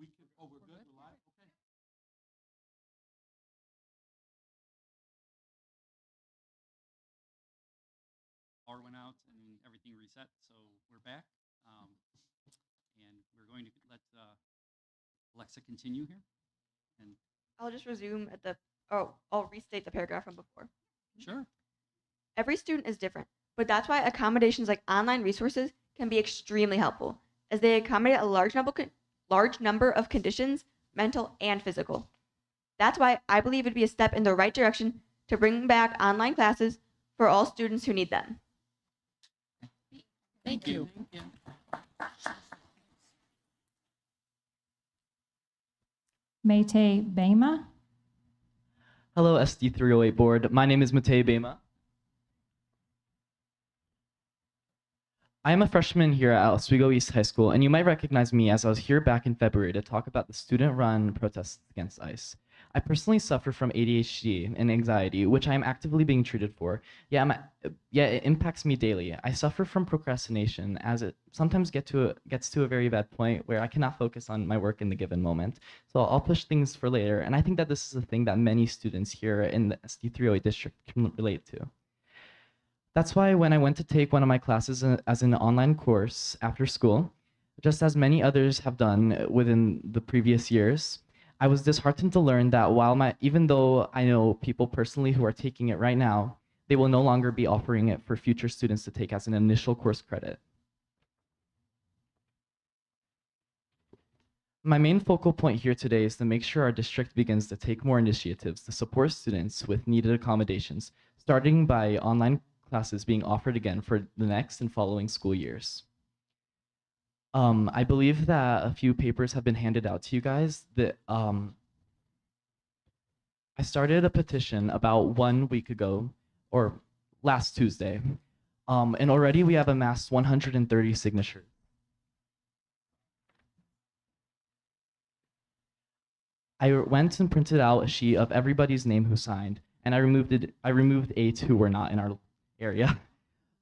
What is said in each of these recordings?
We can, oh, we're good, we're live, okay. Power went out and everything reset, so we're back. And we're going to let Alexa continue here. And I'll just resume at the, oh, I'll restate the paragraph from before. sure, Every student is different, but that's why accommodations like online resources can be extremely helpful, as they accommodate a large number of conditions, mental and physical. That's why I believe it'd be a step in the right direction to bring back online classes for all students who need them. thank you. Mayte Bema. Hello, SD308 board. My name is Matei Bema. I am a freshman here at Oswego East High School, and you might recognize me as I was here back in February to talk about the student-run protests against ICE. I personally suffer from ADHD and anxiety, which I am actively being treated for. Yet it impacts me daily. I suffer from procrastination, as it sometimes gets to a very bad point where I cannot focus on my work in the given moment. So I'll push things for later, and I think that this is a thing that many students here in the SD308 district can relate to. That's why when I went to take one of my classes as an online course after school, just as many others have done within the previous years, I was disheartened to learn that even though I know people personally who are taking it right now, they will no longer be offering it for future students to take as an initial course credit. My main focal point here today is to make sure our district begins to take more initiatives to support students with needed accommodations, starting by online classes being offered again for the next and following school years. I believe that a few papers have been handed out to you guys. That I started a petition about 1 week ago, or last Tuesday, and already we have amassed 130 signatures. I went and printed out a sheet of everybody's name who signed, and I removed 8 who were not in our area.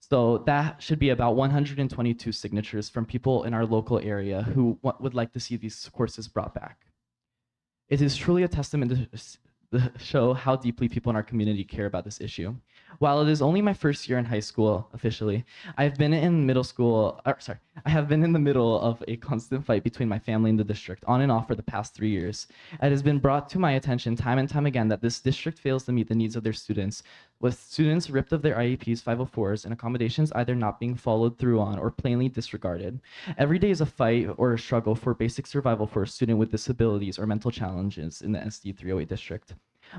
So that should be about 122 signatures from people in our local area who would like to see these courses brought back. It is truly a testament to show how deeply people in our community care about this issue. While it is only my first year in high school officially, I have been in the middle of a constant fight between my family and the district on and off for the past 3 years. It has been brought to my attention time and time again that this district fails to meet the needs of their students, with students ripped of their IEPs, 504s, and accommodations either not being followed through on or plainly disregarded. Every day is a fight or a struggle for basic survival for a student with disabilities or mental challenges in the SD308 district.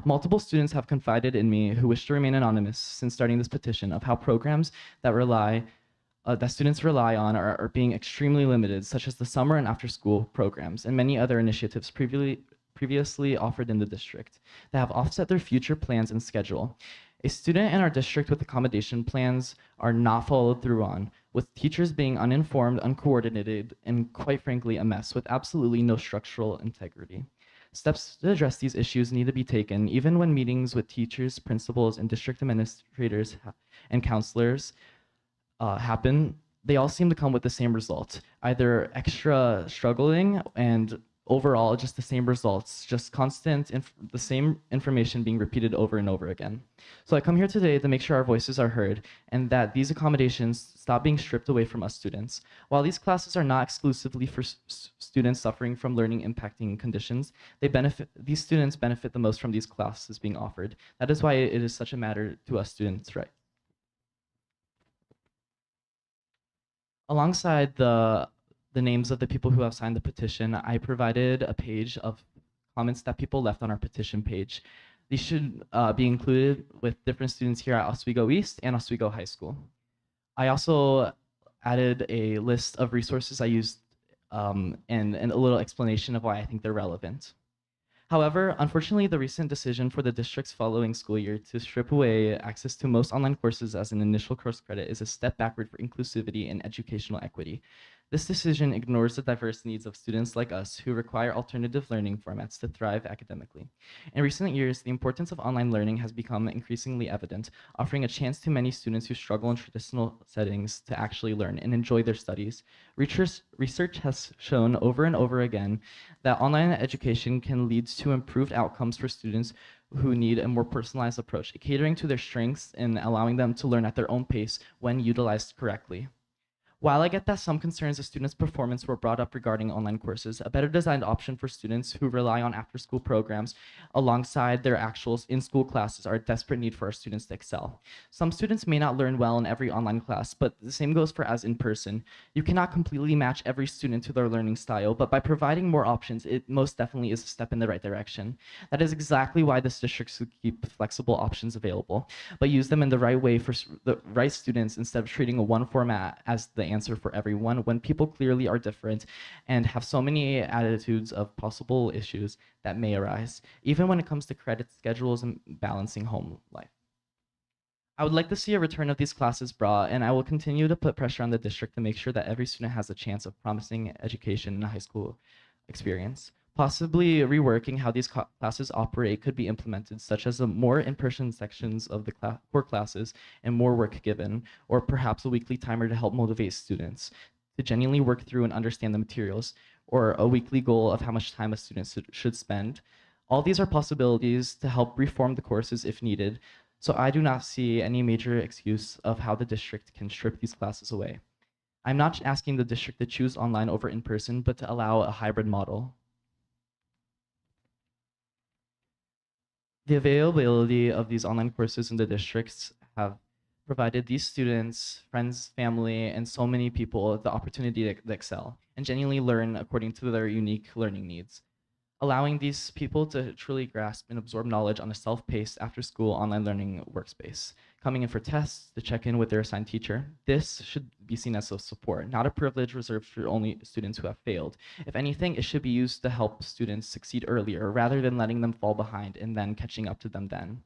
Multiple students have confided in me who wish to remain anonymous since starting this petition of how programs that students rely on are being extremely limited, such as the summer and after-school programs and many other initiatives previously offered in the district that have offset their future plans and schedule. A student in our district with accommodation plans are not followed through on, with teachers being uninformed, uncoordinated, and quite frankly a mess with absolutely no structural integrity. Steps to address these issues need to be taken, even when meetings with teachers, principals, and district administrators and counselors happen. They all seem to come with the same result, either extra struggling and overall just the same results, just the same information being repeated over and over again. So I come here today to make sure our voices are heard and that these accommodations stop being stripped away from us students. While these classes are not exclusively for students suffering from learning impacting conditions, these students benefit the most from these classes being offered. That is why it is such a matter to us students, right? Alongside the names of the people who have signed the petition, I provided a page of comments that people left on our petition page. These should be included with different students here at Oswego East and Oswego High School. I also added a list of resources I used and a little explanation of why I think they're relevant. However, unfortunately, the recent decision for the district's following school year to strip away access to most online courses as an initial course credit is a step backward for inclusivity and educational equity. This decision ignores the diverse needs of students like us who require alternative learning formats to thrive academically. In recent years, the importance of online learning has become increasingly evident, offering a chance to many students who struggle in traditional settings to actually learn and enjoy their studies. Research has shown over and over again that online education can lead to improved outcomes for students who need a more personalized approach, catering to their strengths and allowing them to learn at their own pace when utilized correctly. While I get that some concerns of students' performance were brought up regarding online courses, a better designed option for students who rely on after-school programs alongside their actual in-school classes are a desperate need for our students to excel. Some students may not learn well in every online class, but the same goes for as in person. You cannot completely match every student to their learning style, but by providing more options, it most definitely is a step in the right direction. That is exactly why this district should keep flexible options available, but use them in the right way for the right students instead of treating a one format as the answer for everyone when people clearly are different and have so many attitudes of possible issues that may arise, even when it comes to credit schedules and balancing home life. I would like to see a return of these classes brought, and I will continue to put pressure on the district to make sure that every student has a chance of promising education in a high school experience. Possibly reworking how these classes operate could be implemented, such as more in-person sections of the core classes and more work given, or perhaps a weekly timer to help motivate students to genuinely work through and understand the materials, or a weekly goal of how much time a student should spend. All these are possibilities to help reform the courses if needed, so I do not see any major excuse of how the district can strip these classes away. I'm not asking the district to choose online over in-person, but to allow a hybrid model. The availability of these online courses in the districts have provided these students, friends, family, and so many people the opportunity to excel and genuinely learn according to their unique learning needs, allowing these people to truly grasp and absorb knowledge on a self-paced after-school online learning workspace, coming in for tests to check in with their assigned teacher. This should be seen as a support, not a privilege reserved for only students who have failed. If anything, it should be used to help students succeed earlier rather than letting them fall behind and then catching up to them then.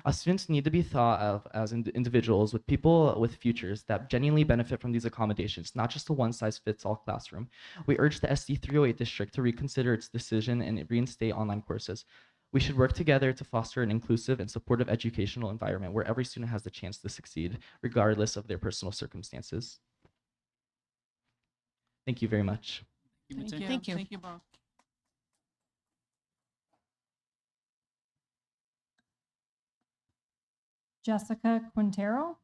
Students need to be thought of as individuals with people with futures that genuinely benefit from these accommodations, not just a one-size-fits-all classroom. We urge the SD308 district to reconsider its decision and reinstate online courses. We should work together to foster an inclusive and supportive educational environment where every student has the chance to succeed, regardless of their personal circumstances. Thank you very much. Thank you, Thank Mateo. you. Thank you, Bob. Jessica Quintero.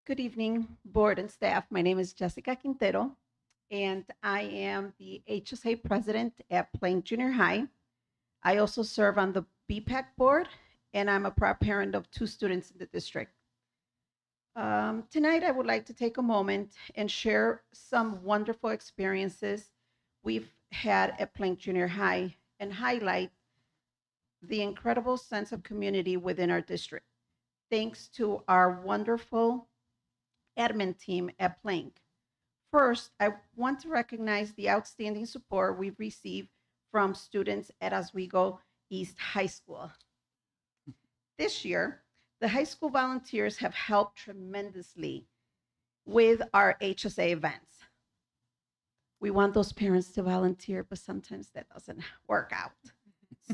Good evening, board and staff. My name is Jessica Quintero, and I am the HSA president at Plain Junior High. I also serve on the BPAC board, and I'm a proud parent of 2 students in the district. Tonight, I would like to take a moment and share some wonderful experiences we've had at Plain Junior High and highlight the incredible sense of community within our district, thanks to our wonderful admin team at Plank. First, I want to recognize the outstanding support we've received from students at Oswego East High School. This year, the high school volunteers have helped tremendously with our HSA events. We want those parents to volunteer, but sometimes that doesn't work out.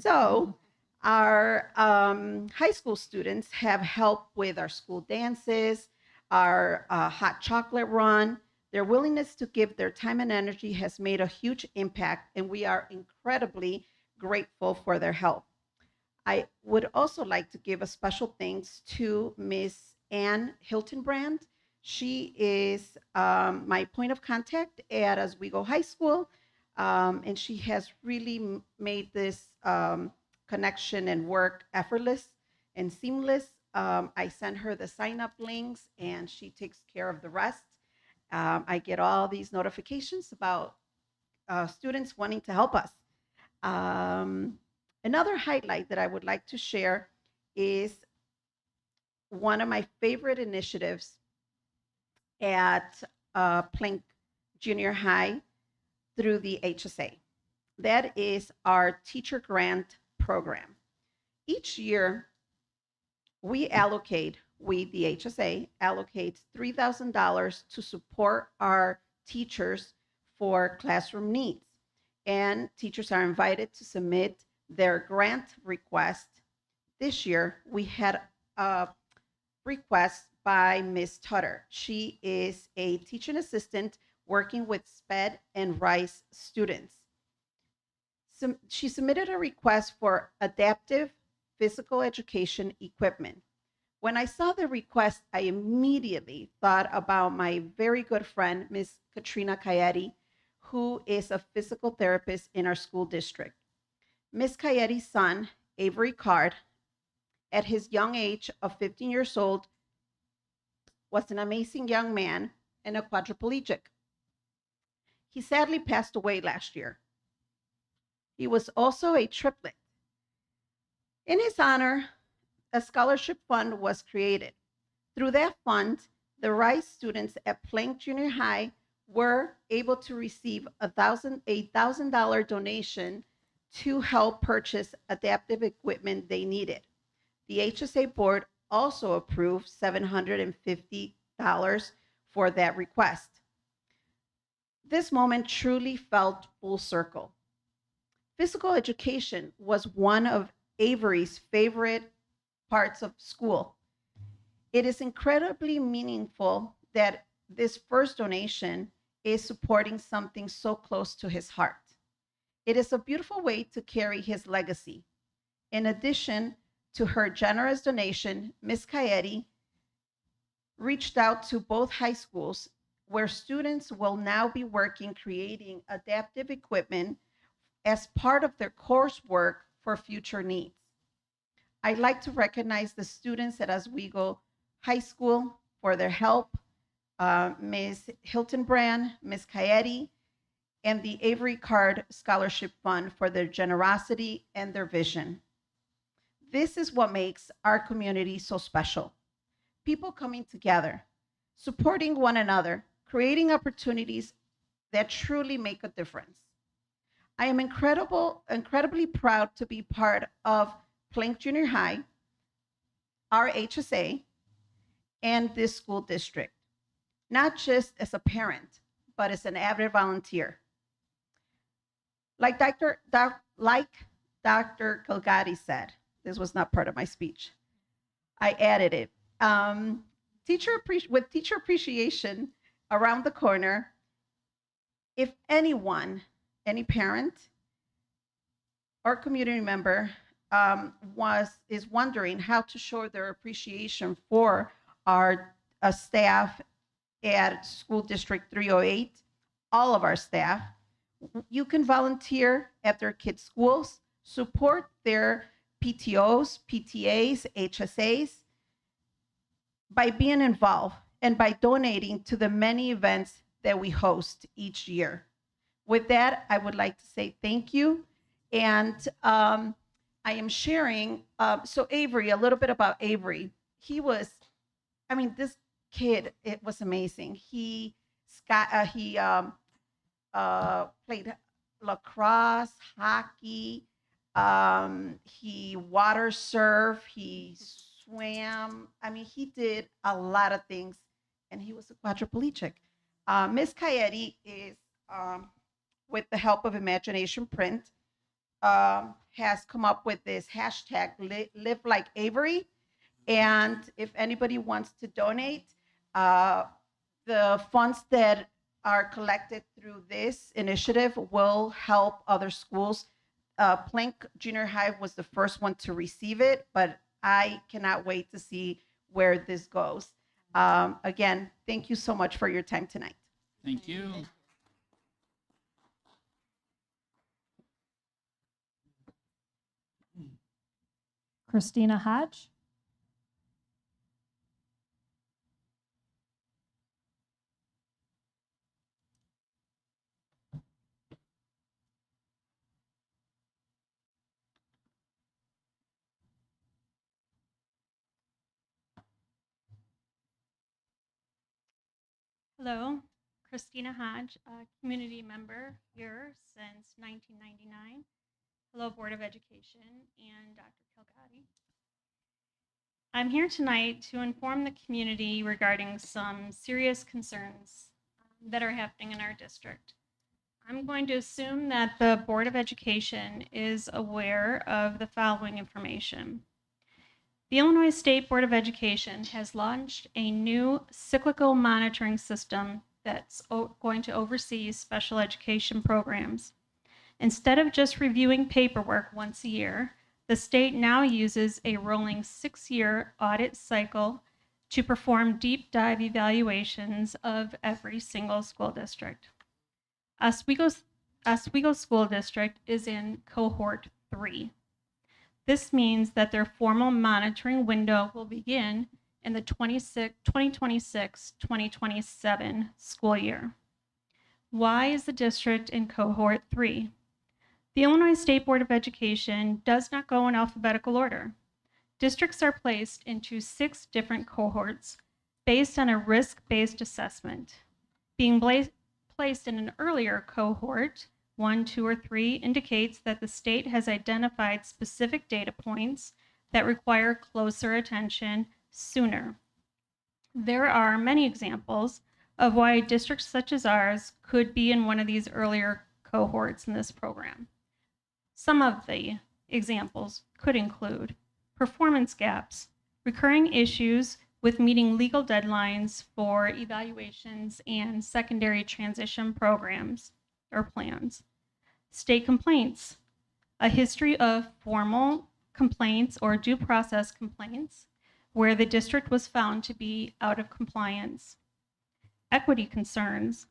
So our high school students have helped with our school dances, our hot chocolate run. Their willingness to give their time and energy has made a huge impact, and we are incredibly grateful for their help. I would also like to give a special thanks to Miss Ann Hiltonbrand. She is my point of contact at Oswego High School, and she has really made this connection and work effortless and seamless. I send her the sign-up links, and she takes care of the rest. I get all these notifications about students wanting to help us. Another highlight that I would like to share is one of my favorite initiatives at Plank Junior High through the HSA. That is our teacher grant program. Each year, the HSA allocates $3,000 to support our teachers for classroom needs. And teachers are invited to submit their grant request. This year, we had a request by Ms. Tutter. She is a teaching assistant working with SPED and RICE students. She submitted a request for adaptive physical education equipment. When I saw the request, I immediately thought about my very good friend, Ms. Katrina Coyetti, who is a physical therapist in our school district. Ms. Coyetti's son, Avery Card, at his young age of 15 years old, was an amazing young man and a quadriplegic. He sadly passed away last year. He was also a triplet. In his honor, a scholarship fund was created. Through that fund, the Rice students at Plank Junior High were able to receive a $1,000 donation to help purchase adaptive equipment they needed. The HSA board also approved $750 for that request. This moment truly felt full circle. Physical education was one of Avery's favorite parts of school. It is incredibly meaningful that this first donation is supporting something so close to his heart. It is a beautiful way to carry his legacy. In addition to her generous donation, Ms. Coyetti reached out to both high schools where students will now be working creating adaptive equipment as part of their coursework for future needs. I'd like to recognize the students at Oswego High School for their help, Ms. Hilton Brand, Ms. Coyetti, and the Avery Card Scholarship Fund for their generosity and their vision. This is what makes our community so special. People coming together, supporting one another, creating opportunities that truly make a difference. I am incredibly proud to be part of Plank Junior High, our HSA, and this school district, not just as a parent, but as an avid volunteer. Like Dr. Galgadi said, this was not part of my speech. I added it. With teacher appreciation around the corner, if anyone, any parent or community member is wondering how to show their appreciation for our staff at School District 308, all of our staff, you can volunteer at their kids' schools, support their PTOs, PTAs, HSAs by being involved and by donating to the many events that we host each year. With that, I would like to say thank you. And I am sharing, so Avery, a little bit about Avery. He was, this kid, it was amazing. He played lacrosse, hockey, he water surfed, he swam. He did a lot of things, and he was a quadriplegic. Ms. Coyetti is, with the help of Imagination Print, has come up with this hashtag, Live Like Avery. And if anybody wants to donate, the funds that are collected through this initiative will help other schools. Plank Junior High was the first one to receive it, but I cannot wait to see where this goes. Again, thank you so much for your time tonight. Thank you. Christina Hodge. Hello, Christina Hodge, a community member here since 1999. Hello, Board of Education and Dr. Kilgotti. I'm here tonight to inform the community regarding some serious concerns that are happening in our district. I'm going to assume that the Board of Education is aware of the following information. The Illinois State Board of Education has launched a new cyclical monitoring system that's going to oversee special education programs. Instead of just reviewing paperwork once a year, the state now uses a rolling 6-year audit cycle to perform deep dive evaluations of every single school district. Oswego School District is in cohort 3. This means that their formal monitoring window will begin in the 2026-2027 school year. Why is the district in cohort 3? The Illinois State Board of Education does not go in alphabetical order. Districts are placed into 6 different cohorts based on a risk-based assessment. Being placed in an earlier cohort, 1, 2, or 3, indicates that the state has identified specific data points that require closer attention sooner. There are many examples of why districts such as ours could be in one of these earlier cohorts in this program. Some of the examples could include performance gaps, recurring issues with meeting legal deadlines for evaluations and secondary transition programs or plans, state complaints, a history of formal complaints or due process complaints where the district was found to be out of compliance, equity concerns,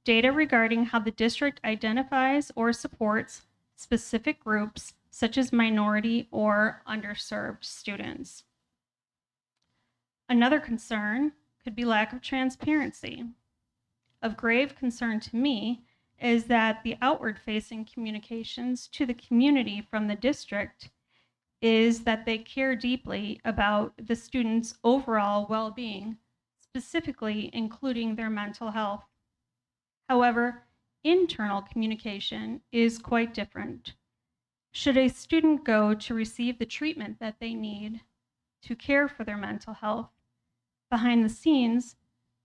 data regarding how the district identifies or supports specific groups such as minority or underserved students. Another concern could be lack of transparency. Of grave concern to me is that the outward-facing communications to the community from the district is that they care deeply about the students' overall well-being, specifically including their mental health. However, internal communication is quite different. Should a student go to receive the treatment that they need to care for their mental health, behind the scenes,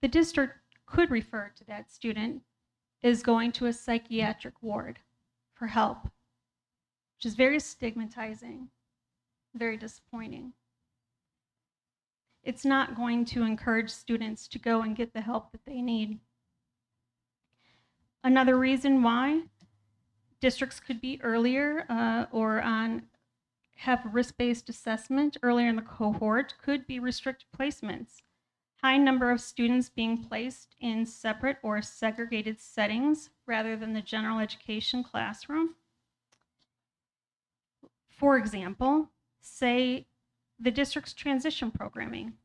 the district could refer to that student as going to a psychiatric ward for help, which is very stigmatizing, very disappointing. It's not going to encourage students to go and get the help that they need. Another reason why districts could be earlier have risk-based assessment earlier in the cohort could be restricted placements. High number of students being placed in separate or segregated settings rather than the general education classroom. For example, say the district's transition programming.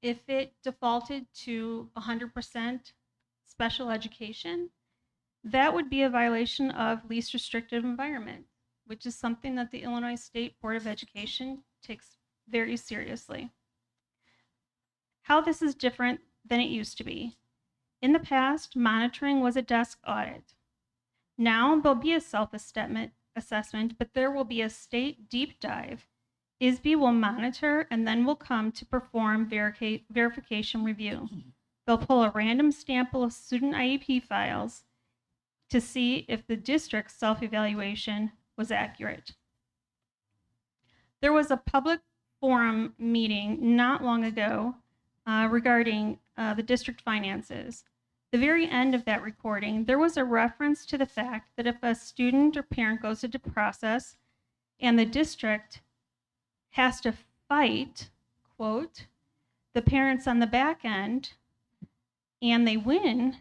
If it defaulted to 100% special education, that would be a violation of least restrictive environment, which is something that the Illinois State Board of Education takes very seriously. How this is different than it used to be. In the past, monitoring was a desk audit. Now there'll be a self-assessment, but there will be a state deep dive. ISB will monitor and then will come to perform verification review. They'll pull a random sample of student IEP files to see if the district's self-evaluation was accurate. There was a public forum meeting not long ago regarding the district finances. The very end of that recording, there was a reference to the fact that if a student or parent goes into process and the district has to fight, quote, the parents on the back end, and they win,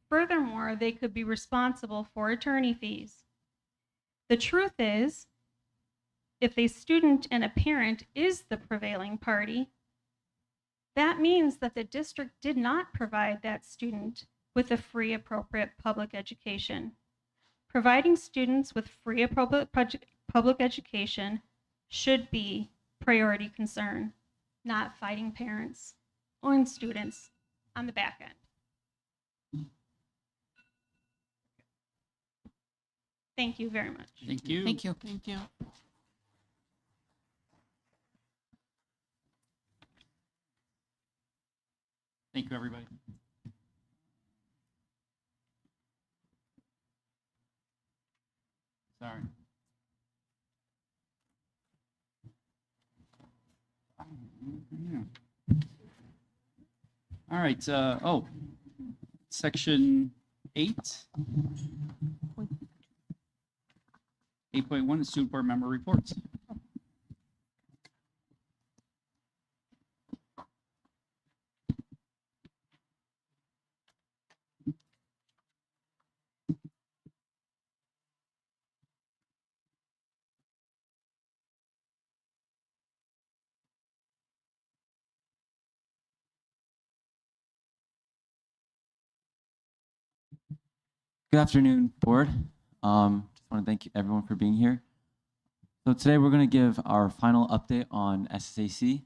furthermore, they could be responsible for attorney fees. The truth is, if a student and a parent is the prevailing party, that means that the district did not provide that student with a free, appropriate public education. Providing students with free, appropriate public education should be priority concern, not fighting parents or students on the back end. Thank you very much. Thank you. Thank you. Thank you. Thank you, everybody. Sorry. All right. Section 8. 8.1 is student board member reports. Good afternoon, board. Just want to thank everyone for being here. So today we're going to give our final update on SSAC.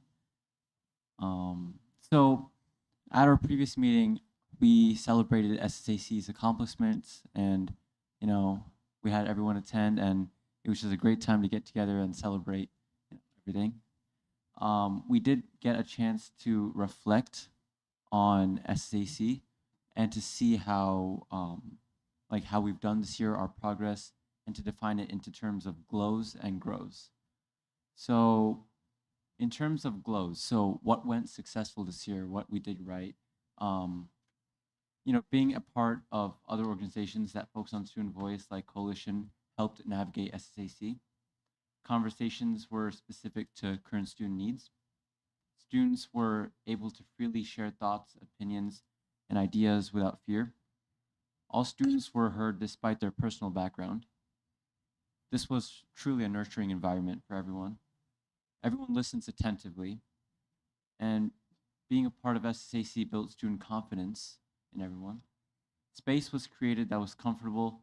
So at our previous meeting, we celebrated SSAC's accomplishments, and we had everyone attend, and it was just a great time to get together and celebrate everything. We did get a chance to reflect on SSAC and to see how how we've done this year, our progress, and to define it into terms of glows and grows. So in terms of glows, so what went successful this year, what we did right, being a part of other organizations that focus on student voice like Coalition helped navigate SSAC. Conversations were specific to current student needs. Students were able to freely share thoughts, opinions, and ideas without fear. All students were heard despite their personal background. This was truly a nurturing environment for everyone. Everyone listens attentively, and being a part of SSAC built student confidence in everyone. Space was created that was comfortable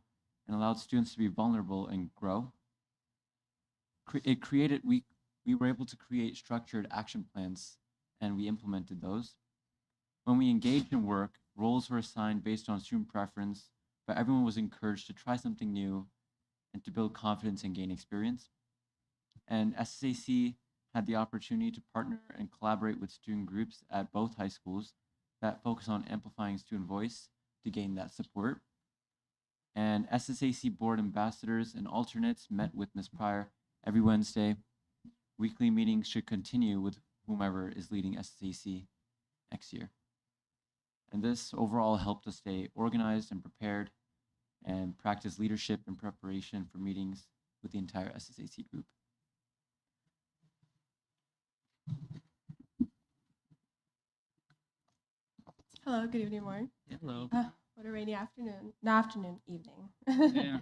and allowed students to be vulnerable and grow. We were able to create structured action plans, and we implemented those. When we engaged in work, roles were assigned based on student preference, but everyone was encouraged to try something new and to build confidence and gain experience. And SSAC had the opportunity to partner and collaborate with student groups at both high schools that focus on amplifying student voice to gain that support. And SSAC board ambassadors and alternates met with Ms. Pryor every Wednesday. Weekly meetings should continue with whomever is leading SSAC next year. And this overall helped us stay organized and prepared and practice leadership and preparation for meetings with the entire SSAC group. Hello, good evening, Warren. Hello. What a rainy afternoon. Not afternoon, evening. Yeah.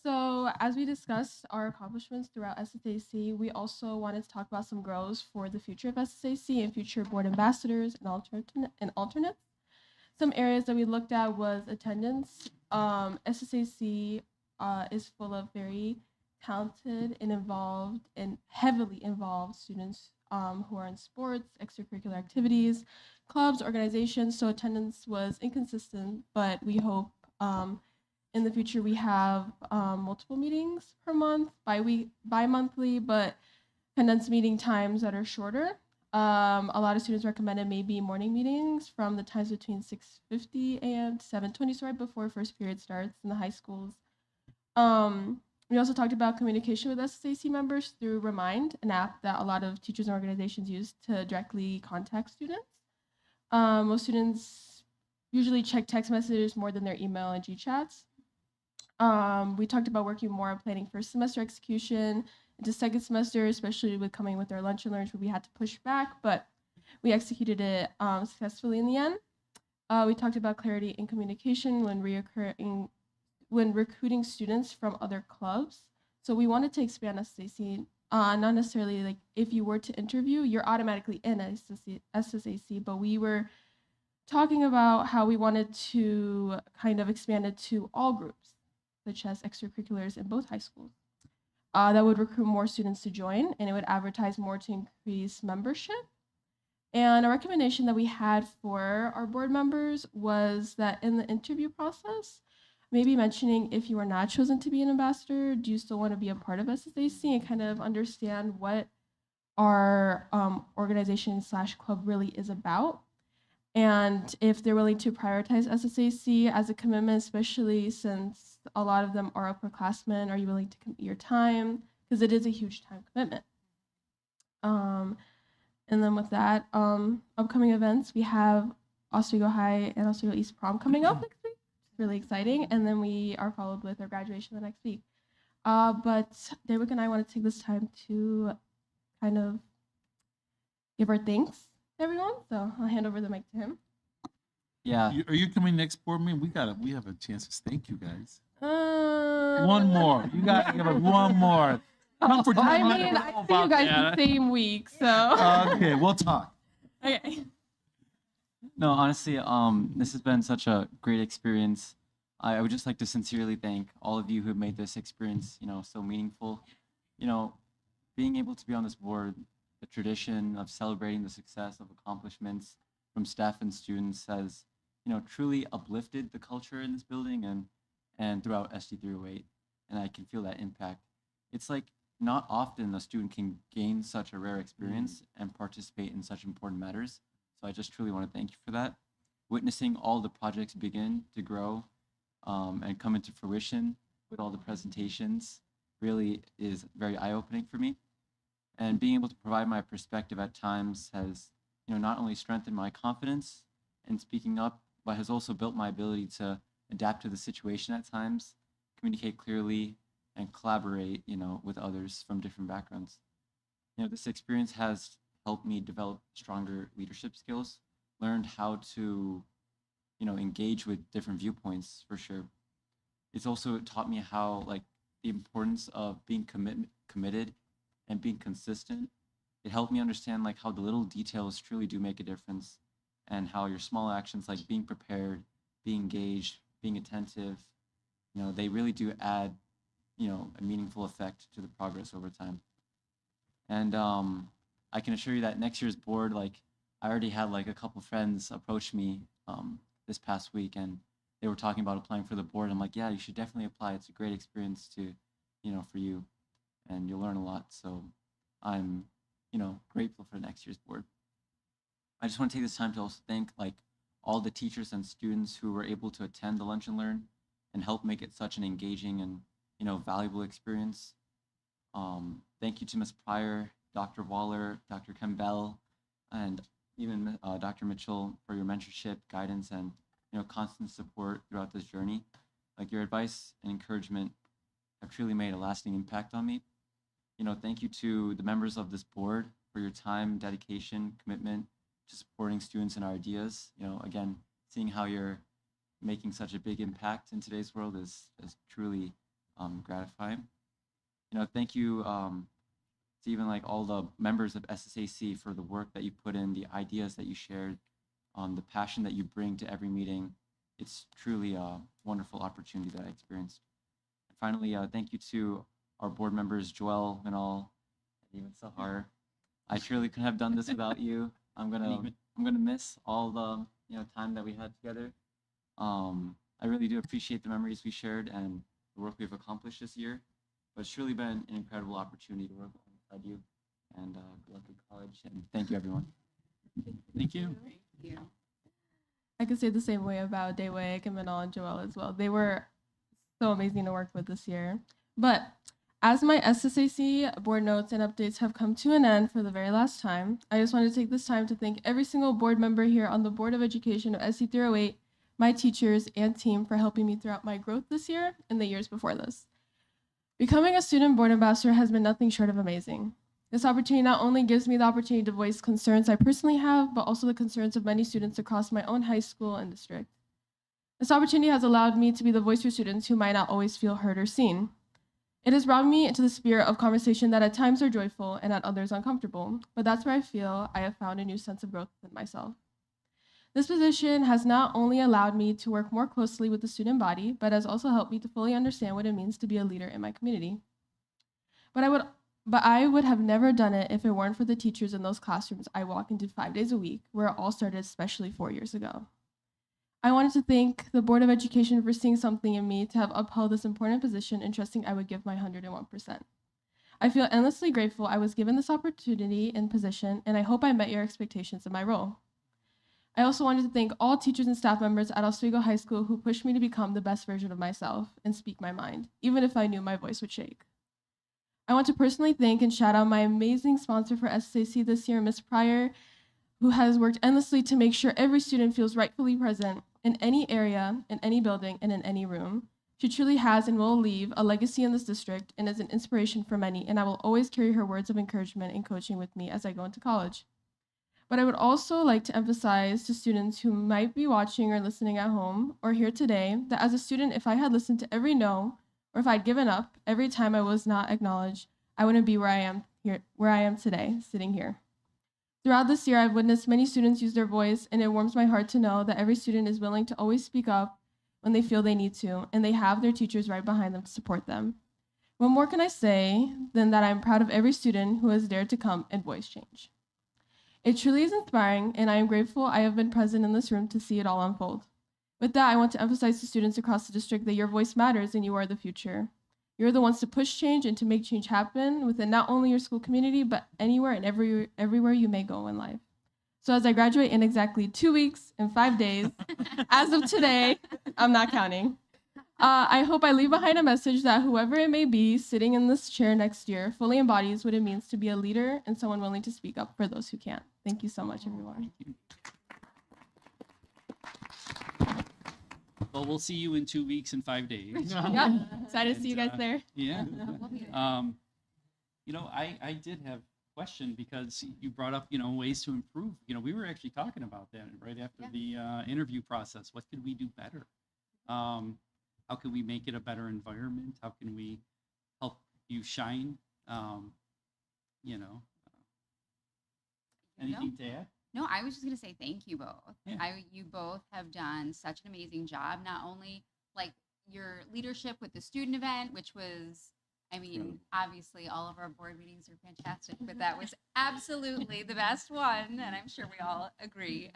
So, as we discussed our accomplishments throughout SSAC, we also wanted to talk about some grows for the future of SSAC and future board ambassadors and alternates. Some areas that we looked at was attendance. SSAC is full of very talented and involved and heavily involved students who are in sports, extracurricular activities, clubs, organizations. So attendance was inconsistent, but we hope in the future we have multiple meetings per month, bi-monthly, but condensed meeting times that are shorter. A lot of students recommended maybe morning meetings from the times between 6:50 a.m. to 7:20, so right before first period starts in the high schools. We also talked about communication with SSAC members through Remind, an app that a lot of teachers and organizations use to directly contact students. Most students usually check text messages more than their email and GChats. We talked about working more on planning first semester execution into second semester, especially with coming with our lunch and learns where we had to push back, but we executed it successfully in the end. We talked about clarity in communication when recruiting students from other clubs. So we wanted to expand SSAC, not necessarily like if you were to interview, you're automatically in SSAC, but we were talking about how we wanted to kind of expand it to all groups, such as extracurriculars in both high schools. That would recruit more students to join, and it would advertise more to increase membership. And a recommendation that we had for our board members was that in the interview process, maybe mentioning if you are not chosen to be an ambassador, do you still want to be a part of SSAC and kind of understand what our organization / club really is about? And if they're willing to prioritize SSAC as a commitment, especially since a lot of them are upperclassmen, are you willing to commit your time? Because it is a huge time commitment. And then with that, upcoming events, we have Oswego High and Oswego East prom coming up next week. It's really exciting. And then we are followed with our graduation the next week. But David and I want to take this time to kind of give our thanks to everyone. So I'll hand over the mic to him. Yeah. Are you coming next board meeting? We have a chance to thank you guys. One more. You got to give us one more. I mean, I see you guys the same week, so. Okay, we'll talk. Okay. No, honestly, this has been such a great experience. I would just like to sincerely thank all of you who have made this experience, so meaningful. Being able to be on this board, the tradition of celebrating the success of accomplishments from staff and students has, truly uplifted the culture in this building and throughout SD308, and I can feel that impact. It's like not often a student can gain such a rare experience and participate in such important matters. So I just truly want to thank you for that. Witnessing all the projects begin to grow and come into fruition with all the presentations really is very eye-opening for me. And being able to provide my perspective at times has, not only strengthened my confidence in speaking up, but has also built my ability to adapt to the situation at times, communicate clearly, and collaborate, with others from different backgrounds. This experience has helped me develop stronger leadership skills, learned how to, engage with different viewpoints for sure. It's also taught me how, the importance of being committed and being consistent. It helped me understand, how the little details truly do make a difference, and how your small actions, like being prepared, being engaged, being attentive, they really do add a meaningful effect to the progress over time. And I can assure you that next year's board, I already had a couple friends approach me this past week, and they were talking about applying for the board. I'm like, yeah, you should definitely apply. It's a great experience to, for you, and you'll learn a lot. So I'm, grateful for next year's board. I just want to take this time to also thank all the teachers and students who were able to attend the Lunch and Learn and help make it such an engaging and valuable experience. Thank you to Ms. Pryor, Dr. Waller, Dr. Campbell, and even Dr. Mitchell for your mentorship, guidance, and constant support throughout this journey. Your advice and encouragement have truly made a lasting impact on me. Thank you to the members of this board for your time, dedication, commitment to supporting students and our ideas. Again, seeing how you're making such a big impact in today's world is truly gratifying. Thank you to even all the members of SSAC for the work that you put in, the ideas that you shared, the passion that you bring to every meeting. It's truly a wonderful opportunity that I experienced. And finally, thank you to our board members, Joelle, Vinal, and even Sahar. I truly couldn't have done this without you. I'm gonna miss all the time that we had together. I really do appreciate the memories we shared and the work we've accomplished this year. But it's truly been an incredible opportunity to work alongside you. And good luck in college. And thank you, everyone. Thank you. I could say the same way about Dayway and Manal and Joelle as well. They were so amazing to work with this year. But as my SSAC board notes and updates have come to an end for the very last time, I just want to take this time to thank every single board member here on the Board of Education of SD308, my teachers, and team for helping me throughout my growth this year and the years before this. Becoming a student board ambassador has been nothing short of amazing. This opportunity not only gives me the opportunity to voice concerns I personally have, but also the concerns of many students across my own high school and district. This opportunity has allowed me to be the voice for students who might not always feel heard or seen. It has brought me into the spirit of conversation that at times are joyful and at others uncomfortable, but that's where I feel I have found a new sense of growth within myself. This position has not only allowed me to work more closely with the student body, but has also helped me to fully understand what it means to be a leader in my community. But I would have never done it if it weren't for the teachers in those classrooms I walk into 5 days a week, where it all started, especially 4 years ago. I wanted to thank the Board of Education for seeing something in me to have upheld this important position and trusting I would give my 101%. I feel endlessly grateful I was given this opportunity and position, and I hope I met your expectations of my role. I also wanted to thank all teachers and staff members at Oswego High School who pushed me to become the best version of myself and speak my mind, even if I knew my voice would shake. I want to personally thank and shout out my amazing sponsor for SSAC this year, Ms. Pryor, who has worked endlessly to make sure every student feels rightfully present in any area, in any building, and in any room. She truly has and will leave a legacy in this district and is an inspiration for many, and I will always carry her words of encouragement and coaching with me as I go into college. But I would also like to emphasize to students who might be watching or listening at home or here today that as a student, if I had listened to every no, or if I'd given up every time I was not acknowledged, I wouldn't be where I am today, sitting here. Throughout this year, I've witnessed many students use their voice, and it warms my heart to know that every student is willing to always speak up when they feel they need to, and they have their teachers right behind them to support them. What more can I say than that I'm proud of every student who has dared to come and voice change. It truly is inspiring, and I am grateful I have been present in this room to see it all unfold. With that, I want to emphasize to students across the district that your voice matters and you are the future. You're the ones to push change and to make change happen within not only your school community, but anywhere and everywhere you may go in life. So as I graduate in exactly 2 weeks and 5 days, as of today, I'm not counting. I hope I leave behind a message that whoever it may be sitting in this chair next year fully embodies what it means to be a leader and someone willing to speak up for those who can't. Thank you so much, everyone. Well, we'll see you in 2 weeks and 5 days. Yeah, excited to see you guys there. Yeah. I did have a question because you brought up, ways to improve. We were actually talking about that right after the interview process. What could we do better? How can we make it a better environment? How can we help you shine? Anything to add? No, I was just going to say thank you both. Yeah. You both have done such an amazing job, not only like your leadership with the student event, which was, obviously all of our board meetings are fantastic, but that was absolutely the best one, and I'm sure we all agree.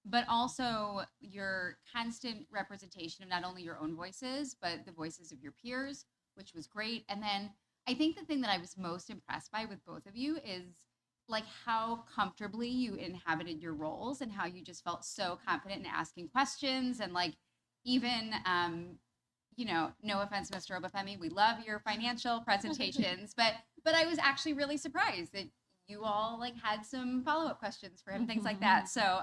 But also your constant representation of not only your own voices, but the voices of your peers, which was great. And then I think the thing that I was most impressed by with both of you is like how comfortably you inhabited your roles and how you just felt so confident in asking questions and like even no offense, Mr. Obafemi, we love your financial presentations, but I was actually really surprised that you all like had some follow-up questions for him, things like that. So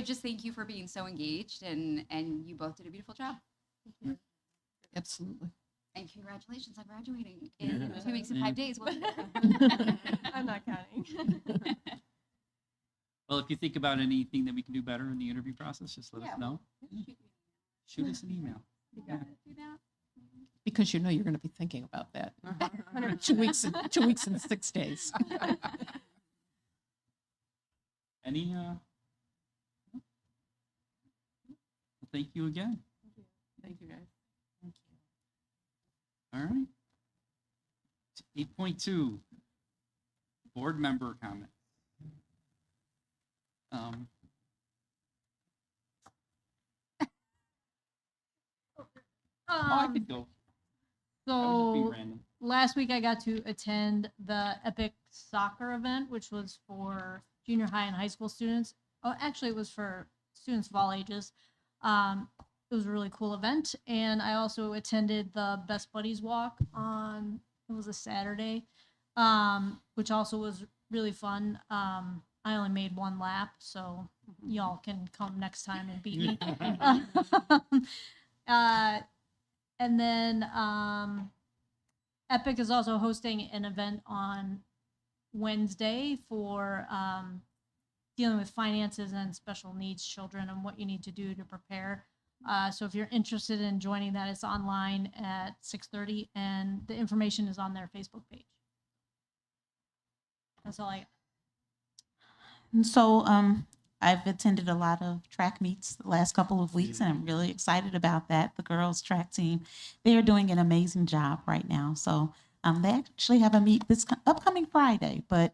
just thank you for being so engaged and you both did a beautiful job. Absolutely. And congratulations on graduating in 2 weeks and 5 days. I'm not counting. Well, if you think about anything that we can do better in the interview process, just let us know. Shoot us an email. Yeah. Because you're going to be thinking about that. 2 weeks and 6 days. Any well, thank you again. Thank you, guys. All right. 8.2, board member comments. I could go. That would just be So random. last week I got to attend the Epic soccer event, which was for junior high and high school students. Oh, actually, it was for students of all ages. It was a really cool event, and I also attended the Best Buddies Walk on, it was a Saturday, which also was really fun. I only made one lap, so y'all can come next time and beat me. And then Epic is also hosting an event on Wednesday for dealing with finances and special needs children and what you need to do to prepare. So if you're interested in joining that, it's online at 6:30, and the information is on their Facebook page. That's all I got. And so I've attended a lot of track meets the last couple of weeks, and I'm really excited about that. The girls' track team, they are doing an amazing job right now. So they actually have a meet this upcoming Friday, but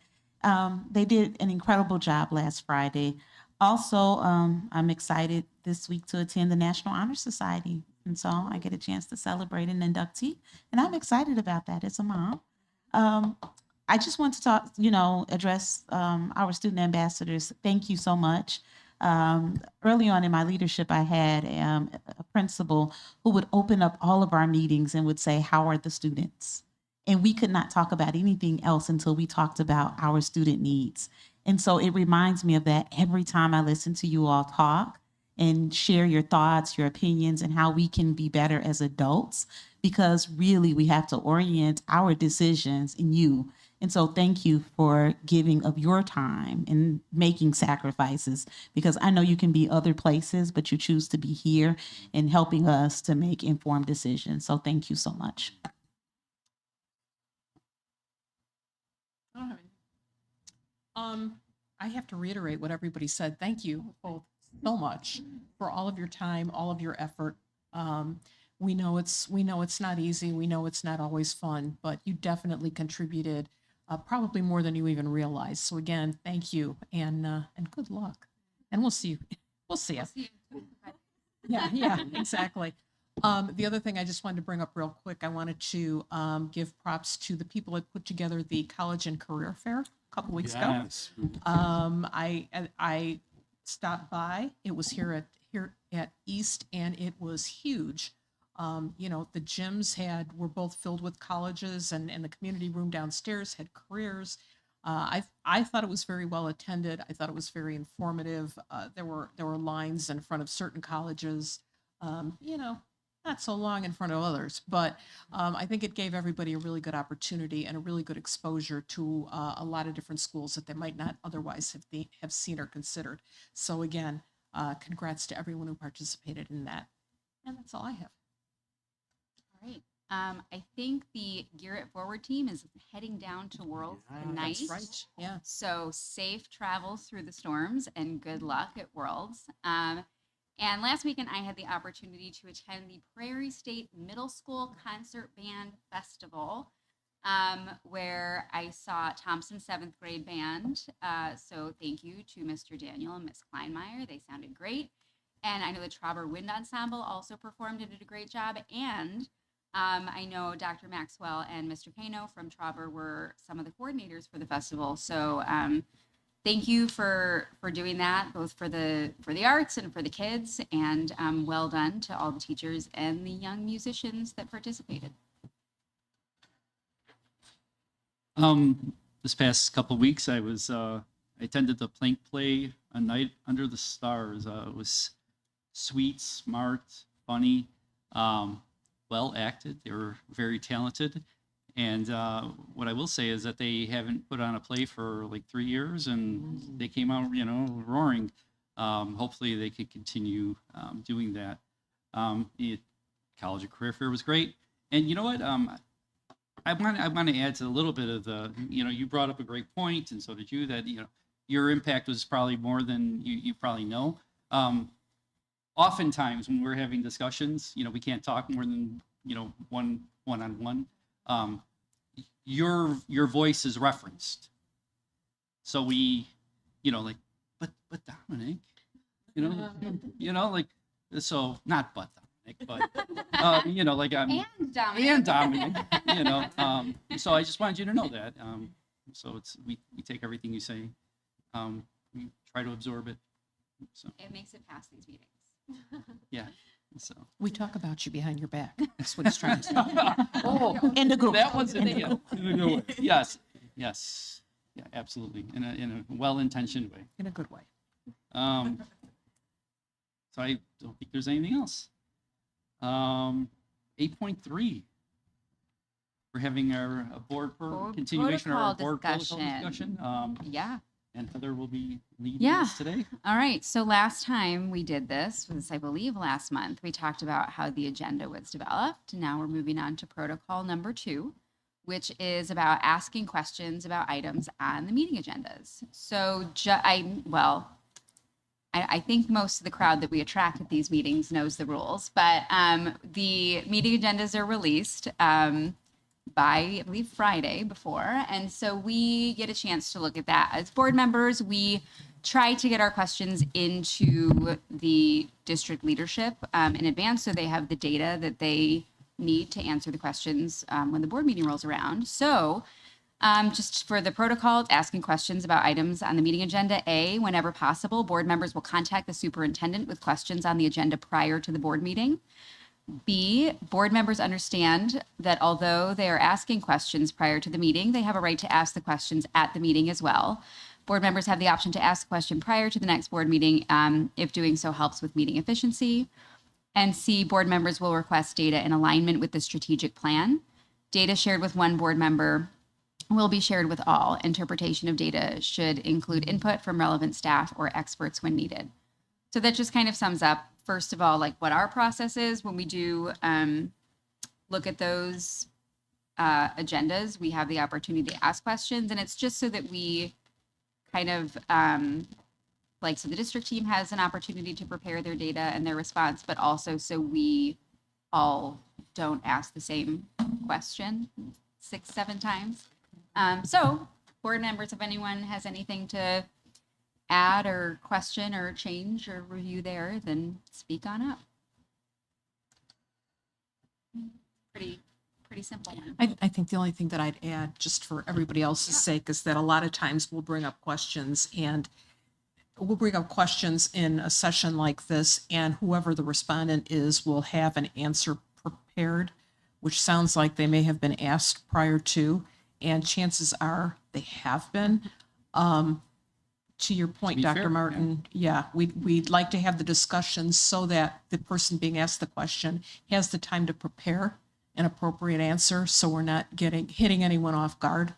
they did an incredible job last Friday. Also, I'm excited this week to attend the National Honor Society. And so I get a chance to celebrate an inductee. And I'm excited about that as a mom. I just want to talk, address our student ambassadors. Thank you so much. Early on in my leadership, I had a principal who would open up all of our meetings and would say, "How are the students?" And we could not talk about anything else until we talked about our student needs. And so it reminds me of that every time I listen to you all talk and share your thoughts, your opinions, and how we can be better as adults, because really we have to orient our decisions in you. And so thank you for giving of your time and making sacrifices, because I know you can be other places, but you choose to be here and helping us to make informed decisions. So thank you so much. I don't have anything. I have to reiterate what everybody said. Thank you both so much for all of your time, all of your effort. We know it's not easy. We know it's not always fun, but you definitely contributed probably more than you even realized. So again, thank you and good luck. And we'll see you. We'll see you. Yeah, exactly. The other thing I just wanted to bring up real quick, I wanted to give props to the people that put together the College and Career Fair a couple weeks ago. I stopped by. It was here at East, and it was huge. The gyms were both filled with colleges, and the community room downstairs had careers. I thought it was very well attended. I thought it was very informative. There were lines in front of certain colleges. Not so long in front of others, but I think it gave everybody a really good opportunity and a really good exposure to a lot of different schools that they might not otherwise have seen or considered. So again, congrats to everyone who participated in that. And that's all I have. All right. I think the Gear It Forward team is heading down to Worlds tonight. That's right. Yeah. So safe travels through the storms and good luck at Worlds. And last weekend, I had the opportunity to attend the Prairie State Middle School Concert Band Festival, where I saw Thompson's 7th grade band. So thank you to Mr. Daniel and Miss Kleinmeyer. They sounded great. And I know the Trauber Wind Ensemble also performed and did a great job. And I know Dr. Maxwell and Mr. Kano from Trauber were some of the coordinators for the festival. So thank you for doing that, both for the arts and for the kids, and well done to all the teachers and the young musicians that participated. This past couple of weeks, I attended the Plank Play, A Night Under the Stars. It was sweet, smart, funny, well acted. They were very talented. And what I will say is that they haven't put on a play for like 3 years, and they came out, roaring. Hopefully they could continue doing that. College and Career Fair was great. And you know what? I want to add to a little bit of the, you brought up a great point, and so did you, that, your impact was probably more than you probably know. Oftentimes when we're having discussions, we can't talk more than, one-on-one. Your voice is referenced. So we, but Dominic, so not but Dominic, but, and Dominic. And Dominic, so I just wanted you to know that. So we take everything you say, we try to absorb it. So It makes it past these meetings. yeah. So We talk about you behind your back. That's what he's trying to say. oh, In the group. that was in the yes, yeah, absolutely, in a well-intentioned way. In a good way. So I don't think there's anything else. 8.3. We're having our continuation of our board protocol discussion. Yeah. And Heather will be leading Yeah. us today. All right. So last time we did this was, I believe, last month. We talked about how the agenda was developed. Now we're moving on to protocol number 2, which is about asking questions about items on the meeting agendas. So I think most of the crowd that we attract at these meetings knows the rules, but the meeting agendas are released by, I believe, Friday before. And so we get a chance to look at that. As board members, we try to get our questions into the district leadership in advance so they have the data that they need to answer the questions when the board meeting rolls around. So just for the protocol, asking questions about items on the meeting agenda. A, whenever possible, board members will contact the superintendent with questions on the agenda prior to the board meeting. B, board members understand that although they are asking questions prior to the meeting, they have a right to ask the questions at the meeting as well. Board members have the option to ask a question prior to the next board meeting if doing so helps with meeting efficiency. And C, board members will request data in alignment with the strategic plan. Data shared with one board member will be shared with all. Interpretation of data should include input from relevant staff or experts when needed. So that just kind of sums up, first of all, like what our process is when we do look at those agendas. We have the opportunity to ask questions, and it's just so that we kind of so the district team has an opportunity to prepare their data and their response, but also so we all don't ask the same question 6-7 times. So board members, if anyone has anything to add or question or change or review there, then speak on up. Pretty simple one. I think the only thing that I'd add, just for everybody else's sake, is that a lot of times we'll bring up questions in a session like this, and whoever the respondent is will have an answer prepared, which sounds like they may have been asked prior to, and chances are they have been. To your point, be Dr. fair, Martin, we'd like to have the discussion so that the person being asked the question has the time to prepare an appropriate answer, so we're not hitting anyone off guard.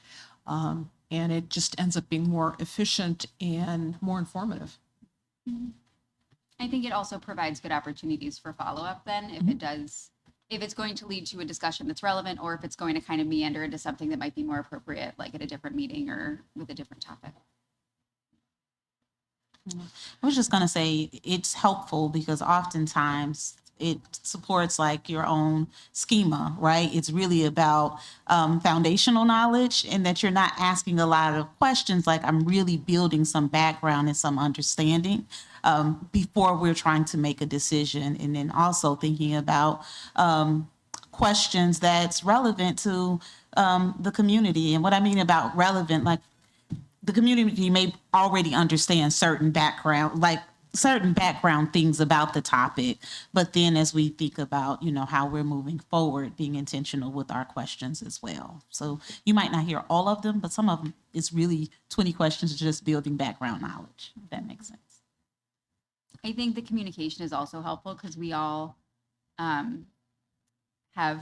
And it just ends up being more efficient and more informative. I think it also provides good opportunities for follow-up then if it's going to lead to a discussion that's relevant, or if it's going to kind of meander into something that might be more appropriate, like at a different meeting or with a different topic. I was just going to say it's helpful because oftentimes it supports like your own schema, right? It's really about foundational knowledge, and that you're not asking a lot of questions. Like, I'm really building some background and some understanding before we're trying to make a decision. And then also thinking about questions that's relevant to the community. And what I mean about relevant, like, the community may already understand certain background things about the topic, but then as we think about, how we're moving forward, being intentional with our questions as well. So you might not hear all of them, but some of them, it's really 20 questions just building background knowledge, if that makes sense. I think the communication is also helpful because we all have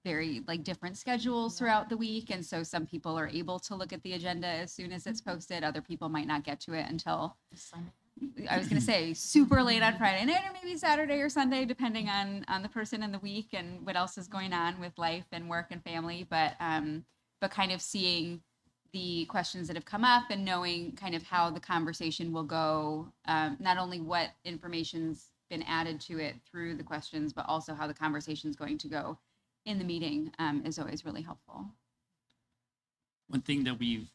very different schedules throughout the week. And so some people are able to look at the agenda as soon as it's posted. Other people might not get to it until, I was going to say, super late on Friday night or maybe Saturday or Sunday, depending on the person in the week and what else is going on with life and work and family. But kind of seeing the questions that have come up and knowing kind of how the conversation will go, not only what information's been added to it through the questions, but also how the conversation is going to go in the meeting is always really helpful. One thing that we've,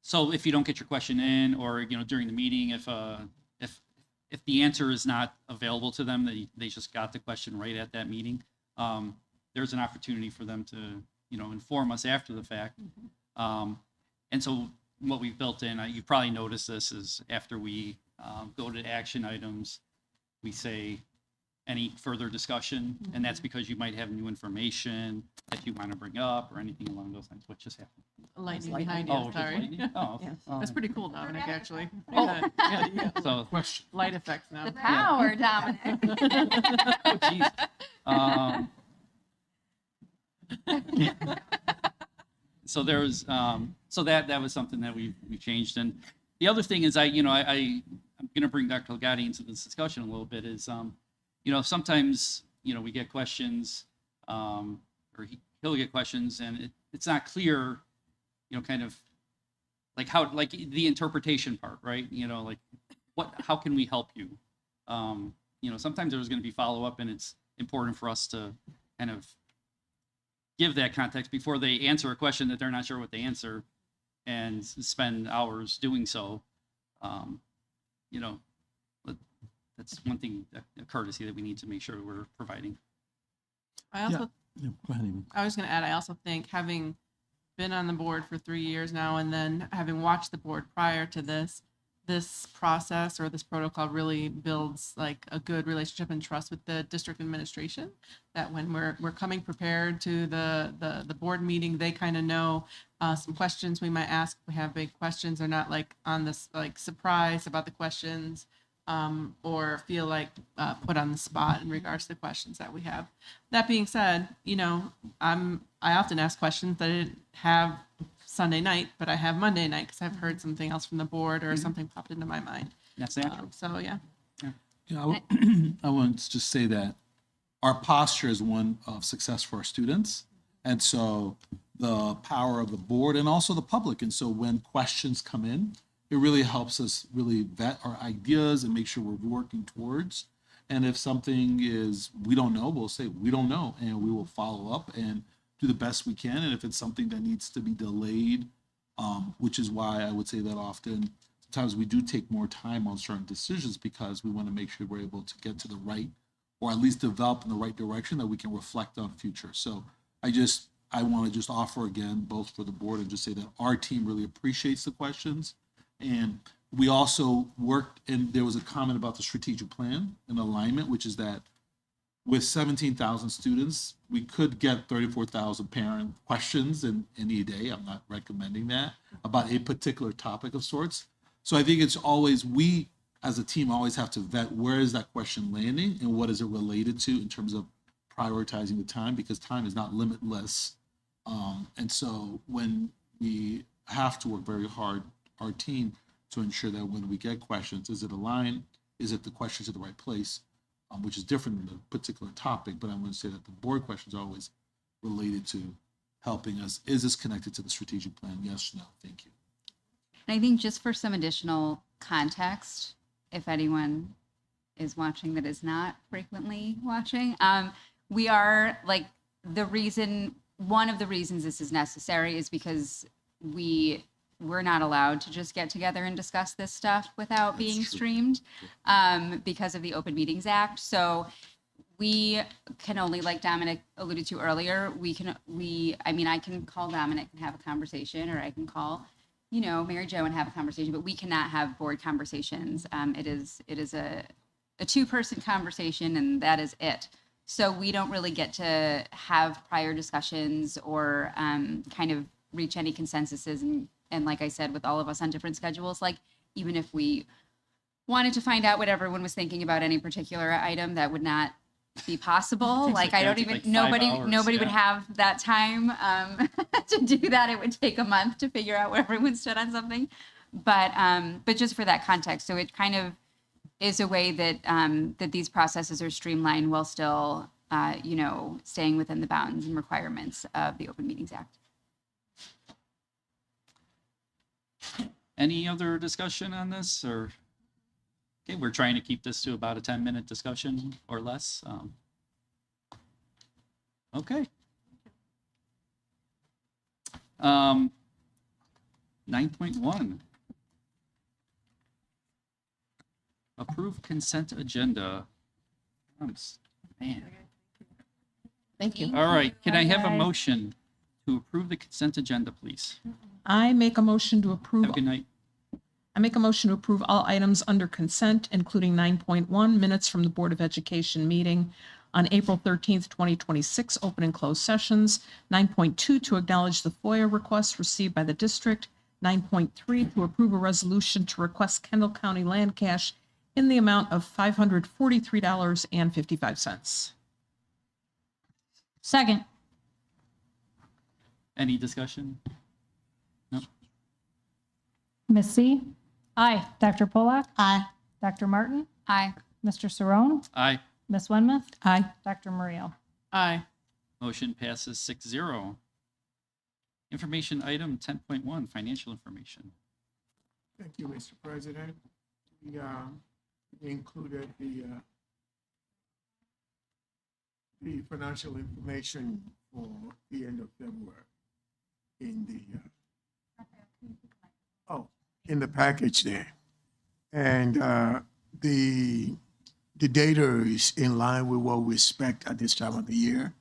so if you don't get your question in, or, during the meeting, if the answer is not available to them, they just got the question right at that meeting, there's an opportunity for them to, inform us after the fact. And so what we've built in, you probably noticed this, is after we go to action items, we say, any further discussion, and that's because you might have new information that you want to bring up or anything along those lines. What just happened? Lightning behind Oh, you, just sorry. lightning? Oh, okay. That's pretty cool, Dominic, actually. Oh. Yeah. So, Question. Light effects now. The power, Dominic. oh, geez. So there's, so that was something that we changed. And the other thing is I'm going to bring Dr. Legati into this discussion a little bit is, sometimes, we get questions, or he'll get questions, and it's not clear, kind of like how, like the interpretation part, right? How can we help you? Sometimes there's going to be follow-up, and it's important for us to kind of give that context before they answer a question that they're not sure what they answer. and spend hours doing so, you know, that's one thing, a courtesy that we need to make sure we're providing. I also, Yeah, go ahead, Amy. I was going to add, I also think having been on the board for 3 years now, and then having watched the board prior to this process or this protocol really builds like a good relationship and trust with the district administration, that when we're coming prepared to the board meeting, they kind of know some questions we might ask. If we have big questions, they're not like on this like surprise about the questions, or feel like put on the spot in regards to the questions that we have. That being said, you know, I often ask questions that I didn't have Sunday night, but I have Monday night because I've heard something else from the board or something popped into my mind. That's natural. So yeah. Yeah, I want to just say that our posture is one of success for our students. And so the power of the board and also the public. And so when questions come in, it really helps us really vet our ideas and make sure we're working towards. And if something is, we don't know, we'll say, we don't know, and we will follow up and do the best we can. And if it's something that needs to be delayed, which is why I would say that often, sometimes we do take more time on certain decisions because we want to make sure we're able to get to the right, or at least develop in the right direction that we can reflect on future. So I want to just offer again, both for the board and just say that our team really appreciates the questions. And we also worked, and there was a comment about the strategic plan and alignment, which is that with 17,000 students, we could get 34,000 parent questions in any day. I'm not recommending that, about a particular topic of sorts. So I think it's always, we as a team always have to vet where is that question landing and what is it related to in terms of prioritizing the time, because time is not limitless. And so when we have to work very hard, our team, to ensure that when we get questions, is it aligned? Is it the questions at the right place? Which is different than the particular topic, but I'm going to say that the board questions are always related to helping us. Is this connected to the strategic plan? Yes, no, thank you. And I think just for some additional context, if anyone is watching that is not frequently watching, we are like one of the reasons this is necessary is because we're not allowed to just get together and discuss this stuff without being streamed because of the Open Meetings Act. So we can only, like Dominic alluded to earlier, I can call Dominic and have a conversation, or I can call, Mary Jo and have a conversation, but we cannot have board conversations. It is a two-person conversation, and that is it. So we don't really get to have prior discussions or kind of reach any consensuses. And like I said, with all of us on different schedules, like even if we wanted to find out what everyone was thinking about any particular item, that would not be possible. Like I don't even, nobody would have that time to do that. It would take a month to figure out where everyone stood on something. But just for that context, so it kind of is a way that that these processes are streamlined while still, staying within the bounds and requirements of the Open Meetings Act. Any other discussion on this, or? Okay, we're trying to keep this to about a 10-minute discussion or less. Okay. 9.1. Approve consent agenda. Man. Thank you. All right, can I have a motion to approve the consent agenda, please? I make a motion to approve. Have a good night. I make a motion to approve all items under consent, including 9.1 minutes from the Board of Education meeting on April 13th, 2026, open and closed sessions. 9.2 to acknowledge the FOIA requests received by the district. 9.3 to approve a resolution to request Kendall County land cash in the amount of $543.55. Second. Any discussion? No? Ms. C? Aye. Dr. Polak? Aye. Dr. Martin? Aye. Mr. Cerrone? Aye. Ms. Wenmuth? Aye. Dr. Murillo? Aye. Motion passes 6-0. Information item 10.1, financial information. Thank you, Mr. President. We included the financial information for the end of February in the Oh, in the package there. And the data is in line with what we expect at this time of the year.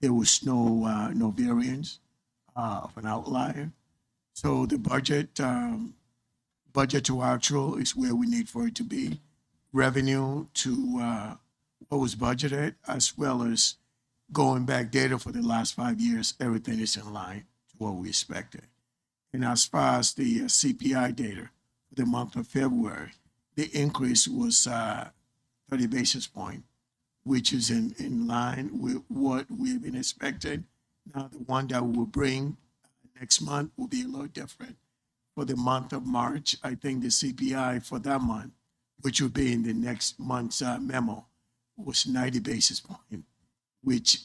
There was no variance of an outlier. So the budget to actual is where we need for it to be. Revenue to what was budgeted, as well as going back data for the last 5 years, everything is in line to what we expected. And as far as the CPI data for the month of February, the increase was 30 basis point, which is in line with what we've been expecting. Now, the one that we will bring next month will be a little different. For the month of March, I think the CPI for that month, which will be in the next month's memo, was 90 basis point, which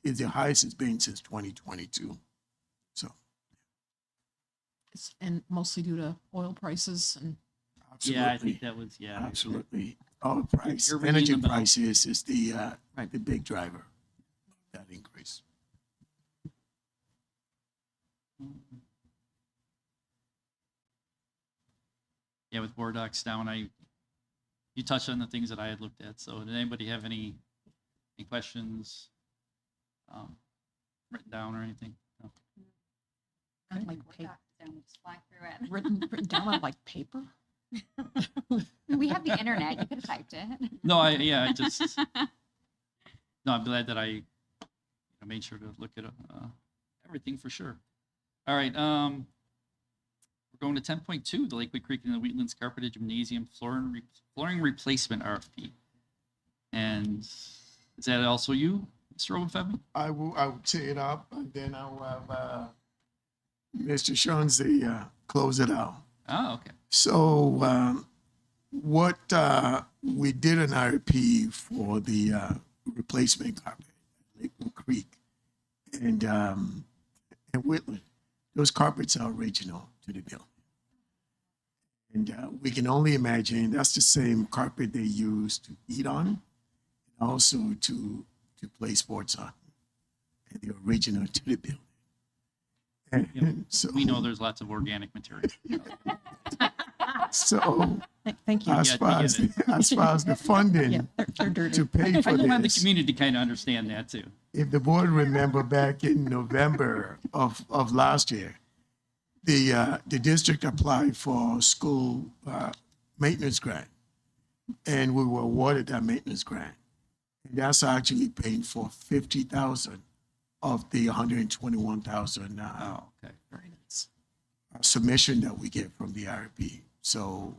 is the highest it's been since 2022. So, And mostly due to oil prices and absolutely. Yeah, I think that was, yeah. Absolutely. Oil price, You're ringing energy the bell. prices is the big driver of that increase. Yeah, with BoardDocs down, you touched on the things that I had looked at. So did anybody have any questions written down or anything? No. like Word paper, docs down, we'll just fly through it. written down on like paper. We have the internet. You could have typed it. No, I just, no, I'm glad that I made sure to look at everything for sure. All right, we're going to 10.2, the Lakewood Creek and the Wheatlands Carpeted Gymnasium flooring replacement RFP. And is that also you, Mr. Obenfebi? I will tee it up, and then I will have Mr. Shonzi close it out. Oh, okay. So what we did an RFP for the replacement carpet at Lakewood Creek and Whitland. Those carpets are original to the building. And we can only imagine that's the same carpet they use to eat on, and also to play sports on. And they're original to the building. And so, We know there's lots of organic material. so Thank you. as Yeah, far we as, get as far as the funding Yeah, they're dirty. to pay I for want the this, community to kind of understand that too. if the board remember back in November of last year, the district applied for school maintenance grant, and we were awarded that maintenance grant. And that's actually paying for 50,000 of the 121,000 Oh, okay. Very nice. submission that we get from the IRP. So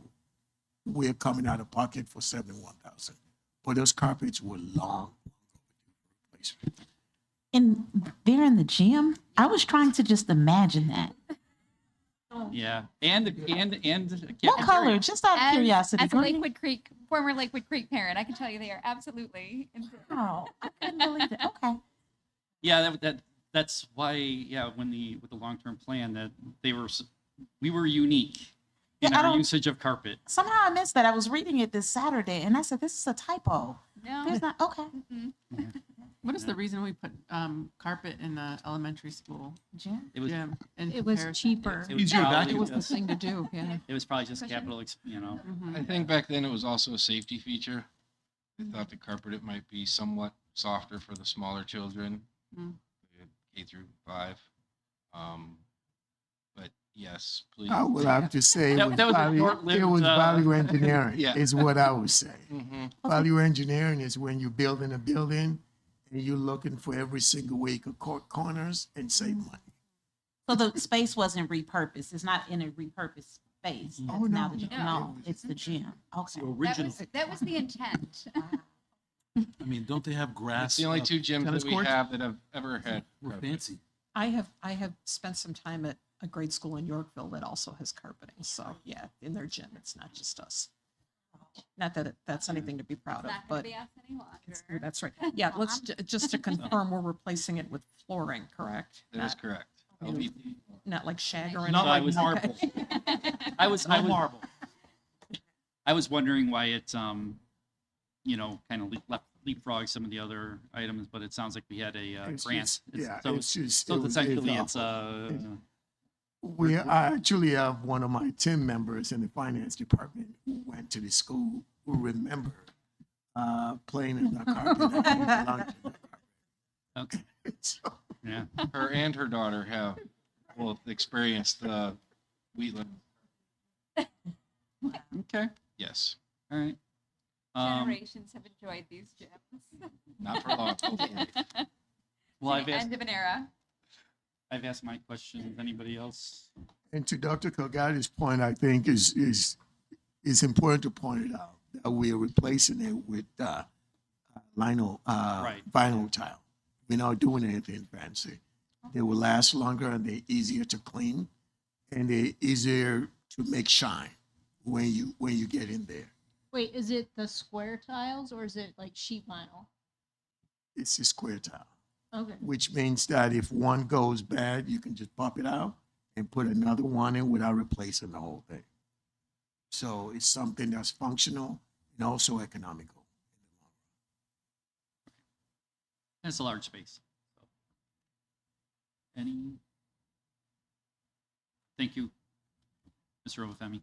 we're coming out of pocket for 71,000. But those carpets were long replacement. And they're in the gym. I was trying to just imagine that. Yeah, and What color? Just out of As, curiosity. as a Green? Lakewood Creek, former Lakewood Creek parent, I can tell you they are absolutely. Oh, I couldn't believe it. Okay. Yeah, that's why, with the long-term plan, that we were unique in Yeah, I our don't- usage of carpet. Somehow I missed that. I was reading it this Saturday and I said, this is a typo. No. There's not, okay. Mm-mm. What is the reason we put carpet in the elementary school Jim? It was gym? in It was comparison? cheaper. it was Easier to probably vacuum. It was the just- thing to do, yeah. It was probably just Question? capital, Mhm. I think back then it was also a safety feature. They thought the carpet it might be somewhat softer for the smaller children, Mm. K through 5. But yes, please. I will have to say That was a short-lived, it was value engineering, Yeah. is what I would say. Mhm. Value engineering is when you're building a building and you're looking for every single way you could cut corners and save money. So the space wasn't repurposed. It's not in a repurposed space. Oh, That's now no. the gym. No. No, it's the gym. Okay. That was the intent. I mean, don't they have grass? It's the only 2 gyms tennis that we courts? have that have ever had. We're carpet. fancy. I have spent some time at a grade school in Yorkville that also has carpeting. So yeah, in their gym, it's not just us. Not that that's anything to be proud of, Not going but to be us any it's- longer. that's right. Yeah, let's just to confirm, we're replacing it with flooring, correct? That is correct. Not- Not like shag or anything. Not like was- marble. I was marble. I was wondering why it kind of leapfrog some of the other items, but it sounds like we had a It's grant. just- yeah, so it's just- so it was- essentially it's it's I actually have one of my team members in the finance department who went to the school who remember playing in the carpet. And playing along to the carpet. Okay. So, Yeah. Her and her daughter have both experienced the Wheatland. Okay. Yes, All right. Generations have enjoyed these gyms. not for long. Hopefully. Well, To the end of an era. I've asked my questions. Anybody else? and to Dr. Kogadi's point, I think is important to point it out that we are replacing it with vinyl tile. We're not doing anything fancy. They will last longer and they're easier to clean and they're easier to make shine when you get in there. Wait, is it the square tiles or is it like sheet vinyl? It's a square tile, Okay. which means that if one goes bad, you can just pop it out and put another one in without replacing the whole thing. So it's something that's functional and also economical. And it's a large space. So. Any? Thank you, Mr. Obafemi.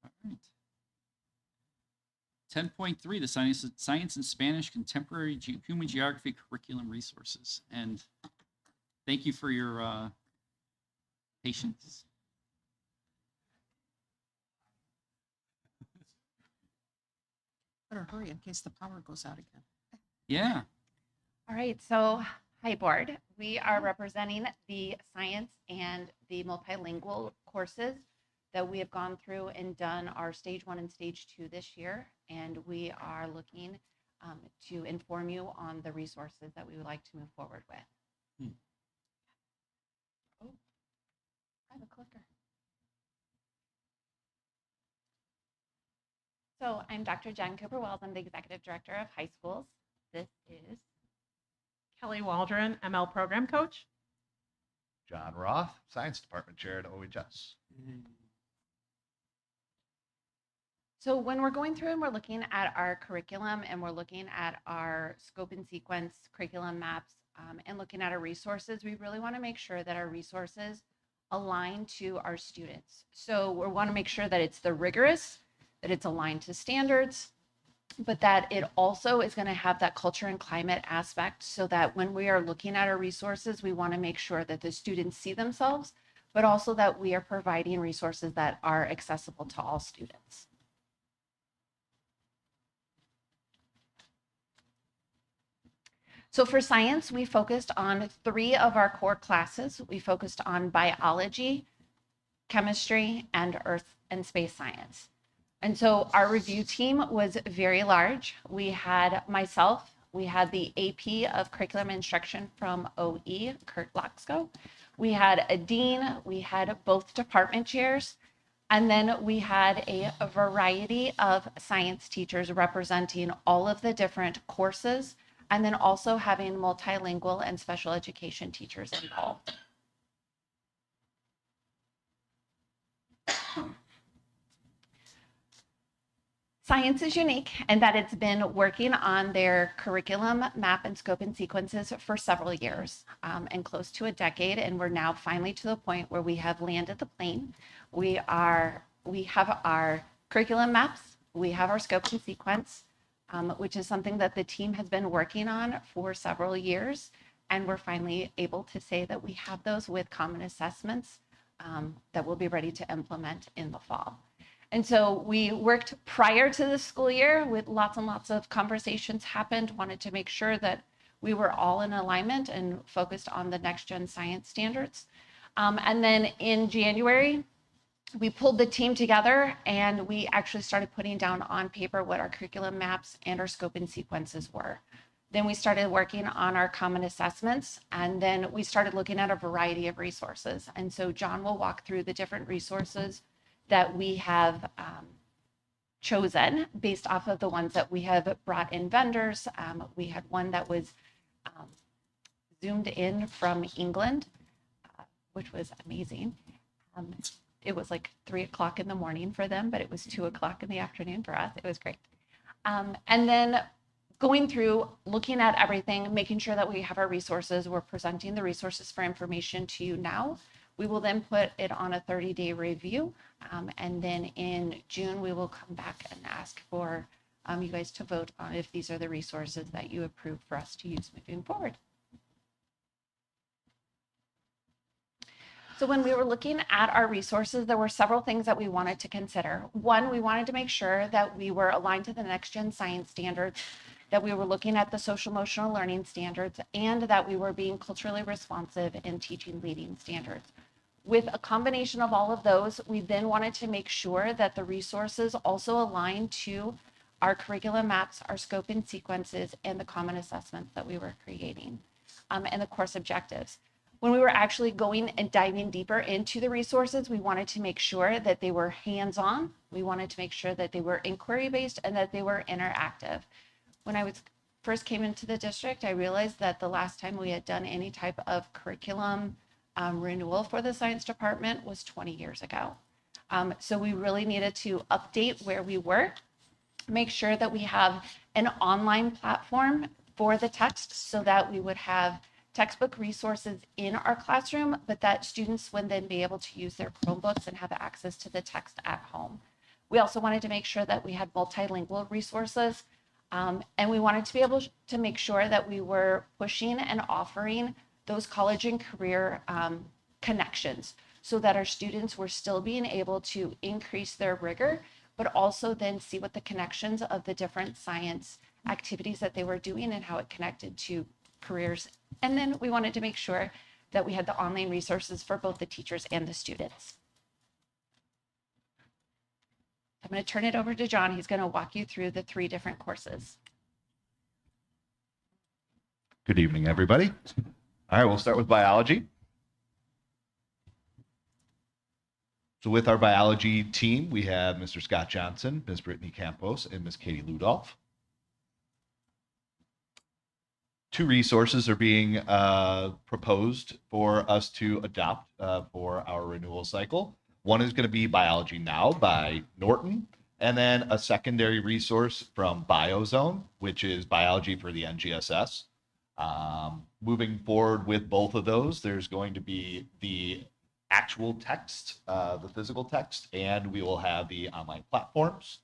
All right. 10.3, the Science and Spanish Contemporary Human Geography Curriculum Resources. And thank you for your patience. Better hurry in case the power goes out again. Yeah. All right, so hi board. We are representing the science and the multilingual courses that we have gone through and done our stage 1 and stage 2 this year. And we are looking to inform you on the resources that we would like to move forward with. Oh, I have a clicker. So I'm Dr. Jen Cooper-Wells. I'm the Executive Director of High Schools. This is Kelly Waldron, ML Program Coach. John Roth, Science Department Chair at OHS. So when we're going through and we're looking at our curriculum and we're looking at our scope and sequence curriculum maps and looking at our resources, we really want to make sure that our resources align to our students. So we want to make sure that it's the rigorous, that it's aligned to standards, but that it also is going to have that culture and climate aspect so that when we are looking at our resources, we want to make sure that the students see themselves, but also that we are providing resources that are accessible to all students. So for science, we focused on 3 of our core classes. We focused on biology, chemistry, and earth and space science. And so our review team was very large. We had myself, we had the AP of Curriculum Instruction from OE, Kurt Loxko. We had a dean, we had both department chairs, and then we had a variety of science teachers representing all of the different courses, and then also having multilingual and special education teachers involved. Science is unique in that it's been working on their curriculum map and scope and sequences for several years and close to a decade. And we're now finally to the point where we have landed the plane. We have our curriculum maps, we have our scope and sequence, which is something that the team has been working on for several years. And we're finally able to say that we have those with common assessments that we'll be ready to implement in the fall. And so we worked prior to the school year with lots and lots of conversations happened, wanted to make sure that we were all in alignment and focused on the next gen science standards. And then in January, we pulled the team together and we actually started putting down on paper what our curriculum maps and our scope and sequences were. Then we started working on our common assessments, and then we started looking at a variety of resources. And so John will walk through the different resources that we have chosen based off of the ones that we have brought in vendors. We had one that was zoomed in from England, which was amazing. It was like 3 o'clock in the morning for them, but it was 2 o'clock in the afternoon for us. It was great. And then going through, looking at everything, making sure that we have our resources. We're presenting the resources for information to you now. We will then put it on a 30-day review. And then in June, we will come back and ask for you guys to vote on if these are the resources that you approve for us to use moving forward. So when we were looking at our resources, there were several things that we wanted to consider. One, we wanted to make sure that we were aligned to the next gen science standards, that we were looking at the social emotional learning standards, and that we were being culturally responsive in teaching leading standards. With a combination of all of those, we then wanted to make sure that the resources also align to our curriculum maps, our scope and sequences, and the common assessments that we were creating, and the course objectives. When we were actually going and diving deeper into the resources, we wanted to make sure that they were hands-on. We wanted to make sure that they were inquiry-based and that they were interactive. When I first came into the district, I realized that the last time we had done any type of curriculum renewal for the science department was 20 years ago. So we really needed to update where we were, make sure that we have an online platform for the text so that we would have textbook resources in our classroom, but that students would then be able to use their Chromebooks and have access to the text at home. We also wanted to make sure that we had multilingual resources, and we wanted to be able to make sure that we were pushing and offering those college and career connections so that our students were still being able to increase their rigor, but also then see what the connections of the different science activities that they were doing and how it connected to careers. And then we wanted to make sure that we had the online resources for both the teachers and the students. I'm going to turn it over to John. He's going to walk you through the 3 different courses. Good evening, everybody. All right, we'll start with biology. So with our biology team, we have Mr. Scott Johnson, Ms. Brittany Campos, and Ms. Katie Ludolf. 2 resources are being proposed for us to adopt for our renewal cycle. One is going to be Biology Now by Norton, and then a secondary resource from BioZone, which is biology for the NGSS. Moving forward with both of those, there's going to be the actual text, the physical text, and we will have the online platforms.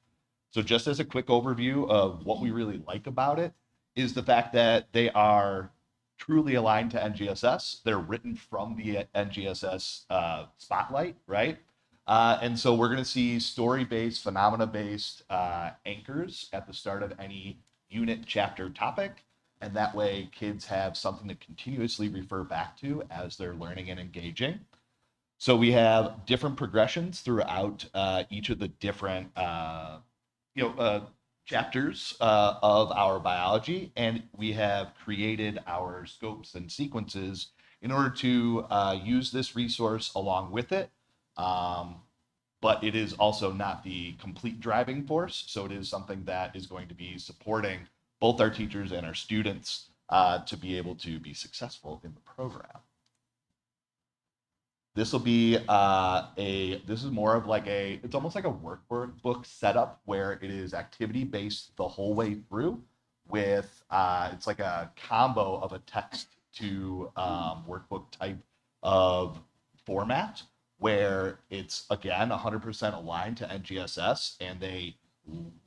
So just as a quick overview of what we really like about it is the fact that they are truly aligned to NGSS. They're written from the NGSS spotlight, right? And so we're going to see story-based, phenomena-based anchors at the start of any unit, chapter, topic. And that way kids have something to continuously refer back to as they're learning and engaging. So we have different progressions throughout each of the different chapters of our biology, and we have created our scopes and sequences in order to use this resource along with it. But it is also not the complete driving force, so it is something that is going to be supporting both our teachers and our students to be able to be successful in the program. This will be this is more of like it's almost like a workbook setup where it is activity based the whole way through with, it's like a combo of a text to workbook type of format where it's again 100% aligned to NGSS, and they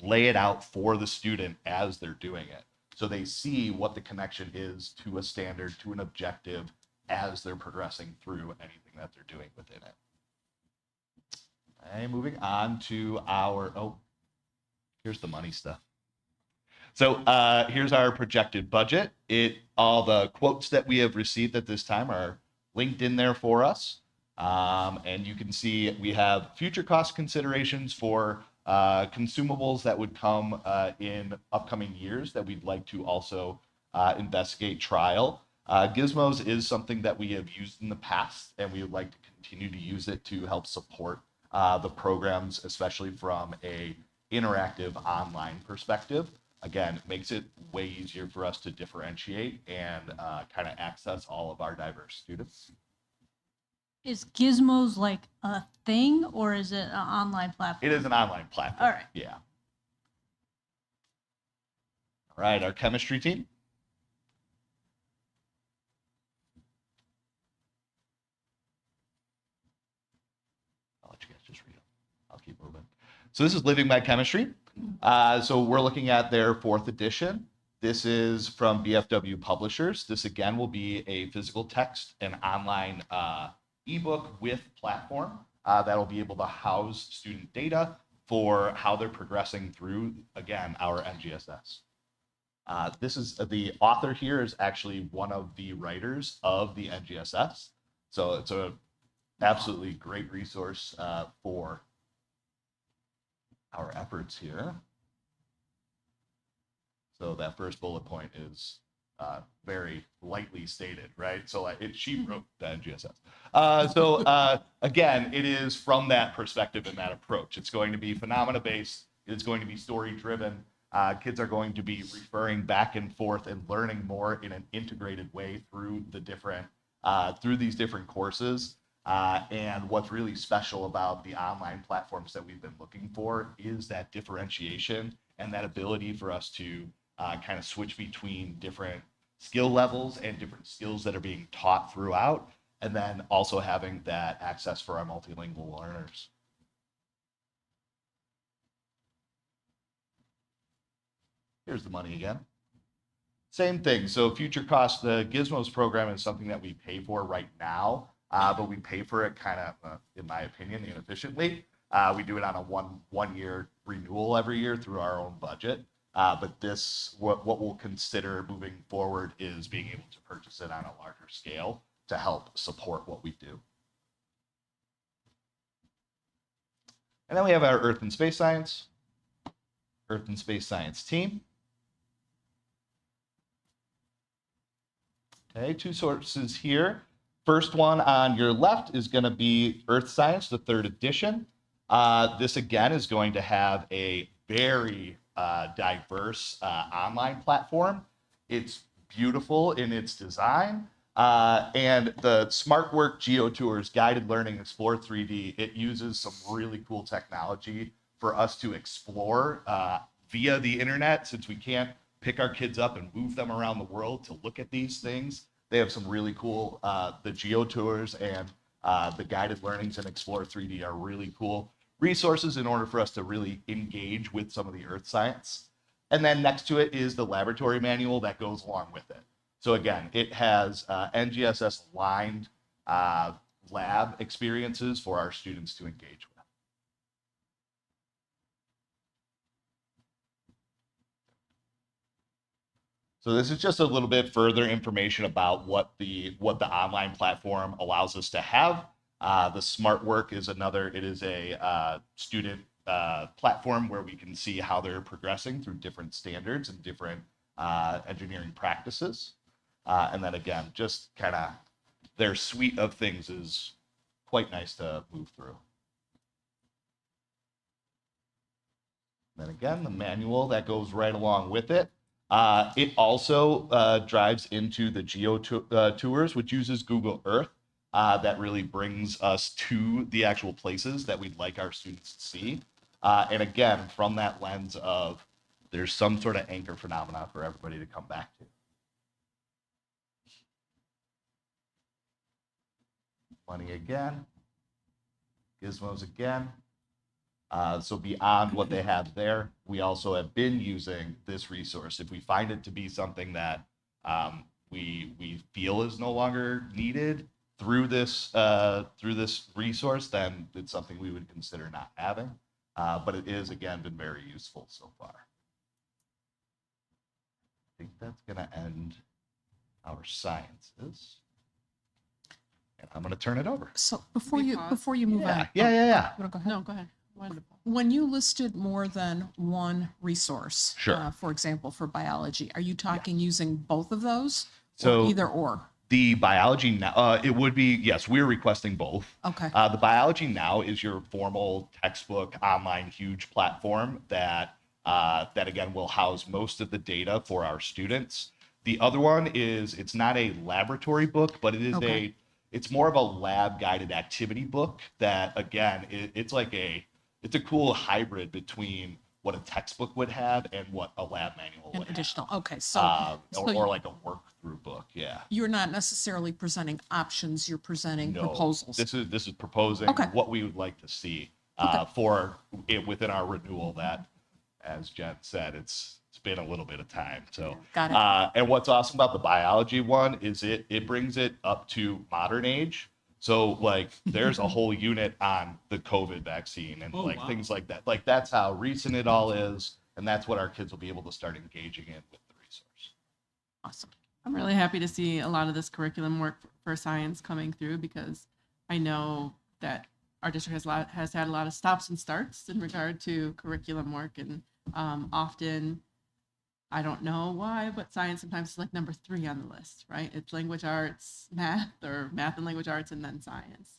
lay it out for the student as they're doing it. So they see what the connection is to a standard, to an objective, as they're progressing through anything that they're doing within it. And moving on to our, here's the money stuff. So here's our projected budget. All the quotes that we have received at this time are linked in there for us. And you can see we have future cost considerations for consumables that would come in upcoming years that we'd like to also investigate trial. Gizmos is something that we have used in the past, and we would like to continue to use it to help support the programs, especially from a interactive online perspective. Again, it makes it way easier for us to differentiate and kind of access all of our diverse students. Is Gizmos like a thing, or is it an online platform? It is an online platform. All right. Yeah. All right, our chemistry team. So this is Living by Chemistry. So we're looking at their 4th edition. This is from BFW Publishers. This again will be a physical text and online ebook with platform that'll be able to house student data for how they're progressing through, again, our NGSS. This is the author here is actually one of the writers of the NGSS. So it's a absolutely great resource for our efforts here. So that first bullet point is very lightly stated, right? So she wrote the NGSS. Again, it is from that perspective and that approach. It's going to be phenomena based. It's going to be story driven. Kids are going to be referring back and forth and learning more in an integrated way through the different through these different courses. And what's really special about the online platforms that we've been looking for is that differentiation and that ability for us to kind of switch between different skill levels and different skills that are being taught throughout, and then also having that access for our multilingual learners. Here's the money again. Same thing. So future costs, the Gizmos program is something that we pay for right now, but we pay for it kind of, in my opinion, inefficiently. We do it on a one-year renewal every year through our own budget. But this, what we'll consider moving forward is being able to purchase it on a larger scale to help support what we do. And then we have our Earth and Space Science team. Okay, 2 sources here. First one on your left is going to be Earth Science, the 3rd edition. This again is going to have a very diverse online platform. It's beautiful in its design. And the SmartWork GeoTours Guided Learning Explore 3D, it uses some really cool technology for us to explore via the internet, since we can't pick our kids up and move them around the world to look at these things. They have some really cool, the GeoTours and the Guided Learnings and Explore 3D are really cool resources in order for us to really engage with some of the earth science. And then next to it is the laboratory manual that goes along with it. So again, it has NGSS aligned lab experiences for our students to engage with. So this is just a little bit further information about what the online platform allows us to have. The SmartWork is another, it is a student platform where we can see how they're progressing through different standards and different engineering practices. And then again, just kind of their suite of things is quite nice to move through. Then again, the manual that goes right along with it. It also drives into the GeoTours, which uses Google Earth. That really brings us to the actual places that we'd like our students to see. And again, from that lens of there's some sort of anchor phenomena for everybody to come back to. Money again. Gizmos again. So beyond what they have there, we also have been using this resource. If we find it to be something that we feel is no longer needed through this resource, then it's something we would consider not having. But it is, again, been very useful so far. I think that's going to end our sciences. And I'm going to turn it over. So before you move on. Yeah. Go ahead. No, go ahead. Wonderful. When you listed more than one resource, Sure. For example, for biology, are you talking using both of those? So or either or? The Biology Now, it would be, yes, we're requesting both. Okay. The Biology Now is your formal textbook online huge platform that again will house most of the data for our students. The other one is, it's not a laboratory book, but it is it's more of a lab guided activity book that, again, it's a cool hybrid between what a textbook would have and what a lab manual would additional. have. Okay, so, or like a work through book, yeah. You're not necessarily presenting options, you're presenting No, proposals. This is proposing what we would like to see. for it within our renewal that, as Jen said, it's been a little bit of time. So, Got it. And what's awesome about the biology one is it brings it up to modern age. So like there's a whole unit on the COVID vaccine and things like that. Like that's how recent it all is. And that's what our kids will be able to start engaging in with the resource. Awesome. I'm really happy to see a lot of this curriculum work for science coming through, because I know that our district has had a lot of stops and starts in regard to curriculum work, and often, I don't know why, but science sometimes is like number 3 on the list, right? It's language arts, math, or math and language arts, and then science.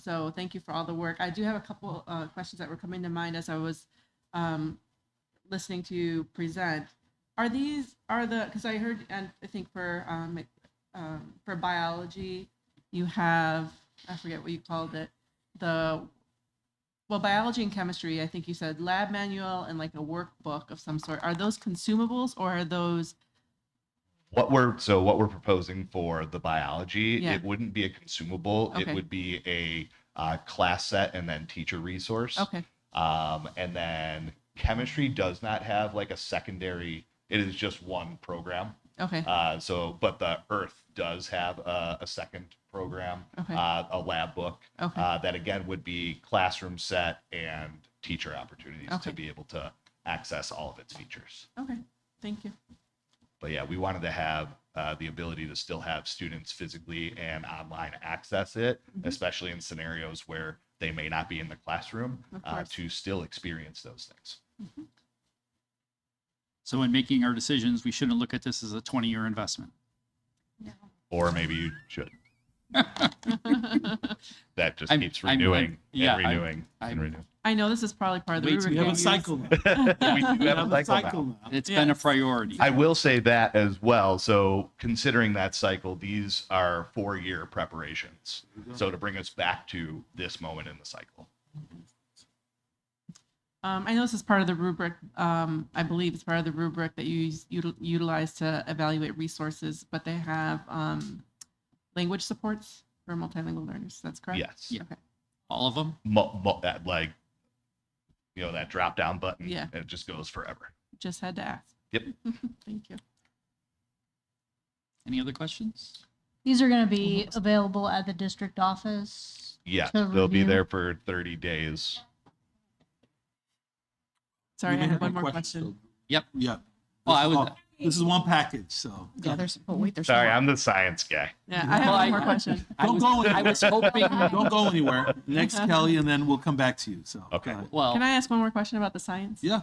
So thank you for all the work. I do have a couple questions that were coming to mind as I was listening to you present. Because I heard, and I think for biology, you have, I forget what you called it, biology and chemistry, I think you said lab manual and like a workbook of some sort. Are those consumables, or are those? What we're proposing for the biology, Yeah. it wouldn't be a consumable. Okay. It would be a class set and then teacher resource. Okay. And then chemistry does not have like a secondary. It is just one program. Okay. But the Earth does have a second program, Okay. a lab book, Okay. that again would be classroom set and teacher opportunities Okay. to be able to access all of its features. Okay. Thank you. But yeah, we wanted to have the ability to still have students physically and online access it, Mhm. especially in scenarios where they may not be in the classroom, Of course. to still experience those things. Mhm. So in making our decisions, we shouldn't look at this as a 20-year investment. Or maybe you should. That just I'm- keeps I'm- renewing yeah, and renewing and renewing. I know this is probably part of the Wait, rubric we have you a use. cycle We do have a cycle now. It's been a priority. I will say that as well. So considering that cycle, these are 4-year preparations. So to bring us back to this moment in the cycle. I know this is part of the rubric. I believe it's part of the rubric that you utilize to evaluate resources, but they have language supports for multilingual learners. That's correct? Yes. Yeah. Okay. All of them? That that drop down button. Yeah. It just goes forever. Just had to ask. Yep. Thank you. Any other questions? These are going to be available at the district office. Yes, to they'll be review? there for 30 days. Sorry, You I may have one have more a question. Yep. Yeah. Well, I was. This is one package, so. Yeah, there's Sorry, I'm the science guy. Yeah, I have Well, one more question. Don't go anywhere. I was hoping. Don't go anywhere. Next, Kelly, and then we'll come back to you. So. Okay. Well, Can I ask one more question about the science? Yeah.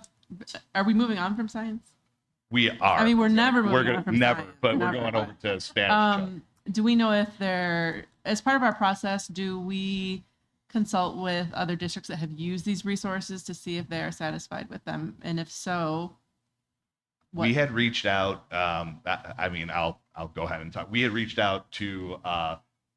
Are we moving on from science? We are. I mean, we're never moving We're on gonna from never, science. but we're Never. going over to Spanish. Do we know if as part of our process, do we consult with other districts that have used these resources to see if they are satisfied with them? And if so, We had reached out. I'll go ahead and talk. We had reached out to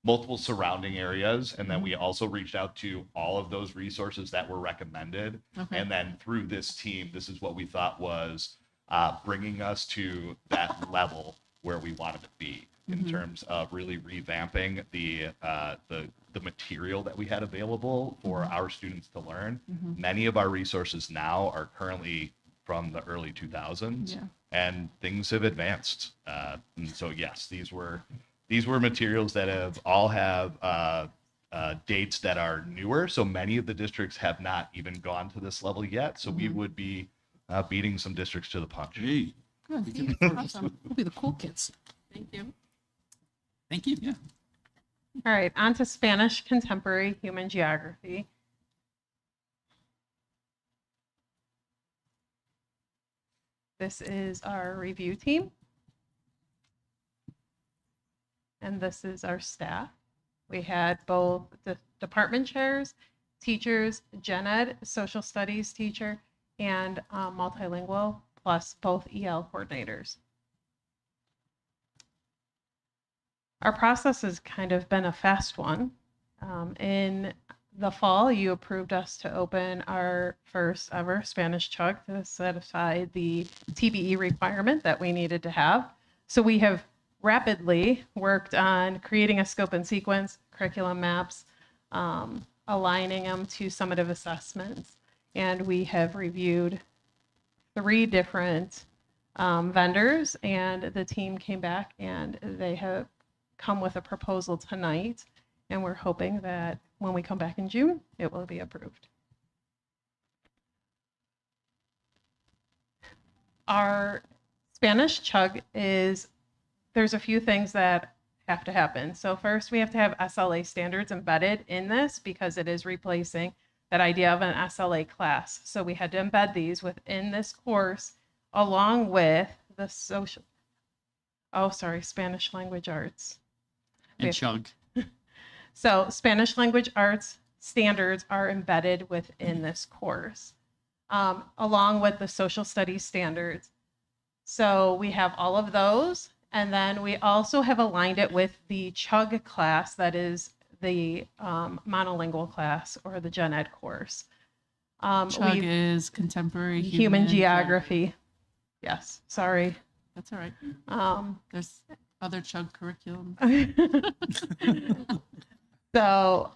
multiple surrounding areas, and then we also reached out to all of those resources that were recommended. Okay. And then through this team, this is what we thought was bringing us to that level where we wanted to be in Mhm. terms of really revamping the material that we had available for our students to learn. Mhm. Many of our resources now are currently from the early 2000s, Yeah. and things have advanced. And so yes, these were materials that have dates that are newer. So many of the districts have not even gone to this level yet. So we Mhm. would be beating some districts to the punch. Hey. Good. Awesome. We'll be the cool kids. Thank you. thank you. Yeah. All right, on to Spanish Contemporary Human Geography. This is our review team. And this is our staff. We had both the department chairs, teachers, gen ed, social studies teacher, and multilingual, plus both EL coordinators. Our process has kind of been a fast one. In the fall, you approved us to open our first ever Spanish chug to satisfy the TBE requirement that we needed to have. So we have rapidly worked on creating a scope and sequence, curriculum maps, aligning them to summative assessments. And we have reviewed 3 different vendors, and the team came back and they have come with a proposal tonight. And we're hoping that when we come back in June, it will be approved. Our Spanish chug is, there's a few things that have to happen. So first we have to have SLA standards embedded in this because it is replacing that idea of an SLA class. So we had to embed these within this course along with the Spanish language arts. And chug. So Spanish language arts standards are embedded within this course, along with the social studies standards. So we have all of those. And then we also have aligned it with the chug class, that is the monolingual class or the gen ed course. Chug is contemporary human geography. Yes, sorry. That's all right. There's other chug curriculum. So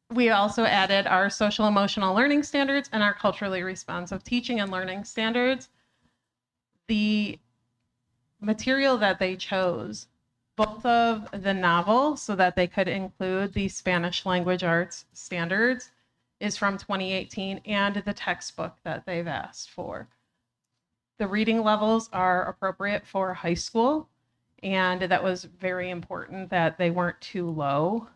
we also added our social emotional learning standards and our culturally responsive teaching and learning standards. The material that they chose, both of the novel, so that they could include the Spanish language arts standards, is from 2018, and the textbook that they've asked for. The reading levels are appropriate for high school, and that was very important that they weren't too low.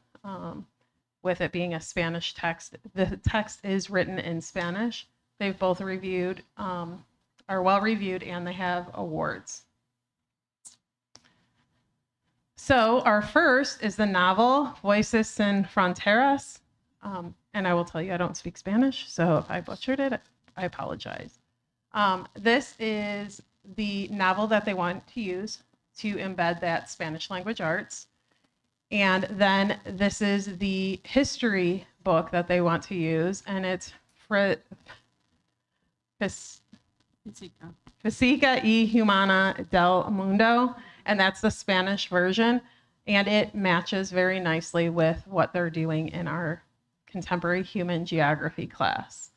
With it being a Spanish text, the text is written in Spanish. They've both reviewed, are well reviewed, and they have awards. So our first is the novel Voices Sin Fronteras. And I will tell you, I don't speak Spanish, so if I butchered it, I apologize. This is the novel that they want to use to embed that Spanish language arts. And then this is the history book that they want to use, and it's Física y Humana del Mundo, and that's the Spanish version, and it matches very nicely with what they're doing in our contemporary human geography class.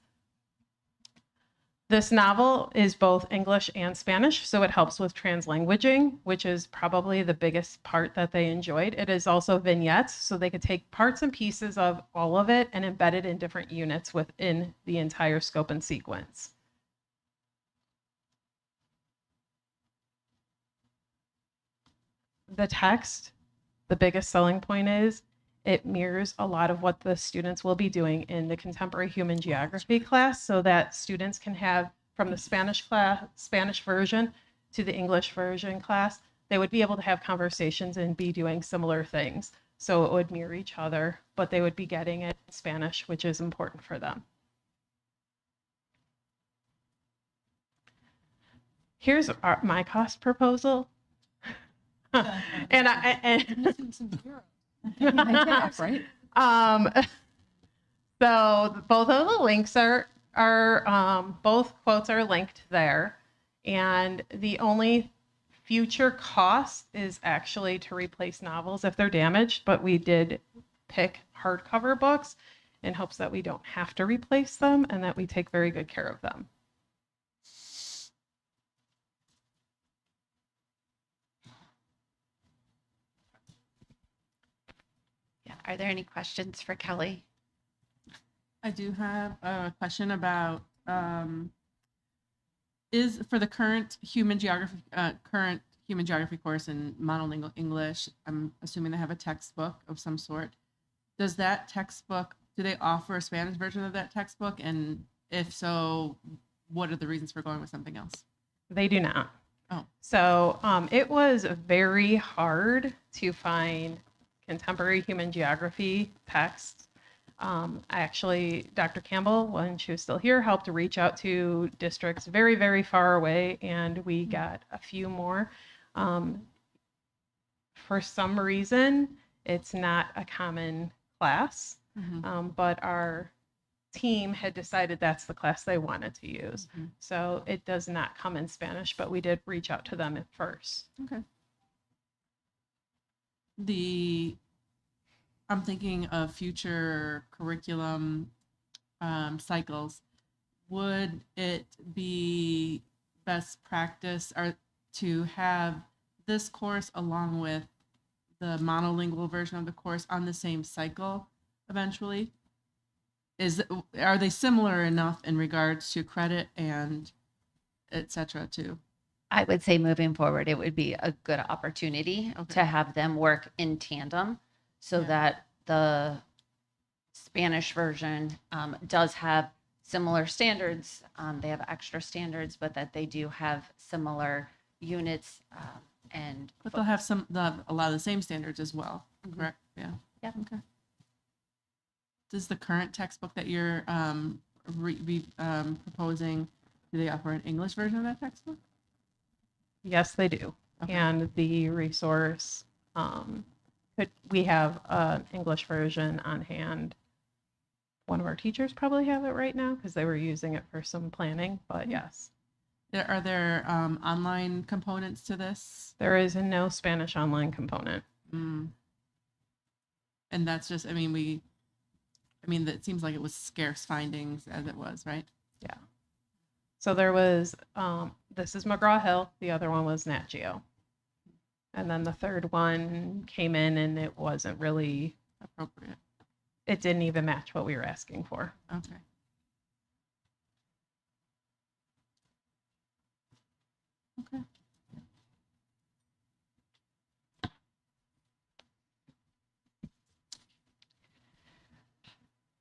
This novel is both English and Spanish, so it helps with translanguaging, which is probably the biggest part that they enjoyed. It is also vignettes, so they could take parts and pieces of all of it and embed it in different units within the entire scope and sequence. The text, the biggest selling point is it mirrors a lot of what the students will be doing in the contemporary human geography class, so that students can have from the Spanish version to the English version class, they would be able to have conversations and be doing similar things. So it would mirror each other, but they would be getting it in Spanish, which is important for them. Here's my cost proposal. Right? So both of the links are both quotes are linked there, and the only future cost is actually to replace novels if they're damaged, but we did pick hardcover books in hopes that we don't have to replace them and that we take very good care of them. Are there any questions for Kelly? I do have a question about is for the current human geography course in monolingual English. I'm assuming they have a textbook of some sort. Does that textbook, do they offer a Spanish version of that textbook? And if so, what are the reasons for going with something else? They do not. Oh. So it was very hard to find contemporary human geography texts. Actually, Dr. Campbell, when she was still here, helped to reach out to districts very, very far away, and we got a few more. For some reason, it's not a common class, but our team had decided that's the class they wanted to use. So it does not come in Spanish, but we did reach out to them at first. Okay. The I'm thinking of future curriculum cycles. Would it be best practice or to have this course along with the monolingual version of the course on the same cycle eventually? Are they similar enough in regards to credit and et cetera too? I would say moving forward, it would be a good opportunity to have them work in tandem so that the Spanish version does have similar standards. They have extra standards, but that they do have similar units and. But they'll have a lot of the same standards as well, correct? Yeah. Yeah. Okay. Does the current textbook that you're proposing, do they offer an English version of that textbook? Yes, they do. Okay. And the resource, we have an English version on hand. One of our teachers probably have it right now because they were using it for some planning, but yes. Are there online components to this? There is no Spanish online component. And that's just, it seems like it was scarce findings as it was, right? Yeah. So there was, this is McGraw-Hill. The other one was Nat Geo. And then the third one came in and it wasn't really appropriate. It didn't even match what we were asking for. Okay. Okay.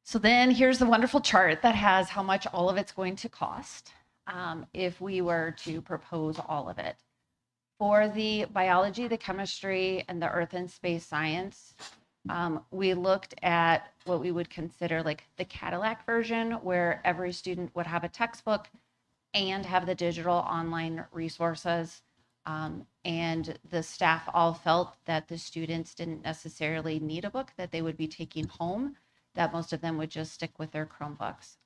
So then here's the wonderful chart that has how much all of it's going to cost if we were to propose all of it. For the biology, the chemistry, and the earth and space science, we looked at what we would consider like the Cadillac version, where every student would have a textbook and have the digital online resources. And the staff all felt that the students didn't necessarily need a book that they would be taking home, that most of them would just stick with their Chromebooks.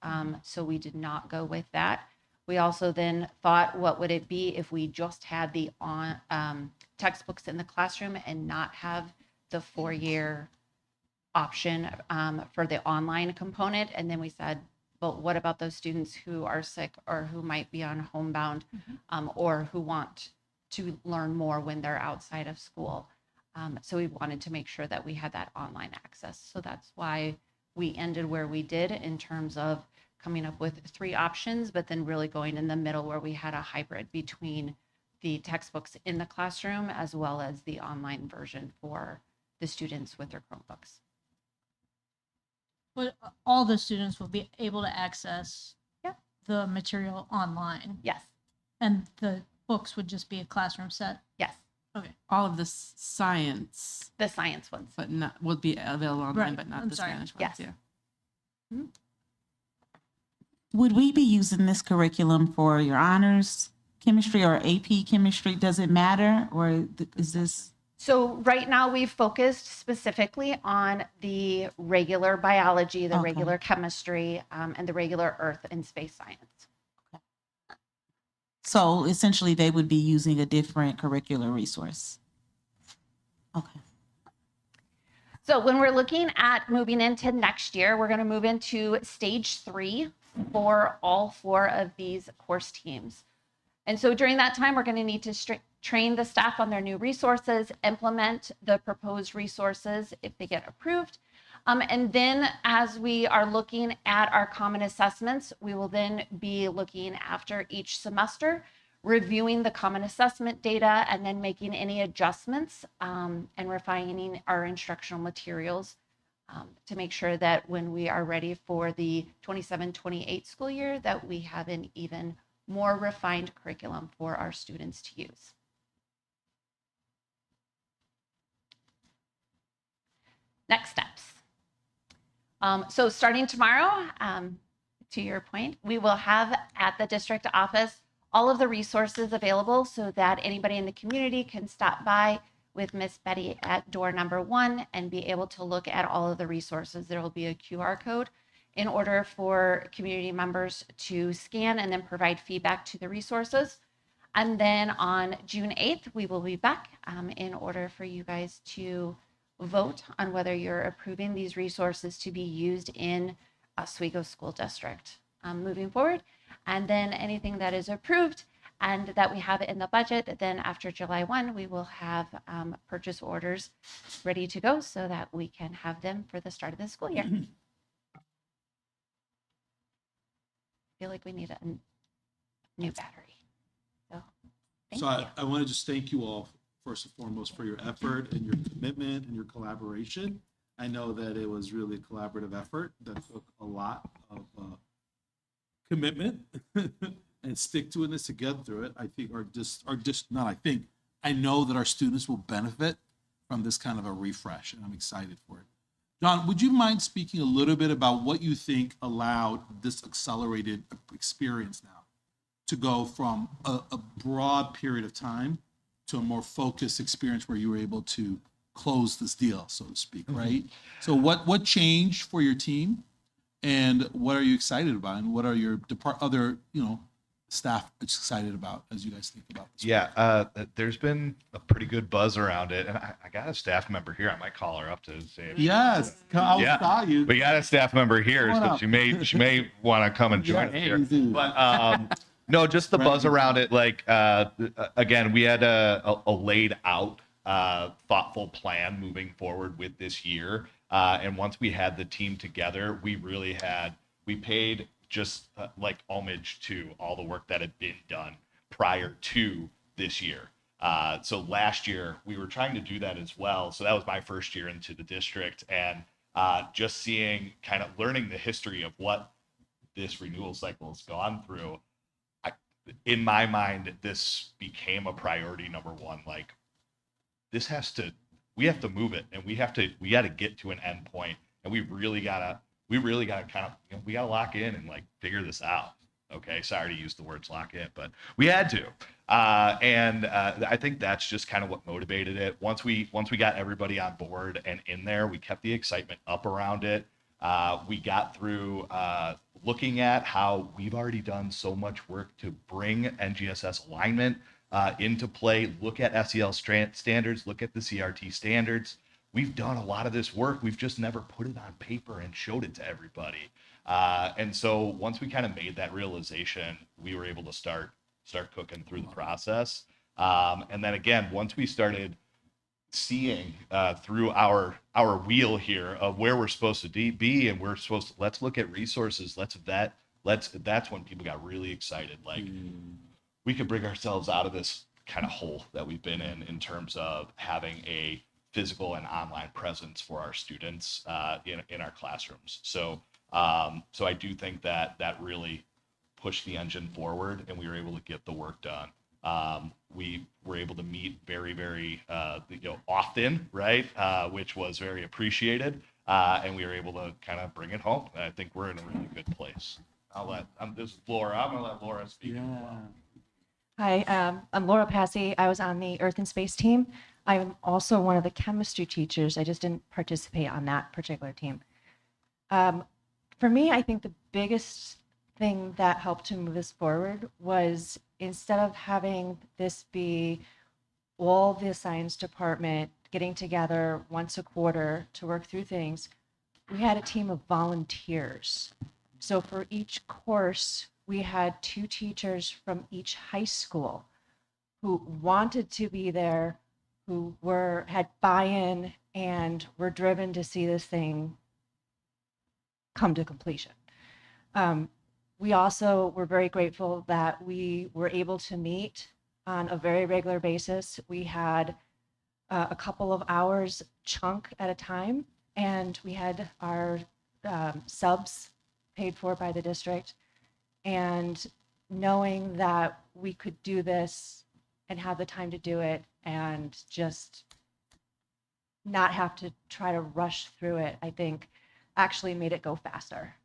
So we did not go with that. We also then thought, what would it be if we just had the textbooks in the classroom and not have the 4-year option for the online component? And then we said, but what about those students who are sick or who might be on homebound or who want to learn more when they're outside of school? So we wanted to make sure that we had that online access. So that's why we ended where we did in terms of coming up with 3 options, but then really going in the middle where we had a hybrid between the textbooks in the classroom as well as the online version for the students with their Chromebooks. But all the students will be able to access the material online. Yes. And the books would just be a classroom set. Yes. Okay. All of the science. The science ones. But not would be available online, Right. but not I'm the sorry. Spanish Yes. ones. Yeah. Would we be using this curriculum for your honors chemistry or AP chemistry? Does it matter, or is this? So right now we've focused specifically on the regular biology, the regular chemistry, and the regular earth and space science. So essentially they would be using a different curricular resource. Okay. So when we're looking at moving into next year, we're going to move into stage 3 for all 4 of these course teams. And so during that time, we're going to need to train the staff on their new resources, implement the proposed resources if they get approved. And then as we are looking at our common assessments, we will then be looking after each semester, reviewing the common assessment data, and then making any adjustments and refining our instructional materials to make sure that when we are ready for the 27-28 school year, that we have an even more refined curriculum for our students to use. Next steps. So starting tomorrow, to your point, we will have at the district office all of the resources available so that anybody in the community can stop by with Miss Betty at door number 1 and be able to look at all of the resources. There will be a QR code in order for community members to scan and then provide feedback to the resources. And then on June 8th, we will be back in order for you guys to vote on whether you're approving these resources to be used in Oswego School District moving forward. And then anything that is approved and that we have in the budget, then after July 1, we will have purchase orders ready to go so that we can have them for the start of the school year. I feel like we need a new battery. So thank you. I want to just thank you all first and foremost for your effort and your commitment and your collaboration. I know that it was really a collaborative effort that took a lot of commitment and stick-to-itiveness to get through it. I think I know that our students will benefit from this kind of a refresh, and I'm excited for it. John, would you mind speaking a little bit about what you think allowed this accelerated experience now to go from a broad period of time to a more focused experience where you were able to close this deal, so to speak, right? So what changed for your team, and what are you excited about, and what are your other staff excited about as you guys think about this? Yeah, there's been a pretty good buzz around it, and I got a staff member here. I might call her up to say, yes, I'll call you. We got a staff member here, so she may want to come and join us here. But no, just the buzz around it. Like again, we had a laid out, thoughtful plan moving forward with this year, and once we had the team together, we paid just like homage to all the work that had been done prior to this year. So last year we were trying to do that as well. So that was my first year into the district, and just seeing, kind of learning the history of what this renewal cycle has gone through. In my mind, this became a priority number one. Like, we have to move it, and we got to get to an end point, and we really gotta kind of, we gotta lock in and like figure this out. Okay, sorry to use the words lock in, but we had to. And I think that's just kind of what motivated it. Once we got everybody on board and in there, we kept the excitement up around it. We got through looking at how we've already done so much work to bring NGSS alignment into play, look at SEL standards, look at the CRT standards. We've done a lot of this work. We've just never put it on paper and showed it to everybody. And so once we kind of made that realization, we were able to start cooking through the process. And then again, once we started seeing through our wheel here of where we're supposed to be, and let's look at resources, that's when people got really excited. Like, we could bring ourselves out of this kind of hole that we've been in terms of having a physical and online presence for our students in our classrooms. So I do think that really pushed the engine forward, and we were able to get the work done. We were able to meet very, very often, right? Which was very appreciated, and we were able to kind of bring it home. And I think we're in a really good place. This is Laura. I'm gonna let Laura speak. Yeah. Hi, I'm Laura Passy. I was on the Earth and Space team. I'm also one of the chemistry teachers. I just didn't participate on that particular team. For me, I think the biggest thing that helped to move this forward was, instead of having this be all the science department getting together once a quarter to work through things, we had a team of volunteers. So for each course, we had 2 teachers from each high school who wanted to be there, who had buy-in and were driven to see this thing come to completion. We also were very grateful that we were able to meet on a very regular basis. We had a couple of hours chunk at a time, and we had our subs paid for by the district. And knowing that we could do this and have the time to do it and just not have to try to rush through it, I think actually made it go faster.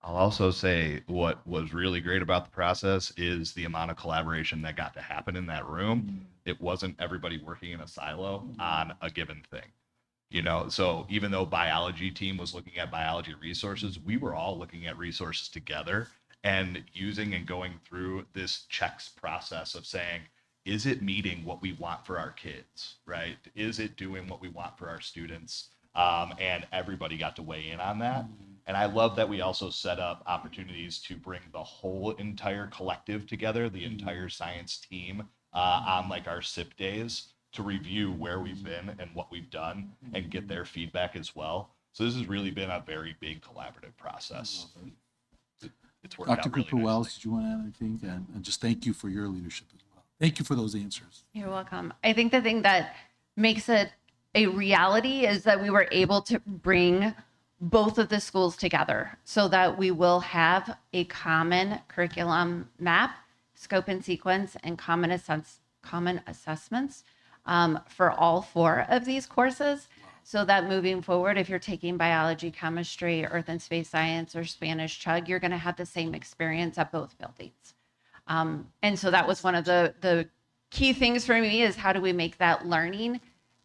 I'll also say what was really great about the process is the amount of collaboration that got to happen in that room. It wasn't everybody working in a silo on a given thing. So even though biology team was looking at biology resources, we were all looking at resources together and using and going through this checks process of saying, is it meeting what we want for our kids, right? Is it doing what we want for our students? And everybody got to weigh in on that. And I love that we also set up opportunities to bring the whole entire collective together, the entire science team, on like our SIP days to review where we've been and what we've done and get their feedback as well. So this has really been a very big collaborative process. It's worked Dr. out really Cooper nicely. Wells, did you want to add anything? And just thank you for your leadership as well. Thank you for those answers. You're welcome. I think the thing that makes it a reality is that we were able to bring both of the schools together so that we will have a common curriculum map, scope and sequence, and common assessments for all 4 of these courses. So that moving forward, if you're taking biology, chemistry, earth and space science, or Spanish Chug, you're going to have the same experience at both buildings. And so that was one of the key things for me is how do we make that learning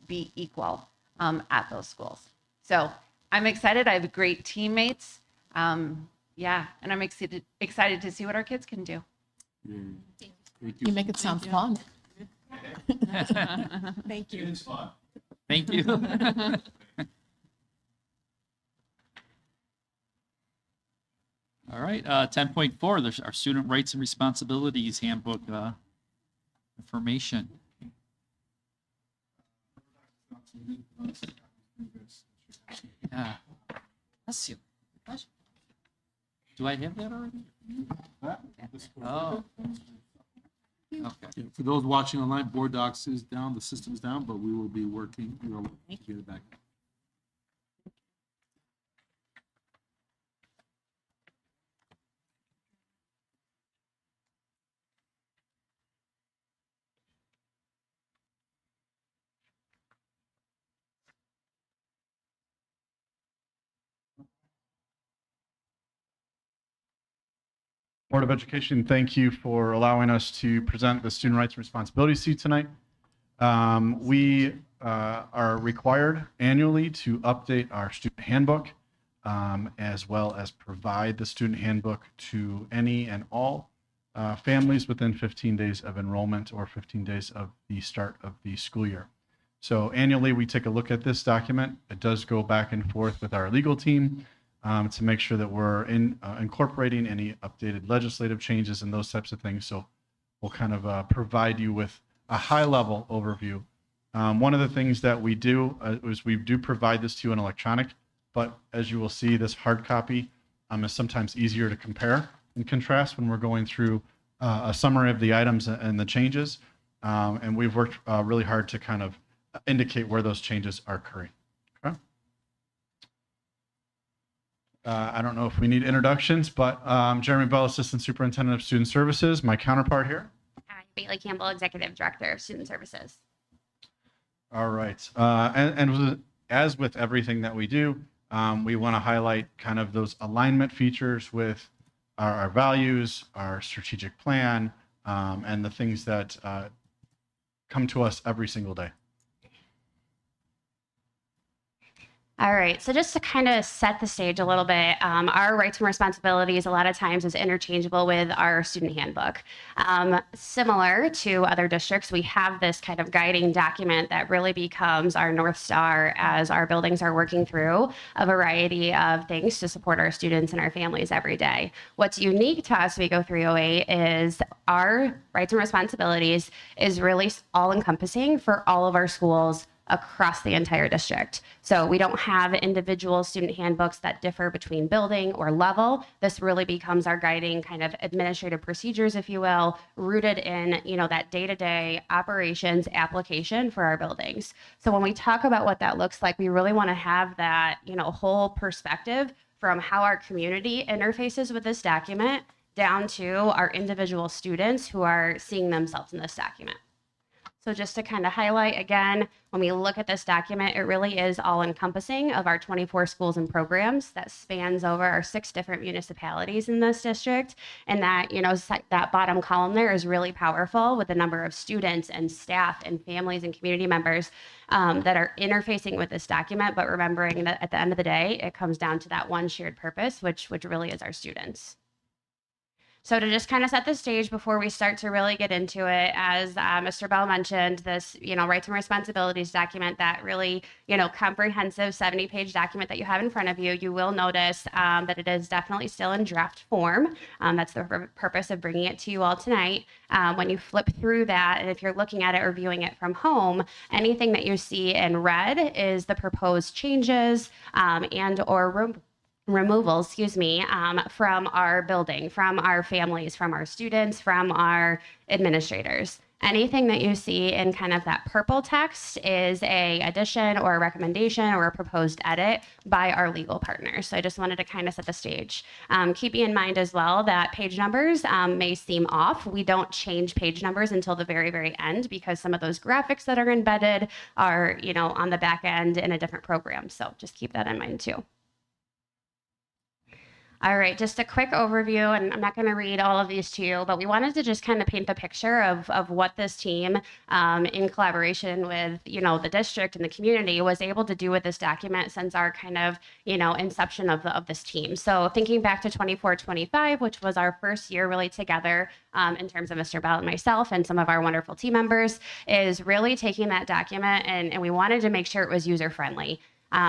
be equal at those schools. So I'm excited. I have great teammates. Yeah, and I'm excited to see what our kids can do. Thank You make it sound fun. Thank you. It is fun. Thank you. All right, 10.4, there's our student rights and responsibilities handbook information. Yeah. Bless you. Do I have that already? Oh. Okay. Yeah, for those watching online, Board Docs is down, the system is down, but we will be working. We will get it back. Board of Education, thank you for allowing us to present the Student Rights and Responsibilities to you tonight. We are required annually to update our student handbook, as well as provide the student handbook to any and all families within 15 days of enrollment or 15 days of the start of the school year. So annually, we take a look at this document. It does go back and forth with our legal team to make sure that we're incorporating any updated legislative changes and those types of things. So we'll kind of provide you with a high-level overview. One of the things that we do is we do provide this to you in electronic, but as you will see, this hard copy is sometimes easier to compare and contrast when we're going through a summary of the items and the changes. And we've worked really hard to kind of indicate where those changes are occurring. Okay. I don't know if we need introductions, but Jeremy Bell, Assistant Superintendent of Student Services, my counterpart here. Bailey Campbell, Executive Director of Student Services. All right. And as with everything that we do, we want to highlight kind of those alignment features with our values, our strategic plan, and the things that come to us every single day. All right, so just to kind of set the stage a little bit, our rights and responsibilities a lot of times is interchangeable with our student handbook. Similar to other districts, we have this kind of guiding document that really becomes our North Star as our buildings are working through a variety of things to support our students and our families every day. What's unique to us, we go 308, is our rights and responsibilities is really all-encompassing for all of our schools across the entire district. So we don't have individual student handbooks that differ between building or level. This really becomes our guiding kind of administrative procedures, if you will, rooted in, that day-to-day operations application for our buildings. So when we talk about what that looks like, we really want to have that, whole perspective from how our community interfaces with this document down to our individual students who are seeing themselves in this document. So just to kind of highlight again, when we look at this document, it really is all encompassing of our 24 schools and programs that spans over our 6 different municipalities in this district. And that, that bottom column there is really powerful with the number of students and staff and families and community members that are interfacing with this document, but remembering that at the end of the day, it comes down to that one shared purpose, which really is our students. So to just kind of set the stage before we start to really get into it, as Mr. Bell mentioned, this, rights and responsibilities document, that really, comprehensive 70-page document that you have in front of you, you will notice that it is definitely still in draft form. That's the purpose of bringing it to you all tonight. When you flip through that, and if you're looking at it or viewing it from home, anything that you see in red is the proposed changes and or removals, from our building, from our families, from our students, from our administrators. Anything that you see in kind of that purple text is a addition or a recommendation or a proposed edit by our legal partners. So I just wanted to kind of set the stage. Keeping in mind as well that page numbers may seem off. We don't change page numbers until the very, very end because some of those graphics that are embedded are, on the back end in a different program. So just keep that in mind too. All right, just a quick overview, and I'm not going to read all of these to you, but we wanted to just kind of paint the picture of what this team, in collaboration with, the district and the community, was able to do with this document since our kind of, inception of this team. So thinking back to 24-25, which was our first year really together, in terms of Mr. Bell and myself and some of our wonderful team members, is really taking that document and we wanted to make sure it was user-friendly.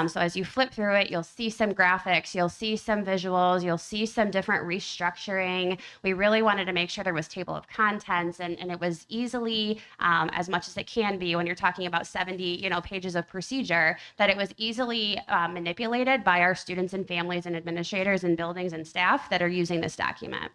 So as you flip through it, you'll see some graphics, you'll see some visuals, you'll see some different restructuring. We really wanted to make sure there was table of contents and it was easily, as much as it can be when you're talking about 70, pages of procedure, that it was easily manipulated by our students and families and administrators and buildings and staff that are using this document.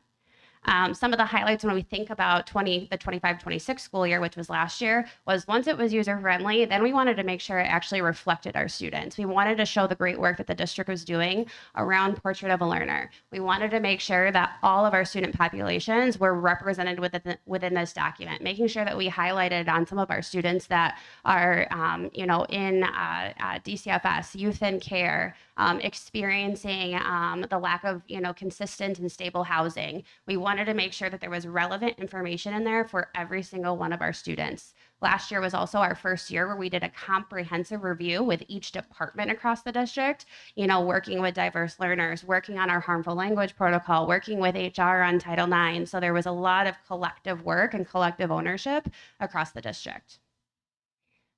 Some of the highlights when we think about the 25-26 school year, which was last year, was once it was user-friendly, then we wanted to make sure it actually reflected our students. We wanted to show the great work that the district was doing around Portrait of a Learner. We wanted to make sure that all of our student populations were represented within this document, making sure that we highlighted on some of our students that are, in DCFS, youth in care, experiencing the lack of, consistent and stable housing. We wanted to make sure that there was relevant information in there for every single one of our students. Last year was also our first year where we did a comprehensive review with each department across the district, working with diverse learners, working on our harmful language protocol, working with HR on Title IX. So there was a lot of collective work and collective ownership across the district.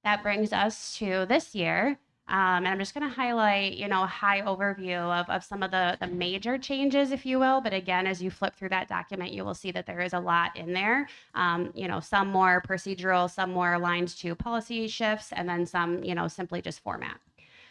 That brings us to this year. And I'm just going to highlight, a high overview of some of the major changes, if you will. But again, as you flip through that document, you will see that there is a lot in there. Some more procedural, some more aligned to policy shifts, and then some, simply just format.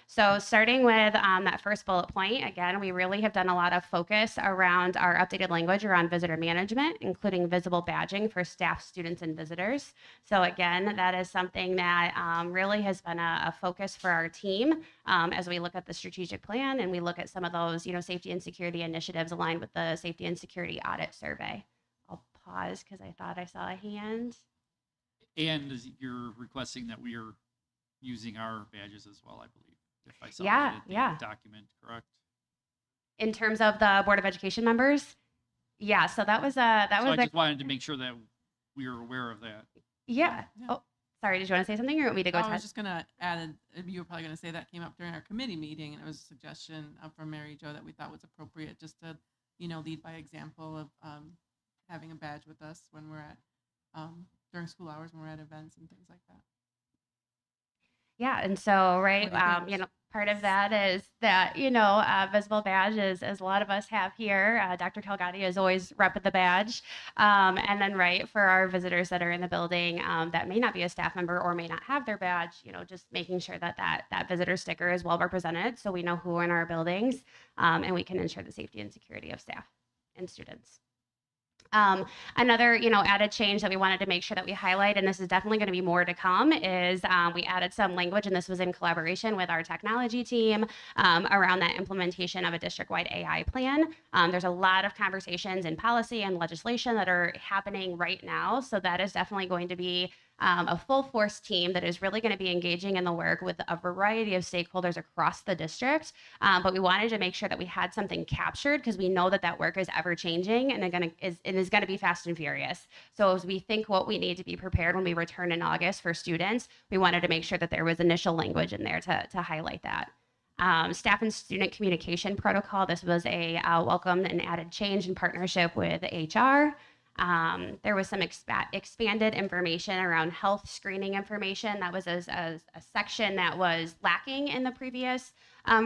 So starting with that first bullet point, again, we really have done a lot of focus around our updated language around visitor management, including visible badging for staff, students, and visitors. So again, that is something that really has been a focus for our team as we look at the strategic plan and we look at some of those, safety and security initiatives aligned with the safety and security audit survey. I'll pause because I thought I saw a hand. And you're requesting that we are using our badges as well, I believe. If I saw the document correct. In terms of the Board of Education members, yeah. So that was I just wanted to make sure that we were aware of that. Yeah. Oh, sorry. Did you want to say something, or you want me to go? I was just gonna add. You were probably gonna say that came up during our committee meeting, and it was a suggestion from Mary Jo that we thought was appropriate, just to, lead by example of having a badge with us when we're at during school hours when we're at events and things like that. Yeah, and so, right, part of that is that, visible badge is, as a lot of us have here, Dr. Calgatti is always rep of the badge. And then, right, for our visitors that are in the building that may not be a staff member or may not have their badge, just making sure that that visitor sticker is well represented so we know who are in our buildings and we can ensure the safety and security of staff and students. Another, added change that we wanted to make sure that we highlight, and this is definitely going to be more to come, is we added some language, and this was in collaboration with our technology team around that implementation of a district-wide AI plan. There's a lot of conversations in policy and legislation that are happening right now, so that is definitely going to be a full force team that is really going to be engaging in the work with a variety of stakeholders across the district. But we wanted to make sure that we had something captured because we know that work is ever changing and is going to be fast and furious. So as we think what we need to be prepared when we return in August for students, we wanted to make sure that there was initial language in there to highlight that. Staff and student communication protocol. This was a welcomed and added change in partnership with HR. There was some expanded information around health screening information. That was a section that was lacking in the previous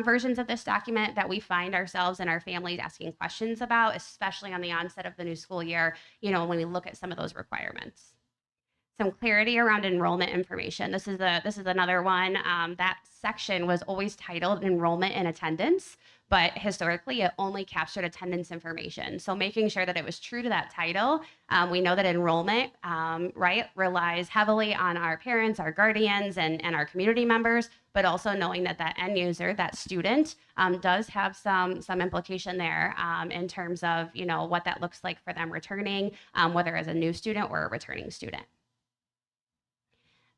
versions of this document that we find ourselves and our families asking questions about, especially on the onset of the new school year, when we look at some of those requirements. Some clarity around enrollment information. This is another one. That section was always titled enrollment and attendance, but historically it only captured attendance information. So making sure that it was true to that title. We know that enrollment, relies heavily on our parents, our guardians, and our community members, but also knowing that that end user, that student, does have some implication there in terms of what that looks like for them returning, whether as a new student or a returning student.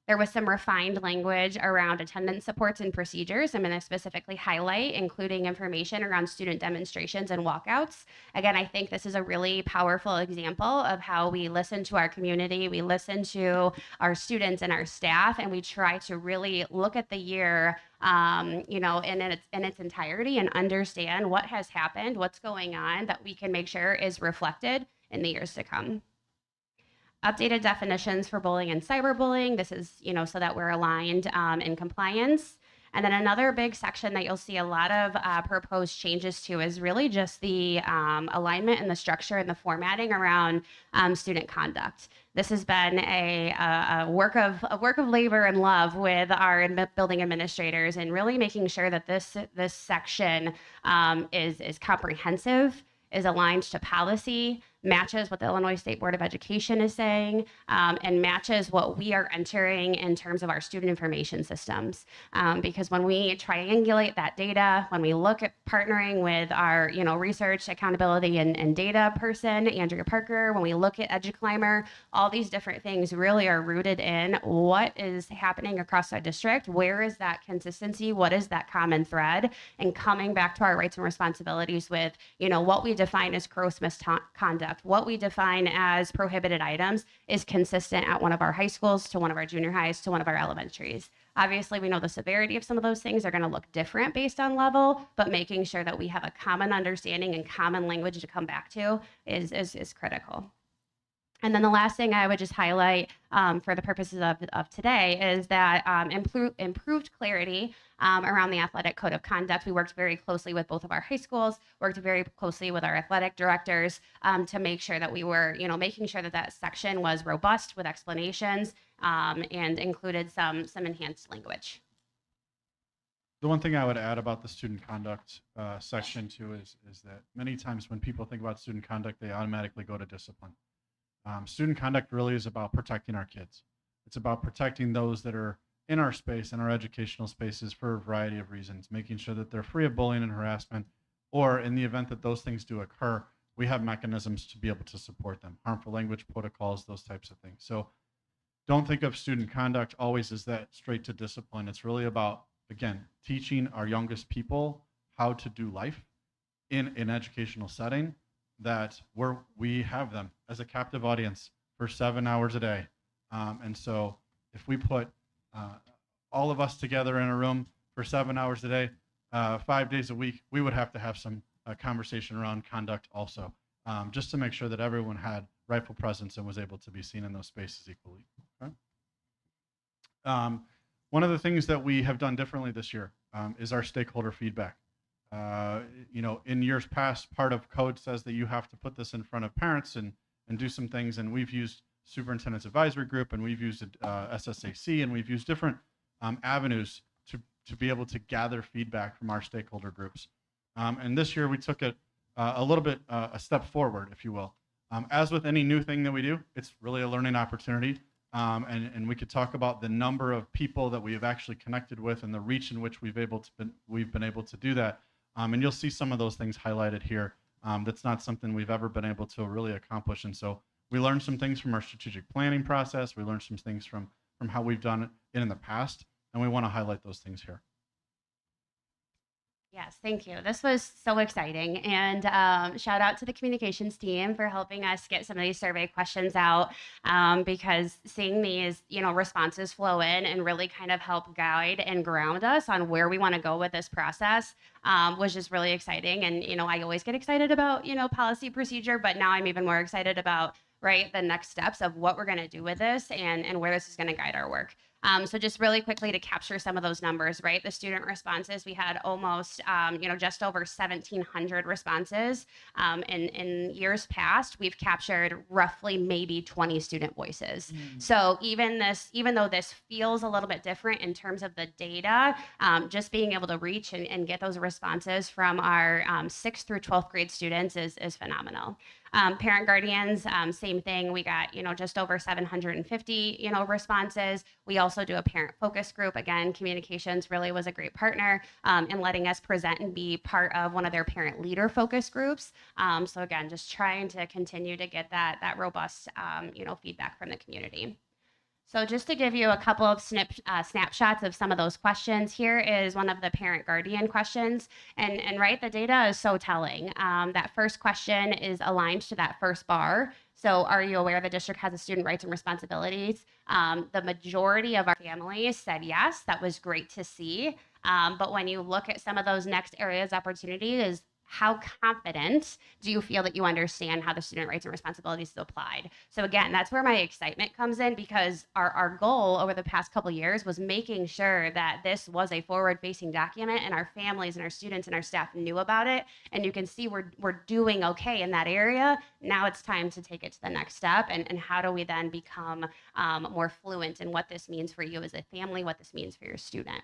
There was some refined language around attendance supports and procedures. I'm going to specifically highlight, including information around student demonstrations and walkouts. Again, I think this is a really powerful example of how we listen to our community, we listen to our students and our staff, and we try to really look at the year in its entirety and understand what has happened, what's going on, that we can make sure is reflected in the years to come. Updated definitions for bullying and cyberbullying. This is, so that we're aligned in compliance. And then another big section that you'll see a lot of proposed changes to is really just the alignment and the structure and the formatting around student conduct. This has been a work of labor and love with our building administrators, and really making sure that this section is comprehensive, is aligned to policy, matches what the Illinois State Board of Education is saying, and matches what we are entering in terms of our student information systems. Because when we triangulate that data, when we look at partnering with our research, accountability, and data person, Andrea Parker, when we look at EduClimber, all these different things really are rooted in what is happening across our district, where is that consistency, what is that common thread, and coming back to our rights and responsibilities with what we define as gross misconduct, what we define as prohibited items, is consistent at one of our high schools to one of our junior highs to one of our elementaries. Obviously, we know the severity of some of those things are going to look different based on level, but making sure that we have a common understanding and common language to come back to is critical. And then the last thing I would just highlight for the purposes of today is that improved clarity around the athletic code of conduct. We worked very closely with both of our high schools, worked very closely with our athletic directors to make sure that we were, making sure that that section was robust with explanations and included some enhanced language. The one thing I would add about the student conduct section too is that many times when people think about student conduct, they automatically go to discipline. Student conduct really is about protecting our kids. It's about protecting those that are in our space, in our educational spaces, for a variety of reasons, making sure that they're free of bullying and harassment, or in the event that those things do occur, we have mechanisms to be able to support them, harmful language protocols, those types of things. So don't think of student conduct always as that straight to discipline. It's really about, again, teaching our youngest people how to do life in an educational setting, that we have them as a captive audience for 7 hours a day. And so if we put all of us together in a room for 7 hours a day, 5 days a week, we would have to have some conversation around conduct also, just to make sure that everyone had rightful presence and was able to be seen in those spaces equally. Okay? One of the things that we have done differently this year is our stakeholder feedback. In years past, part of code says that you have to put this in front of parents and do some things. And we've used Superintendent's Advisory Group, and we've used SSAC, and we've used different avenues to be able to gather feedback from our stakeholder groups. And this year we took it a little bit a step forward, if you will. As with any new thing that we do, it's really a learning opportunity. And we could talk about the number of people that we have actually connected with and the reach in which we've been able to do that. And you'll see some of those things highlighted here. That's not something we've ever been able to really accomplish. And so we learned some things from our strategic planning process. We learned some things from how we've done it in the past, and we want to highlight those things here. Yes, thank you. This was so exciting. And shout out to the communications team for helping us get some of these survey questions out, because seeing these, responses flow in and really kind of help guide and ground us on where we want to go with this process was just really exciting. And, I always get excited about, policy procedure, but now I'm even more excited about, right, the next steps of what we're going to do with this and where this is going to guide our work. So just really quickly to capture some of those numbers, right? The student responses, we had almost, just over 1,700 responses. In years past, we've captured roughly maybe 20 student voices. So even though this feels a little bit different in terms of the data, just being able to reach and get those responses from our 6th through 12th grade students is phenomenal. Parent guardians, same thing. We got, just over 750, responses. We also do a parent focus group. Again, communications really was a great partner in letting us present and be part of one of their parent leader focus groups. So again, just trying to continue to get that robust, feedback from the community. So just to give you a couple of snapshots of some of those questions, here is one of the parent guardian questions. And right, the data is so telling. That first question is aligned to that first bar. So are you aware the district has a student rights and responsibilities? The majority of our families said yes. That was great to see. But when you look at some of those next areas of opportunity is how confident do you feel that you understand how the student rights and responsibilities is applied? So again, that's where my excitement comes in, because our goal over the past couple of years was making sure that this was a forward-facing document and our families and our students and our staff knew about it. And you can see we're doing okay in that area. Now it's time to take it to the next step. And how do we then become more fluent in what this means for you as a family, what this means for your student?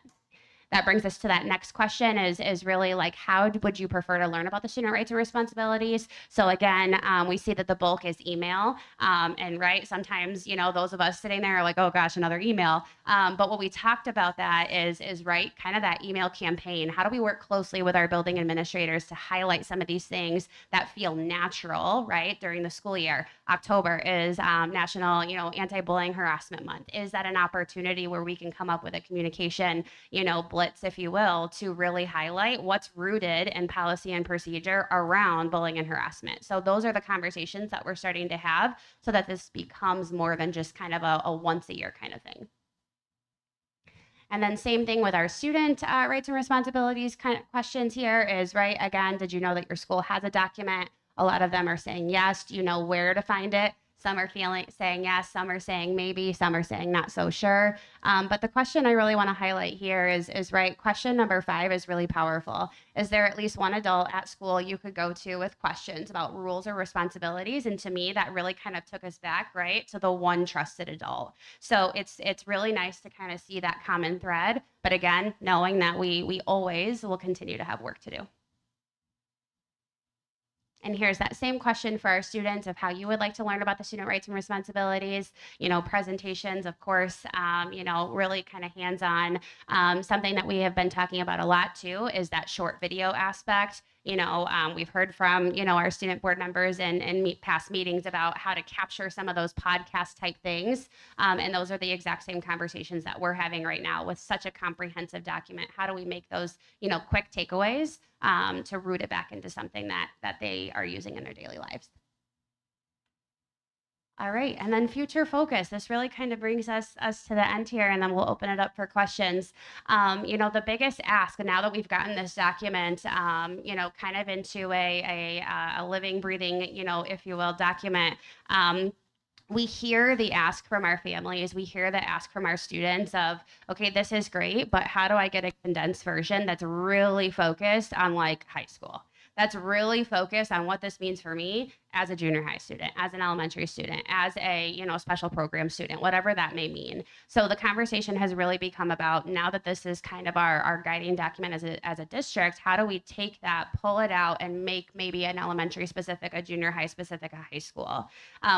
That brings us to that next question is really like, how would you prefer to learn about the student rights and responsibilities? So again, we see that the bulk is email. And right, sometimes, those of us sitting there are like, oh gosh, another email. But what we talked about that is right, kind of that email campaign. How do we work closely with our building administrators to highlight some of these things that feel natural, right, during the school year? October is National, Anti-Bullying Harassment Month. Is that an opportunity where we can come up with a communication, blitz, if you will, to really highlight what's rooted in policy and procedure around bullying and harassment? So those are the conversations that we're starting to have so that this becomes more than just kind of a once a year kind of thing. And then same thing with our student rights and responsibilities kind of questions here is, right, again, did you know that your school has a document? A lot of them are saying yes. Do you know where to find it? Some are saying yes, some are saying maybe, some are saying not so sure. But the question I really want to highlight here is right, question number 5 is really powerful. Is there at least one adult at school you could go to with questions about rules or responsibilities? And to me, that really kind of took us back, right, to the one trusted adult. So it's really nice to kind of see that common thread. But again, knowing that we always will continue to have work to do. And here's that same question for our students of how you would like to learn about the student rights and responsibilities, presentations, of course, really kind of hands-on. Something that we have been talking about a lot too is that short video aspect. We've heard from, our student board members and past meetings about how to capture some of those podcast type things. And those are the exact same conversations that we're having right now with such a comprehensive document. How do we make those, quick takeaways to root it back into something that they are using in their daily lives? All right, and then future focus. This really kind of brings us to the end here, and then we'll open it up for questions. The biggest ask now that we've gotten this document, kind of into a living, breathing, if you will, document. We hear the ask from our families. We hear the ask from our students of, okay, this is great, but how do I get a condensed version that's really focused on like high school? That's really focused on what this means for me as a junior high student, as an elementary student, as a special program student, whatever that may mean. So the conversation has really become about, now that this is kind of our guiding document as a district, how do we take that, pull it out, and make maybe an elementary specific, a junior high specific, a high school?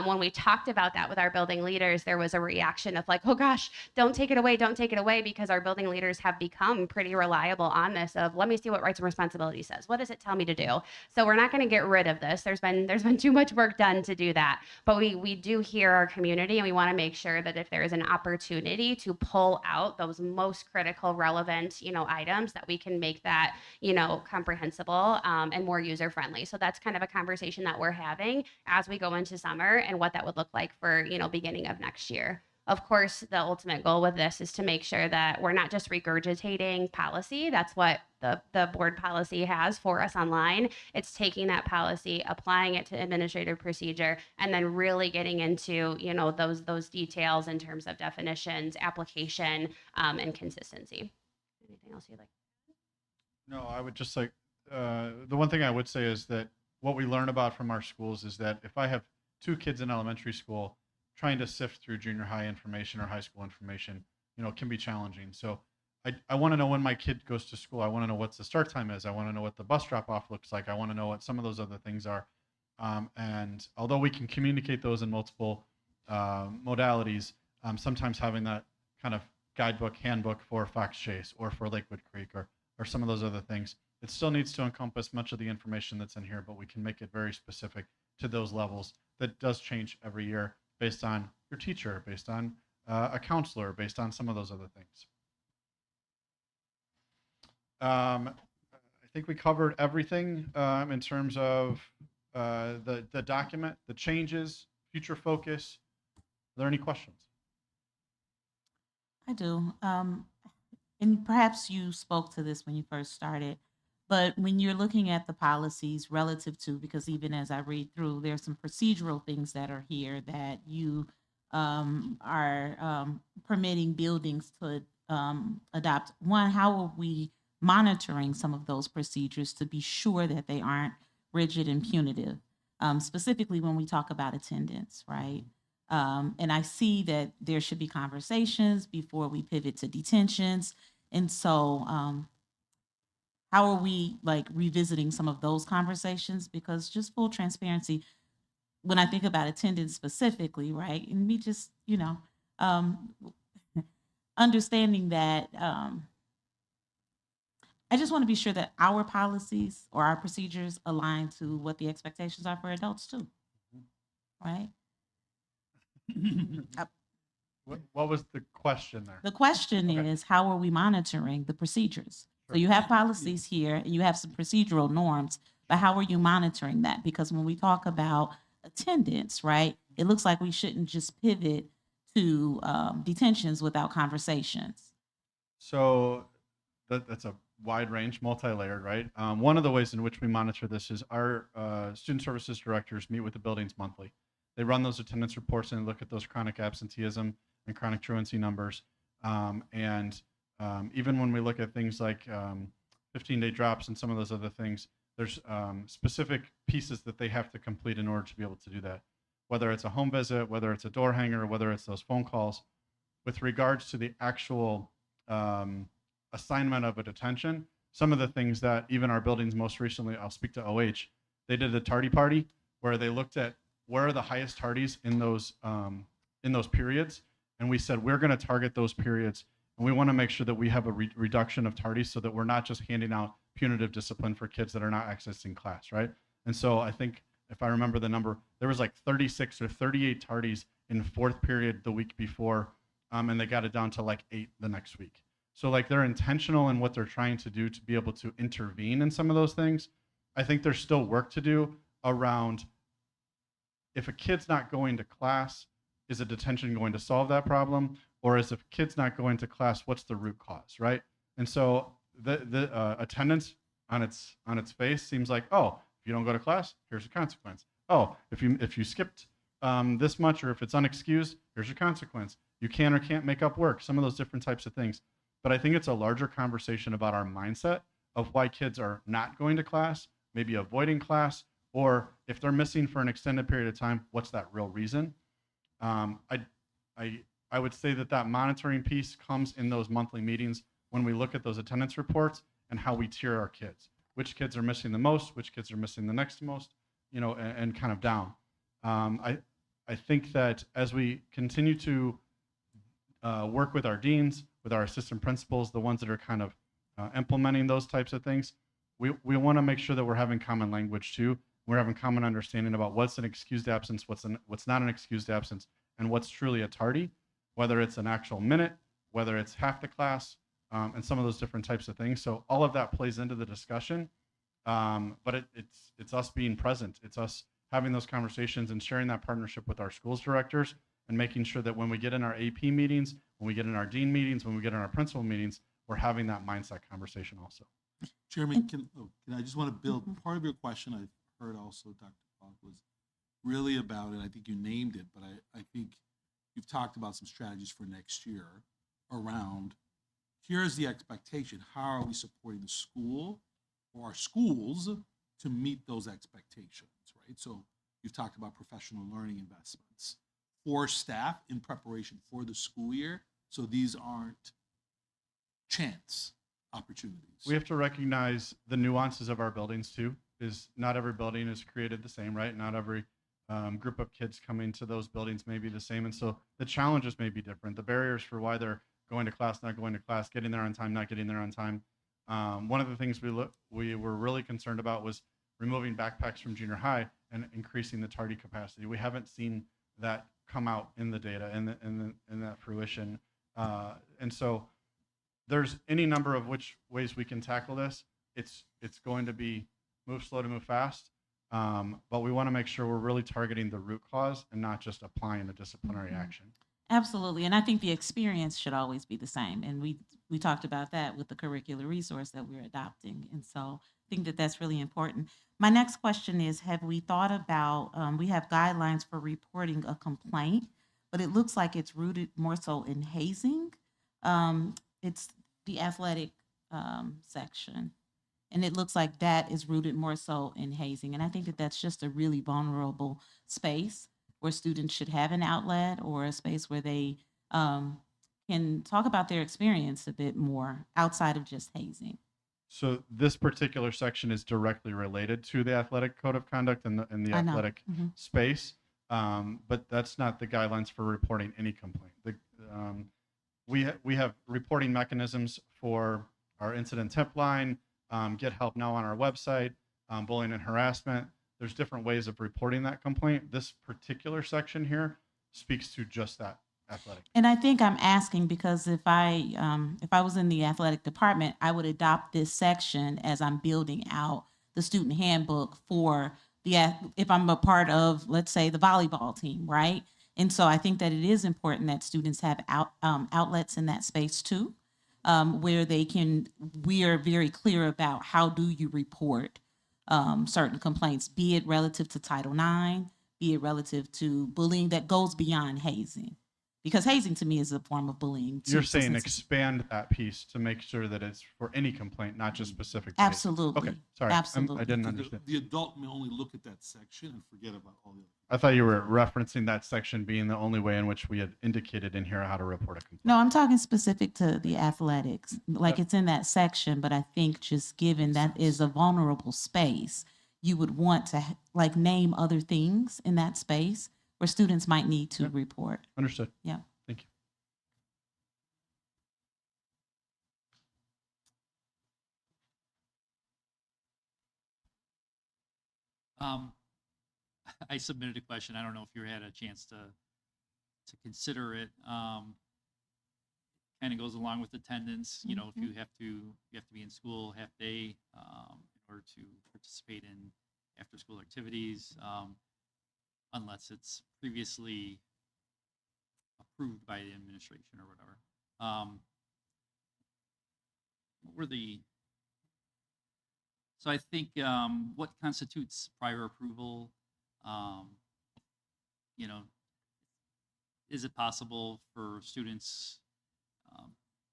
When we talked about that with our building leaders, there was a reaction of like, oh gosh, don't take it away, because our building leaders have become pretty reliable on this of, let me see what rights and responsibilities says. What does it tell me to do? too. So we're not going to get rid of this. There's been too much work done to do that. But we do hear our community, and we want to make sure that if there is an opportunity to pull out those most critical, relevant, items, that we can make that, comprehensible and more user friendly. So that's kind of a conversation that we're having as we go into summer and what that would look like for, beginning of next year. Of course, the ultimate goal with this is to make sure that we're not just regurgitating policy. That's what the board policy has for us online. It's taking that policy, applying it to administrative procedure, and then really getting into, those details in terms of definitions, application, and consistency. Anything else you'd like? No, I would just like, the one thing I would say is that what we learn about from our schools is that if I have 2 kids in elementary school, trying to sift through junior high information or high school information, can be challenging. So I want to know when my kid goes to school. I want to know what the start time is. I want to know what the bus drop off looks like. I want to know what some of those other things are. And although we can communicate those in multiple modalities, sometimes having that kind of guidebook, handbook for Fox Chase or for Lakewood Creek or some of those other things, it still needs to encompass much of the information that's in here, but we can make it very specific to those levels. That does change every year based on your teacher, based on a counselor, based on some of those other things. I think we covered everything in terms of the document, the changes, future focus. Are there any questions? I do. And perhaps you spoke to this when you first started, but when you're looking at the policies relative to, because even as I read through, there's some procedural things that are here that you are permitting buildings to adopt. One, how are we monitoring some of those procedures to be sure that they aren't rigid and punitive, specifically when we talk about attendance, right? And I see that there should be conversations before we pivot to detentions. And so how are we like revisiting some of those conversations? Because just full transparency, when I think about attendance specifically, right? And me just, understanding that I just want to be sure that our policies or our procedures align to what the expectations are for adults too, right? What was the question there? The question is, how are we monitoring the procedures? So you have policies here and you have some procedural norms, but how are you monitoring that? Because when we talk about attendance, right, it looks like we shouldn't just pivot to detentions without conversations. So that's a wide range, multi-layered, right? One of the ways in which we monitor this is our student services directors meet with the buildings monthly. They run those attendance reports and look at those chronic absenteeism and chronic truancy numbers. Even when we look at things like 15-day drops and some of those other things, there's specific pieces that they have to complete in order to be able to do that. Whether it's a home visit, whether it's a door hanger, whether it's those phone calls. With regards to the actual assignment of a detention, some of the things that even our buildings most recently, I'll speak to OH, they did a tardy party where they looked at where are the highest tardies in those periods. And we said, we're going to target those periods. And we want to make sure that we have a reduction of tardies so that we're not just handing out punitive discipline for kids that are not accessing class, right? And so I think, if I remember the number, there was like 36 or 38 tardies in fourth period the week before, and they got it down to like 8 the next week. So like they're intentional in what they're trying to do to be able to intervene in some of those things. I think there's still work to do around if a kid's not going to class, is a detention going to solve that problem? Or is if a kid's not going to class, what's the root cause, right? And so the attendance on its face seems like, oh, if you don't go to class, here's a consequence. Oh, if you skipped this much or if it's unexcused, here's your consequence. You can or can't make up work, some of those different types of things. But I think it's a larger conversation about our mindset of why kids are not going to class, maybe avoiding class, or if they're missing for an extended period of time, what's that real reason? I would say that monitoring piece comes in those monthly meetings when we look at those attendance reports and how we tier our kids. Which kids are missing the most, which kids are missing the next most, and kind of down. I think that as we continue to work with our deans, with our assistant principals, the ones that are kind of implementing those types of things, we want to make sure that we're having common language too. We're having common understanding about what's an excused absence, what's not an excused absence, and what's truly a tardy, whether it's an actual minute, whether it's half the class, and some of those different types of things. So all of that plays into the discussion. But it's us being present. It's us having those conversations and sharing that partnership with our schools directors and making sure that when we get in our AP meetings, when we get in our dean meetings, when we get in our principal meetings, we're having that mindset conversation also. Chairman, can I just want to build part of your question? I heard also Dr. Fogg was really about it. I think you named it, but I think you've talked about some strategies for next year around here's the expectation. How are we supporting the school or our schools to meet those expectations, right? So you've talked about professional learning investments for staff in preparation for the school year. So these aren't chance opportunities. We have to recognize the nuances of our buildings too. Is not every building is created the same, right? Not every group of kids coming to those buildings may be the same. And so the challenges may be different. The barriers for why they're going to class, not going to class, getting there on time, not getting there on time. One of the things we were really concerned about was removing backpacks from junior high and increasing the tardy capacity. We haven't seen that come out in the data and in that fruition. And so there's any number of ways we can tackle this. It's going to be move slow to move fast. But we want to make sure we're really targeting the root cause and not just applying a disciplinary action. Absolutely. And I think the experience should always be the same. And we talked about that with the curricular resource that we're adopting. And so I think that that's really important. My next question is, have we thought about, we have guidelines for reporting a complaint, but it looks like it's rooted more so in hazing. It's the athletic section. And it looks like that is rooted more so in hazing. And I think that that's just a really vulnerable space where students should have an outlet or a space where they can talk about their experience a bit more outside of just hazing. So this particular section is directly related to the athletic code of conduct and the athletic space, but that's not the guidelines for reporting any complaint. We have reporting mechanisms for our incident tip line, Get Help Now on our website, bullying and harassment. There's different ways of reporting that complaint. This particular section here speaks to just that athletic. And I think I'm asking because if I was in the athletic department, I would adopt this section as I'm building out the student handbook for if I'm a part of, let's say, the volleyball team, right? And so I think that it is important that students have outlets in that space too, where we are very clear about how do you report certain complaints, be it relative to Title IX, be it relative to bullying that goes beyond hazing. Because hazing to me is a form of bullying. You're saying expand that piece to make sure that it's for any complaint, not just specific to hazing. Absolutely. Okay, sorry. Absolutely. I didn't understand. The adult may only look at that section and forget about all the other. I thought you were referencing that section being the only way in which we had indicated in here how to report a complaint. No, I'm talking specific to the athletics. Like it's in that section, but I think just given that is a vulnerable space, you would want to like name other things in that space where students might need to report. Understood. Yeah. Thank you. I submitted a question. I don't know if you had a chance to consider it. Kind of goes along with attendance. You know, if you have to be in school half day in order to participate in after school activities, unless it's previously approved by the administration or whatever. What were the? So I think what constitutes prior approval? You know, is it possible for students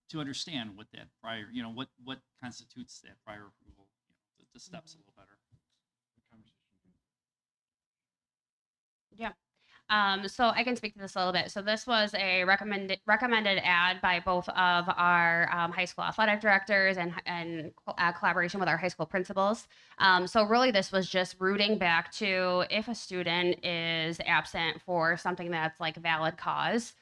to understand what that prior, you know, what constitutes that prior approval? You know, the steps a little better. Yeah. So I can speak to this a little bit. So this was a recommended ad by both of our high school athletic directors and collaboration with our high school principals. So really this was just rooting back to if a student is absent for something that's like a valid cause,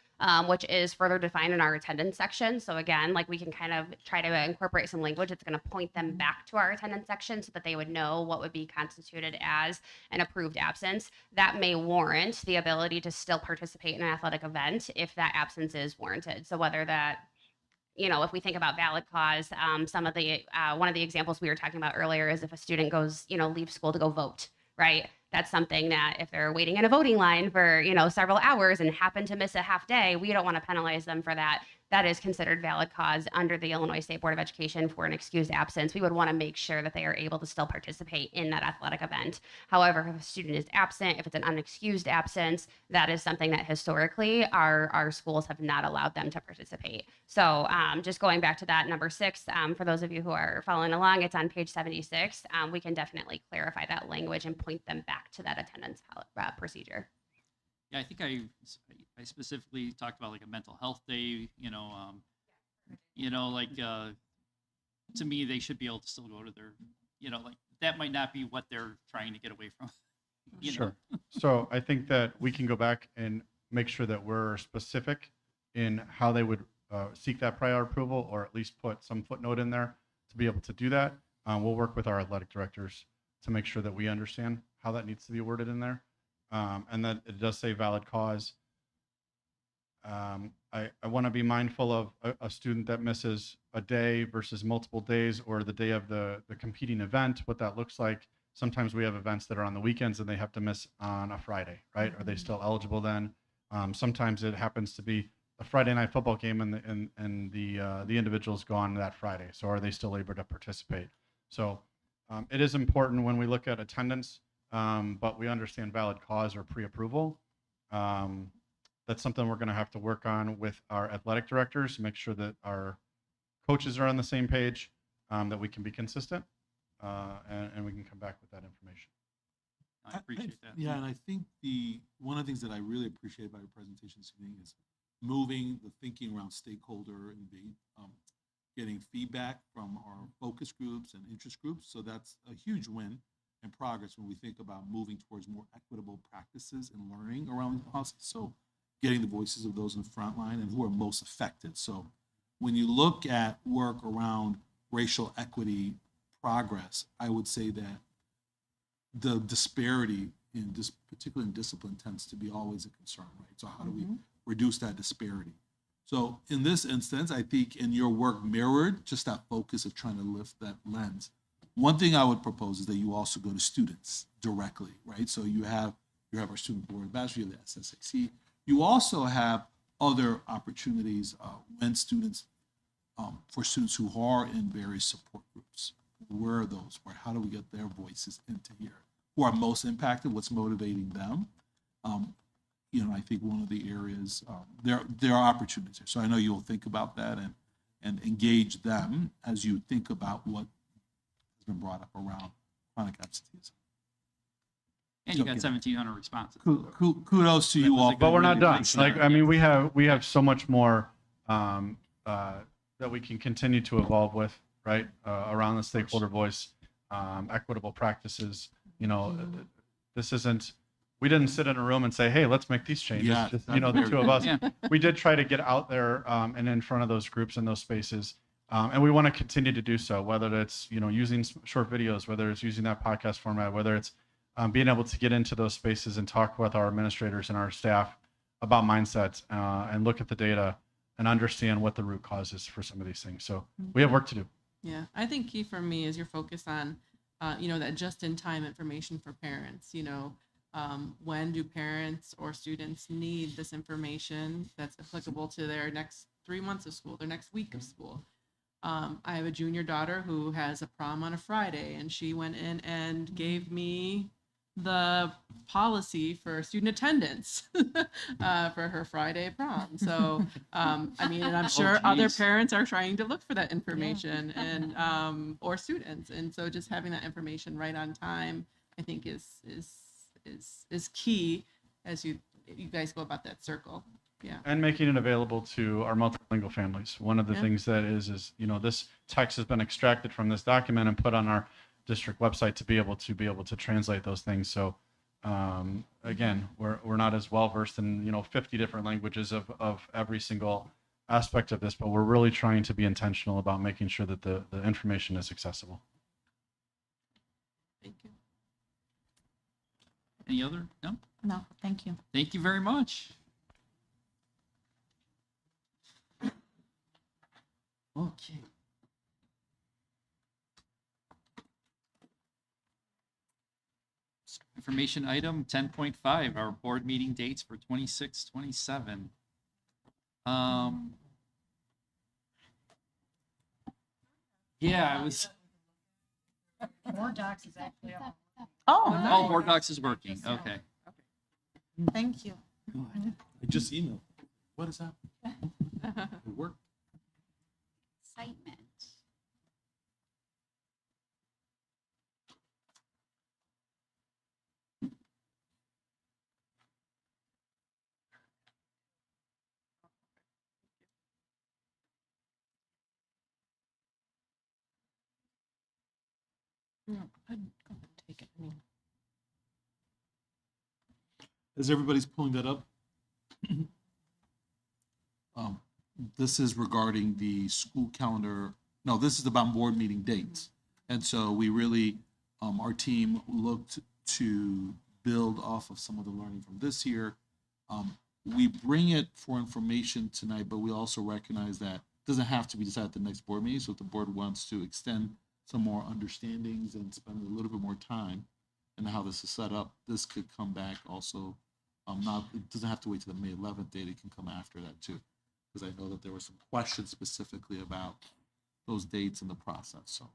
which is further defined in our attendance section. So again, like we can kind of try to incorporate some language that's going to point them back to our attendance section so that they would know what would be constituted as an approved absence. That may warrant the ability to still participate in an athletic event if that absence is warranted. So whether that, you know, if we think about valid cause, some of the one of the examples we were talking about earlier is if a student goes, you know, leaves school to go vote, right? That's something that if they're waiting in a voting line for, you know, several hours and happen to miss a half day, we don't want to penalize them for that. That is considered valid cause under the Illinois State Board of Education for an excused absence. We would want to make sure that they are able to still participate in that athletic event. However, if a student is absent, if it's an unexcused absence, that is something that historically our schools have not allowed them to participate. So just going back to that number 6, for those of you who are following along, it's on page 76. We can definitely clarify that language and point them back to that attendance procedure. Yeah, I think I specifically talked about like a mental health day, like to me, they should be able to still go to their, like that might not be what they're trying to get away from. Sure. So I think that we can go back and make sure that we're specific in how they would seek that prior approval, or at least put some footnote in there to be able to do that. We'll work with our athletic directors to make sure that we understand how that needs to be worded in there. And that it does say valid cause. I want to be mindful of a student that misses a day versus multiple days, or the day of the competing event, what that looks like. Sometimes we have events that are on the weekends and they have to miss on a Friday, right? Are they still eligible then? Sometimes it happens to be a Friday night football game and the individual's gone that Friday. So are they still able to participate? So it is important when we look at attendance, but we understand valid cause or pre-approval. That's something we're going to have to work on with our athletic directors, make sure that our coaches are on the same page, that we can be consistent, and we can come back with that information. I appreciate that. Yeah, and I think one of the things that I really appreciate about your presentation this evening is moving the thinking around stakeholder and getting feedback from our focus groups and interest groups. So that's a huge win and progress when we think about moving towards more equitable practices and learning around the process. So getting the voices of those in the front line and who are most affected. So when you look at work around racial equity progress, I would say that the disparity in this, particularly in discipline, tends to be always a concern, right? So how do we reduce that disparity? So in this instance, I think in your work mirrored just that focus of trying to lift that lens. One thing I would propose is that you also go to students directly, right? So you have our student board ambassador, you have the SSAC. You also have other opportunities when students, for students who are in various support groups. Where are those? How do we get their voices into here? Who are most impacted? What's motivating them? I think one of the areas, there are opportunities here. So I know you'll think about that and engage them as you think about what has been brought up around chronic absenteeism. And you got 1,700 responses. Kudos to you all. But we're not done. Like, I mean, we have so much more that we can continue to evolve with, right? Around the stakeholder voice, equitable practices. This isn't. We didn't sit in a room and say, "Hey, let's make these changes." Yeah, just, the two of us. Yeah. We did try to get out there and in front of those groups and those spaces, and we want to continue to do so. Whether it's using short videos, whether it's using that podcast format, whether it's being able to get into those spaces and talk with our administrators and our staff about mindsets and look at the data and understand what the root cause is for some of these things. So we have work to do. Yeah, I think key for me is your focus on, that just-in-time information for parents. When do parents or students need this information that's applicable to their next 3 months of school, their next week of school? I have a junior daughter who has a prom on a Friday, and she went in and gave me the policy for student attendance for her Friday prom. So, and I'm sure other parents are trying to look for that information and or students. And so just having that information right on time, I think is key as you guys go about that circle. Yeah. And making it available to our multilingual families. One of the things that is this text has been extracted from this document and put on our district website to be able to translate those things. So Again, we're not as well versed in 50 different languages of every single aspect of this, but we're really trying to be intentional about making sure that the information is accessible. Thank you. Any other? No? No, thank you. Thank you very much. Okay. Information item 10.5, our board meeting dates for 26, 27. Yeah, I was. BoardDocs is actually up. Oh, BoardDocs is working. Okay. Thank you. I just emailed. What is that? It worked. Excitement. No, I'm going to take it. As everybody's pulling that up, this is regarding the school calendar. No, this is about board meeting dates. And so we really, our team looked to build off of some of the learning from this year. We bring it for information tonight, but we also recognize that it doesn't have to be decided at the next board meeting. So if the board wants to extend some more understandings and spend a little bit more time and how this is set up, this could come back also. It doesn't have to wait to the May 11th date. It can come after that too, because I know that there were some questions specifically about those dates in the process. So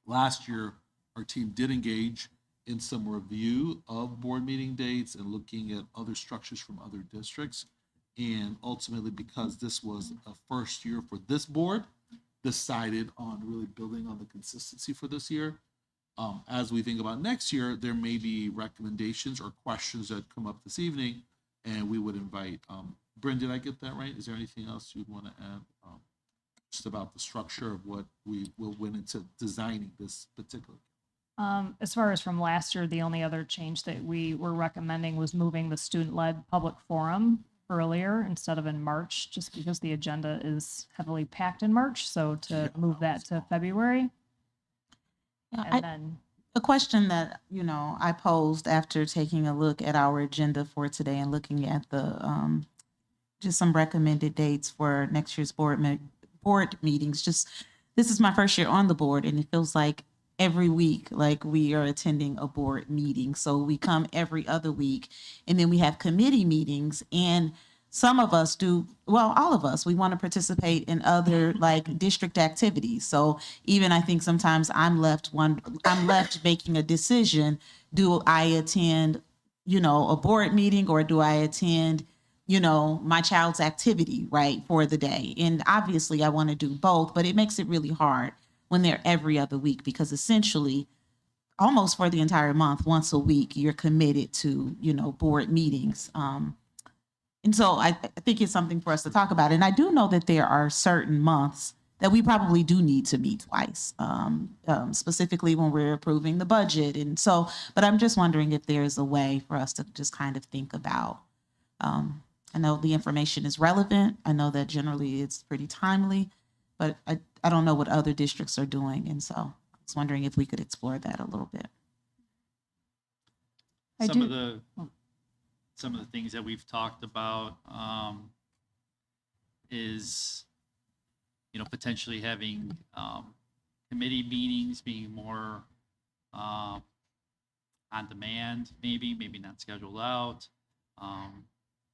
last year, our team did engage in some review of board meeting dates and looking at other structures from other districts. And ultimately, because this was a first year for this board, decided on really building on the consistency for this year. As we think about next year, there may be recommendations or questions that come up this evening, and we would invite, Bryn, did I get that right? Is there anything else you'd want to add just about the structure of what we will went into designing this particular? As far as from last year, the only other change that we were recommending was moving the student-led public forum earlier instead of in March, just because the agenda is heavily packed in March. So to move that to February. And then a question that, I posed after taking a look at our agenda for today and looking at the, just some recommended dates for next year's board meetings. Just, this is my first year on the board, and it feels like every week, like we are attending a board meeting. So we come every other week, and then we have committee meetings, and some of us all of us, we want to participate in other like district activities. So even I think sometimes I'm left making a decision. Do I attend, a board meeting, or do I attend, my child's activity, right, for the day? And obviously I want to do both, but it makes it really hard when they're every other week, because essentially almost for the entire month, once a week, you're committed to, board meetings. And so I think it's something for us to talk about. And I do know that there are certain months that we probably do need to meet twice, specifically when we're approving the budget. And so, but I'm just wondering if there's a way for us to just kind of think about, I know the information is relevant. I know that generally it's pretty timely, but I don't know what other districts are doing. And so I was wondering if we could explore that a little bit. Some of the things that we've talked about is, potentially having committee meetings being more on demand, maybe not scheduled out.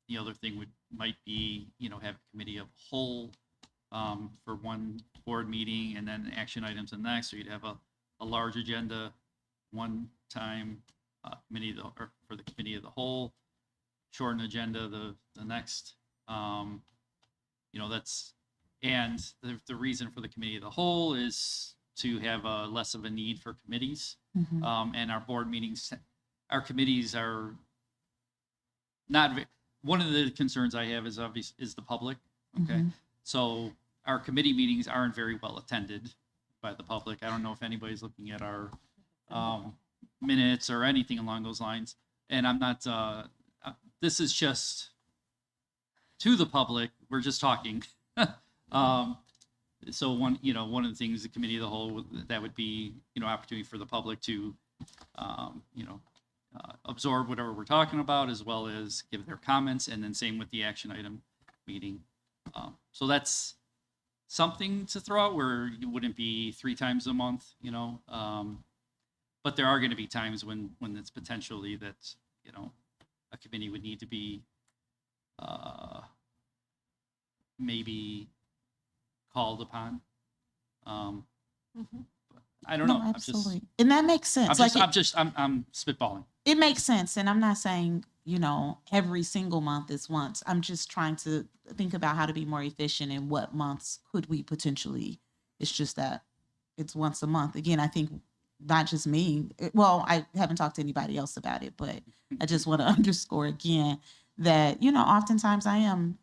The other thing might be, have a committee of whole for one board meeting and then action items the next. So you'd have a large agenda one time, for the committee of the whole. Shorten agenda the next, that's, and the reason for the committee of the whole is to have less of a need for committees. And our board meetings, our committees are not, one of the concerns I have is the public. Okay. So our committee meetings aren't very well attended by the public. I don't know if anybody's looking at our minutes or anything along those lines. and I'm not, this is just to the public. We're just talking. So one of the things, the committee of the whole, that would be, opportunity for the public to, absorb whatever we're talking about, as well as give their comments, and then same with the action item meeting. So that's something to throw out where you wouldn't be 3 times a month, but there are going to be times when it's potentially that, a committee would need to be maybe called upon. I don't know. No, absolutely. And that makes sense. I'm spitballing. It makes sense. And I'm not saying, every single month is once. I'm just trying to think about how to be more efficient and what months could we potentially, it's just that it's once a month. Again, I think not just me, well, I haven't talked to anybody else about it, but I just want to underscore again that, oftentimes I am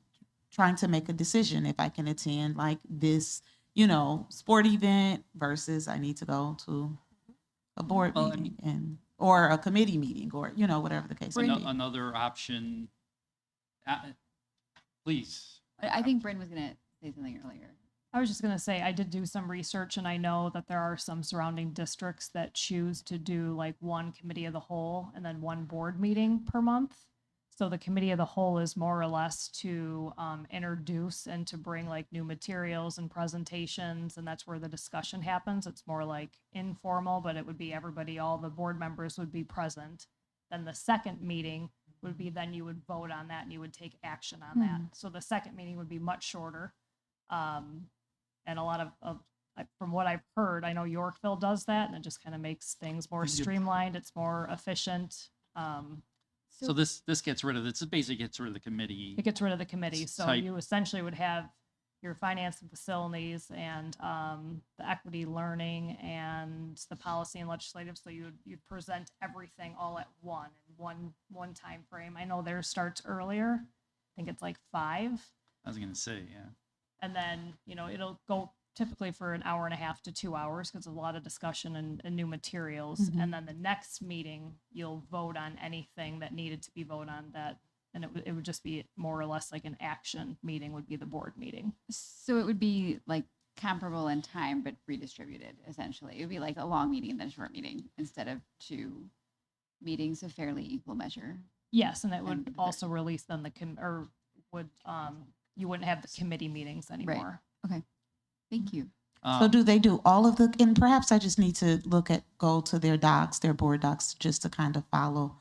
trying to make a decision if I can attend like this, sport event versus I need to go to a board meeting or a committee meeting or, whatever the case may be. Another option, please. I think Bryn was going to say something earlier. I was just going to say, I did do some research, and I know that there are some surrounding districts that choose to do like one committee of the whole and then one board meeting per month. So the committee of the whole is more or less to introduce and to bring like new materials and presentations, and that's where the discussion happens. It's more like informal, but it would be everybody, all the board members would be present. Then the second meeting would be, then you would vote on that and you would take action on that. So the second meeting would be much shorter. And a lot of from what I've heard, I know Yorkville does that, and it just kind of makes things more streamlined. It's more efficient. So this gets rid of this. It basically gets rid of the committee. It gets rid of the committee. So type. you essentially would have your finance and facilities and the equity learning and the policy and legislative. So you'd present everything all at one time frame. I know theirs starts earlier. I think it's like 5. I was going to say, yeah. And then, it'll go typically for an hour and a half to 2 hours because of a lot of discussion and new materials. And then the next meeting, you'll vote on anything that needed to be voted on that. And it would just be more or less like an action meeting would be the board meeting. So it would be like comparable in time, but redistributed essentially. It would be like a long meeting and then a short meeting instead of 2 meetings of fairly equal measure. Yes. And it would also release then you wouldn't have the committee meetings anymore. Right. Okay. Thank you. So do they do all of the, and perhaps I just need to go to their docs, their board docs, just to kind of follow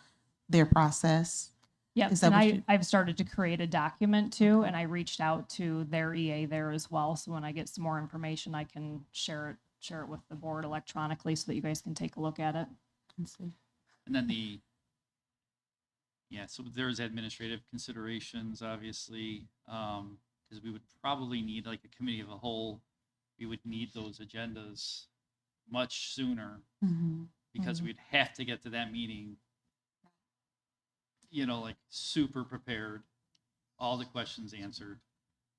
their process? Yeah, and I've started to create a document too, and I reached out to their EA there as well. So when I get some more information, I can share it with the board electronically so that you guys can take a look at it. Let's see. And then so there's administrative considerations, obviously, because we would probably need like a committee of the whole. We would need those agendas much sooner because we'd have to get to that meeting, like super prepared, all the questions answered.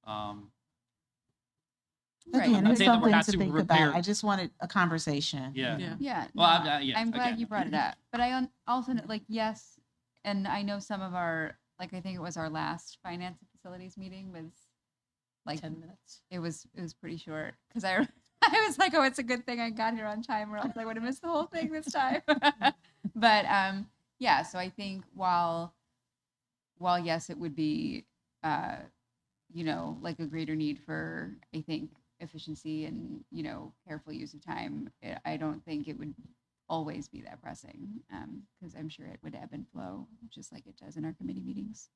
Again, it's something to think about. I just wanted a conversation. Yeah. Well, I'm glad you brought it up. But I also yes, and I know some of our, I think it was our last finance and facilities meeting was like 10 minutes. It was pretty short because I was like, oh, it's a good thing I got here on time, or else I would have missed the whole thing this time. But so I think while yes, it would be like a greater need for, I think, efficiency and careful use of time, I don't think it would always be that pressing because I'm sure it would ebb and flow just like it does in our committee meetings.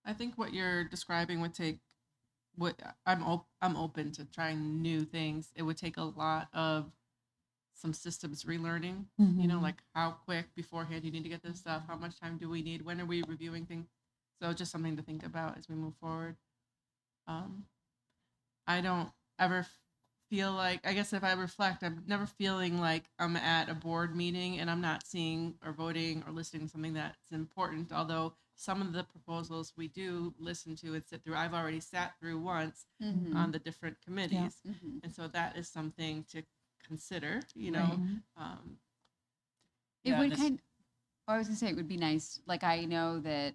I think what you're describing would take I'm open to trying new things. It would take a lot of some systems relearning, like how quick beforehand you need to get this stuff, how much time do we need, when are we reviewing things? So just something to think about as we move forward. I don't ever feel like, I guess if I reflect, I'm never feeling like I'm at a board meeting and I'm not seeing or voting or listening to something that's important, although some of the proposals we do listen to and sit through, I've already sat through once on the different committees. And so that is something to consider, It Yeah, would this- kind. I was gonna say it would be nice. Like I know that.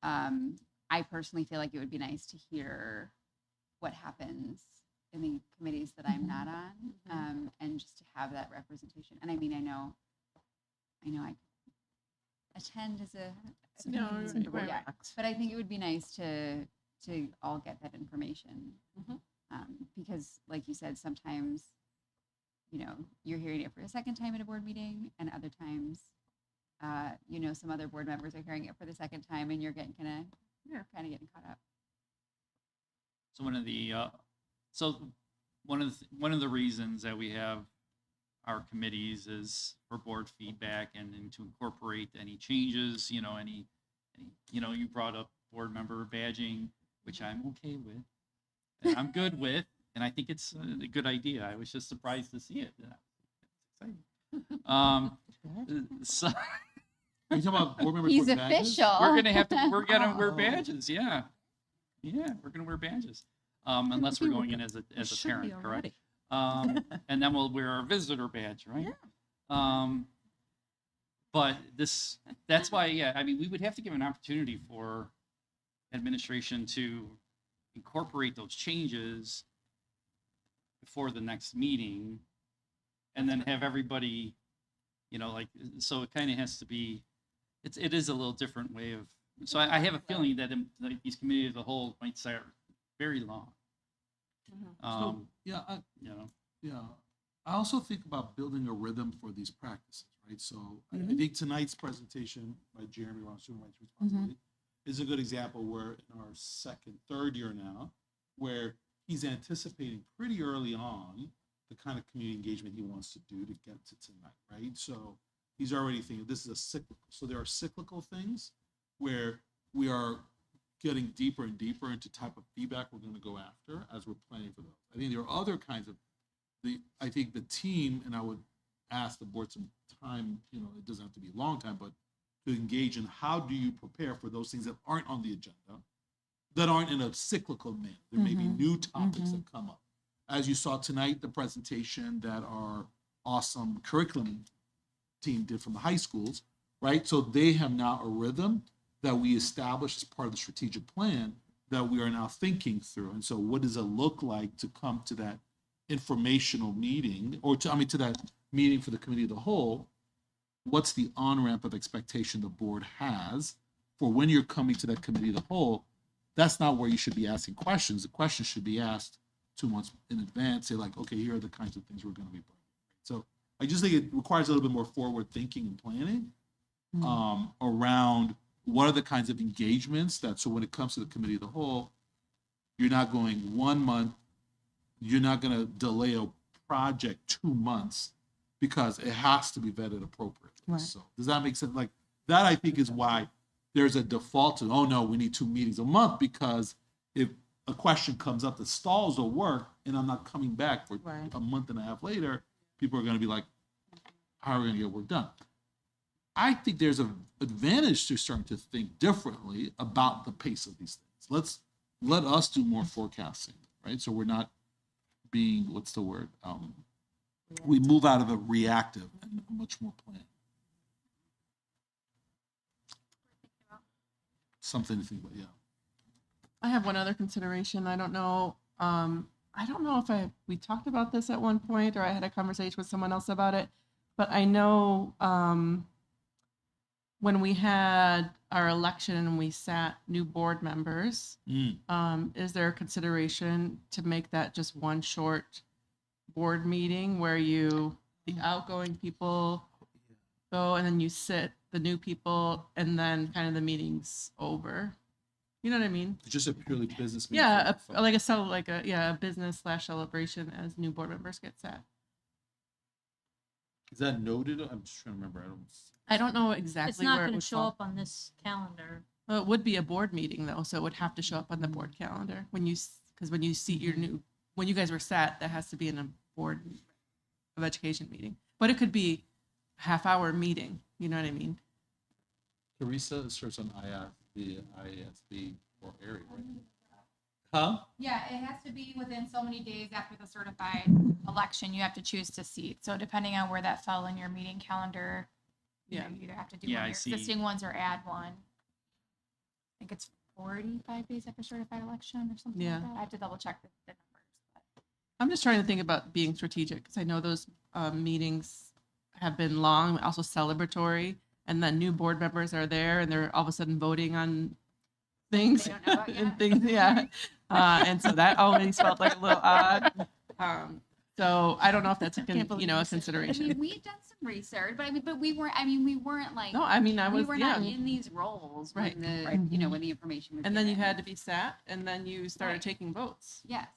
I personally feel like it would be nice to hear what happens in the committees that I'm not on, and just to have that representation. And I mean, I know I attend as a No, committee member, right, yeah, right. but I think it would be nice to all get that information, because, like you said, sometimes you're hearing it for a second time at a board meeting, and other times, some other board members are hearing it for the second time, and you're getting kind of getting caught up. So one of the reasons that we have our committees is for board feedback and then to incorporate any changes, any you brought up board member badging, which I'm okay with, and I'm good with, and I think it's a good idea. I was just surprised to see it. It's exciting. So Are you talking about board members? He's wearing badges? official. we're gonna wear badges. Yeah, we're gonna wear badges. Unless we're going in as a parent, correct? And then we'll wear our visitor badge, right? Yeah. But that's why, I mean, we would have to give an opportunity for administration to incorporate those changes before the next meeting, and then have everybody, so it kind of has to be, it is a little different way of, so I have a feeling that these committees as a whole might start very long. So, yeah. I also think about building a rhythm for these practices, right? So I think tonight's presentation by Jeremy around student rights responsibility is a good example where in our third year now, where he's anticipating pretty early on the kind of community engagement he wants to do to get to tonight, right? So he's already thinking this is a cyclical. So there are cyclical things where we are getting deeper and deeper into type of feedback we're going to go after as we're planning for those. I think there are other kinds of I think the team, and I would ask the board some time, it doesn't have to be a long time, but to engage in how do you prepare for those things that aren't on the agenda, that aren't in a cyclical manner. There may be new topics that come up. As you saw tonight, the presentation that our awesome curriculum team did from the high schools, right? So they have now a rhythm that we established as part of the strategic plan that we are now thinking through. And so what does it look like to come to that informational meeting, or to that meeting for the committee of the whole? What's the on-ramp of expectation the board has for when you're coming to that committee of the whole? That's not where you should be asking questions. The questions should be asked 2 months in advance. Say like, okay, here are the kinds of things we're going to be bringing. So I just think it requires a little bit more forward thinking and planning around what are the kinds of engagements that, so when it comes to the committee of the whole, you're not going 1 month, you're not going to delay a project 2 months because it has to be vetted appropriately. Right. So does that make sense? Like that, I think, is why there's a default to, oh no, we need 2 meetings a month, because if a question comes up that stalls the work and I'm not coming back for a month and a half later, people are going to be like, how are we going to get work done? I think there's an advantage to starting to think differently about the pace of these things. Let us do more forecasting, right? So we're not being, what's the word? We move out of a reactive and much more planned. Something to think about, yeah. I have one other consideration. I don't know if we talked about this at one point, or I had a conversation with someone else about it, but I know when we had our election and we sat new board members, is there a consideration to make that just one short board meeting where the outgoing people go and then you sit the new people and then kind of the meeting's over? You know what I mean? Just a purely business meeting. Yeah, a business / celebration as new board members get sat. Is that noted? I'm just trying to remember. I don't know exactly It's not where it going to would show fall. up on this calendar. Well, it would be a board meeting though, so it would have to show up on the board calendar when you seat when you guys were sat, that has to be in a board of education meeting. But it could be a half-hour meeting. You know what I mean? Teresa serves on the ISB or area, right? Huh? Yeah, it has to be within so many days after the certified election. You have to choose to seat. So depending on where that fell in your meeting calendar, you know, you either have to do Yeah, one I of your see. existing ones or add one. I think it's 45 days after certified election or something Yeah. like that. I have to double check the numbers. I'm just trying to think about being strategic because I know those meetings have been long, also celebratory, and then new board members are there and they're all of a sudden voting on things and things, yeah. And so that always felt like a little odd. So I don't know if that's a I consideration. mean, we had done some research, but we weren't like. No, I mean, I was, we were yeah. not in these roles Right. when the, Right. when the information was And then you given. had to be sat and then you started Right. taking votes. Yes.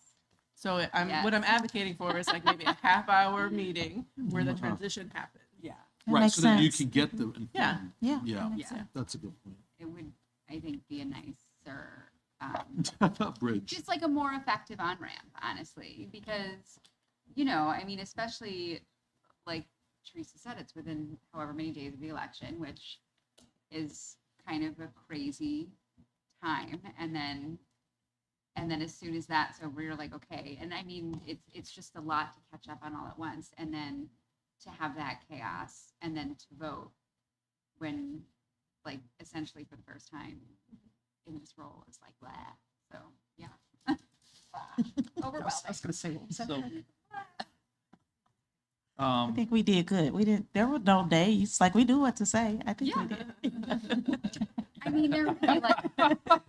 So what I'm Yes. advocating for is like maybe a half-hour meeting where the Uh-huh. transition happened. Yeah. Right, makes so that you sense. can get the. Yeah. Yeah. Yeah, that makes Yeah. sense. that's a good point. It would, I think, be a nicer, Bridge. just like a more effective on-ramp, honestly, because, I mean, especially like Teresa said, it's within however many days of the election, which is kind of a crazy time. And then as soon as that's over, you're like, okay. And I mean, it's just a lot to catch up on all at once. And then to have that chaos and then to vote when, like, essentially for the first time in this role is like, blah. So, yeah. Overwhelming. I was going to say, what was that? So, I think we did good. We did. There were no days. Like we knew what to say. I think we did. I mean, there would be like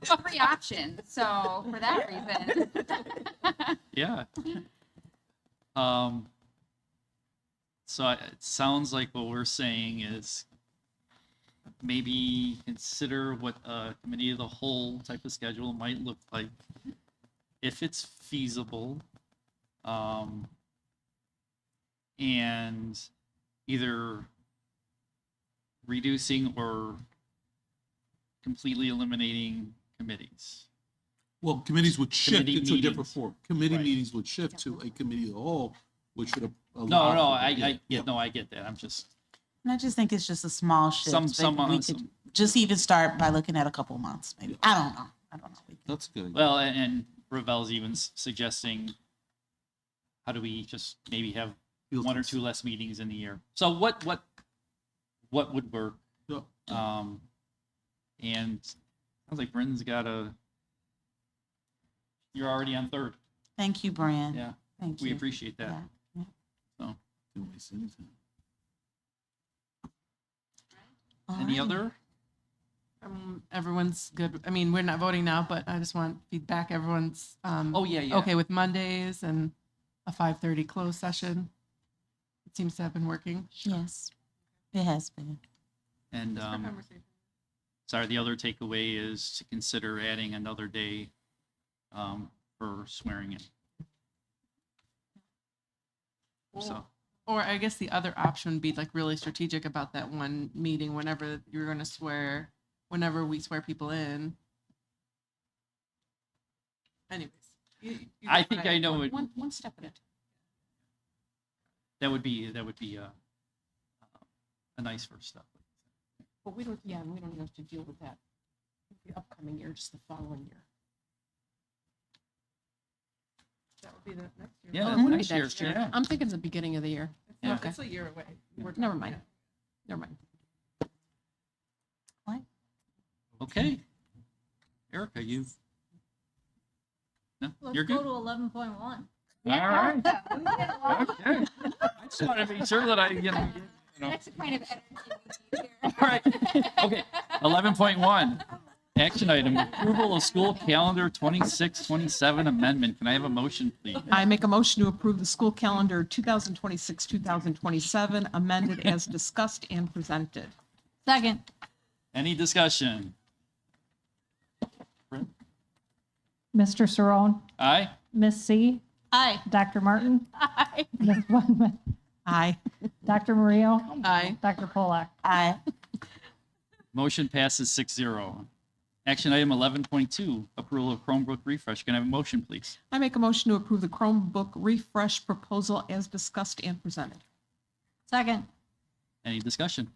3 options. So for that reason. Yeah. So it sounds like what we're saying is maybe consider what a committee of the whole type of schedule might look like if it's feasible. And either reducing or completely eliminating committees. Well, committees would shift Committee into a different meetings. form. Committee Right. meetings would shift to a committee of the whole, which would No, allow. no, for- I get that. I'm just, And I just think it's just a small shift. Some- Maybe we could just even start by looking at a couple months. Maybe I don't know. That's good. well, and Ravel's even suggesting, how do we just maybe have Field 1 or trips. 2 less meetings in the year? So what would work? Yeah. And sounds like Bryn's you're already on 3rd. Thank you, Brand. Yeah. Thank We you. appreciate that. Yeah. So, Didn't waste any time. any other? Everyone's good. I mean, we're not voting now, but I just want feedback. Everyone's Oh, yeah. okay with Mondays and a 5:30 closed session. It seems to have been working. Yes, it has been. And, Just for conversation. sorry, the other takeaway is to consider adding another day for swearing in. So, Or I guess the other option would be like really strategic about that one meeting whenever you're going to swear, whenever we swear people in. Anyways. I think I know it. One step at a time. That would be a nice first step. But we don't have to deal with that the upcoming year, just the following year. That would be the next year. Yeah, Oh, that's it would be next next year, year. yeah. I'm thinking the beginning of the year. Yeah. Okay. It's a year away. Never mind. Never mind. Okay. Erica, you've. No, Let's you're go good. to 11.1. All right. Okay. I just want to be sure that I. That's the kind of energy we need here. All right. Okay. 11.1. Action item, approval of school calendar 26-27 amendment. Can I have a motion, please? I make a motion to approve the school calendar 2026-2027 amended as discussed and presented. Second. Any discussion? Mr. Saron, Aye. Miss C, Aye. Dr. Martin, Aye. Ms. Weinman, Aye. Dr. Murillo, Aye. Dr. Polak. Aye. Motion passes 6-0. Action item 11.2, approval of Chromebook refresh. Can I have a motion, please? I make a motion to approve the Chromebook refresh proposal as discussed and presented. Second. Any discussion?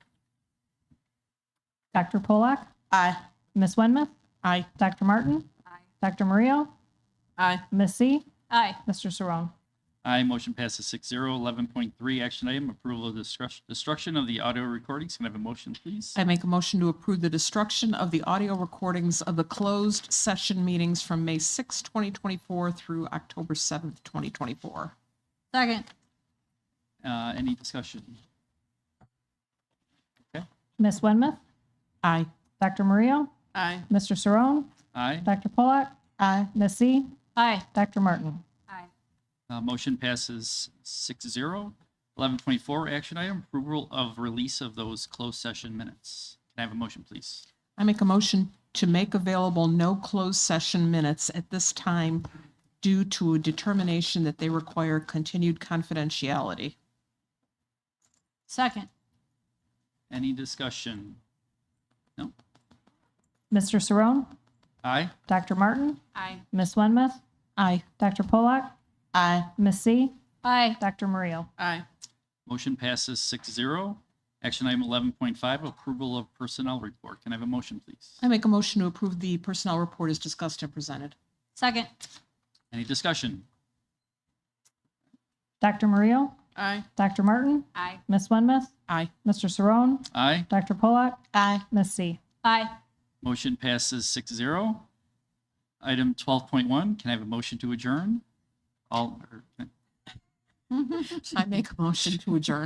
Dr. Polak, Aye. Ms. Wenmouth, Aye. Dr. Martin, Aye. Dr. Murillo, Aye. Ms. C? Aye. Mr. Saron? Aye, motion passes 6-0. 11.3, action item, approval of destruction of the audio recordings. Can I have a motion, please? I make a motion to approve the destruction of the audio recordings of the closed session meetings from May 6, 2024 through October 7th, 2024. Second. Any discussion? Okay. Ms. Wenmouth? Aye. Dr. Mario? Aye. Mr. Saron? Aye. Dr. Polak? Aye. Ms. C? Aye. Dr. Martin? Motion passes 6-0. 11.4, action item, approval of release of those closed session minutes. Can I have a motion, please? I make a motion to make available no closed session minutes at this time due to a determination that they require continued confidentiality. Second. Any discussion? No? Mr. Saron? Aye. Dr. Martin? Aye. Ms. Wenmouth? Aye. Dr. Polak? Aye. Ms. C? Aye. Dr. Mario? Aye. Motion passes 6-0. Action item 11.5, approval of personnel report. Can I have a motion, please? I make a motion to approve the personnel report as discussed and presented. Second. Any discussion? Dr. Mario? Aye. Dr. Martin? Aye. Ms. Wenmouth? Aye. Mr. Saron? Aye. Dr. Polak? Aye. Ms. C? Aye. Motion passes 6-0. Item 12.1, can I have a motion to adjourn? I make a motion to adjourn.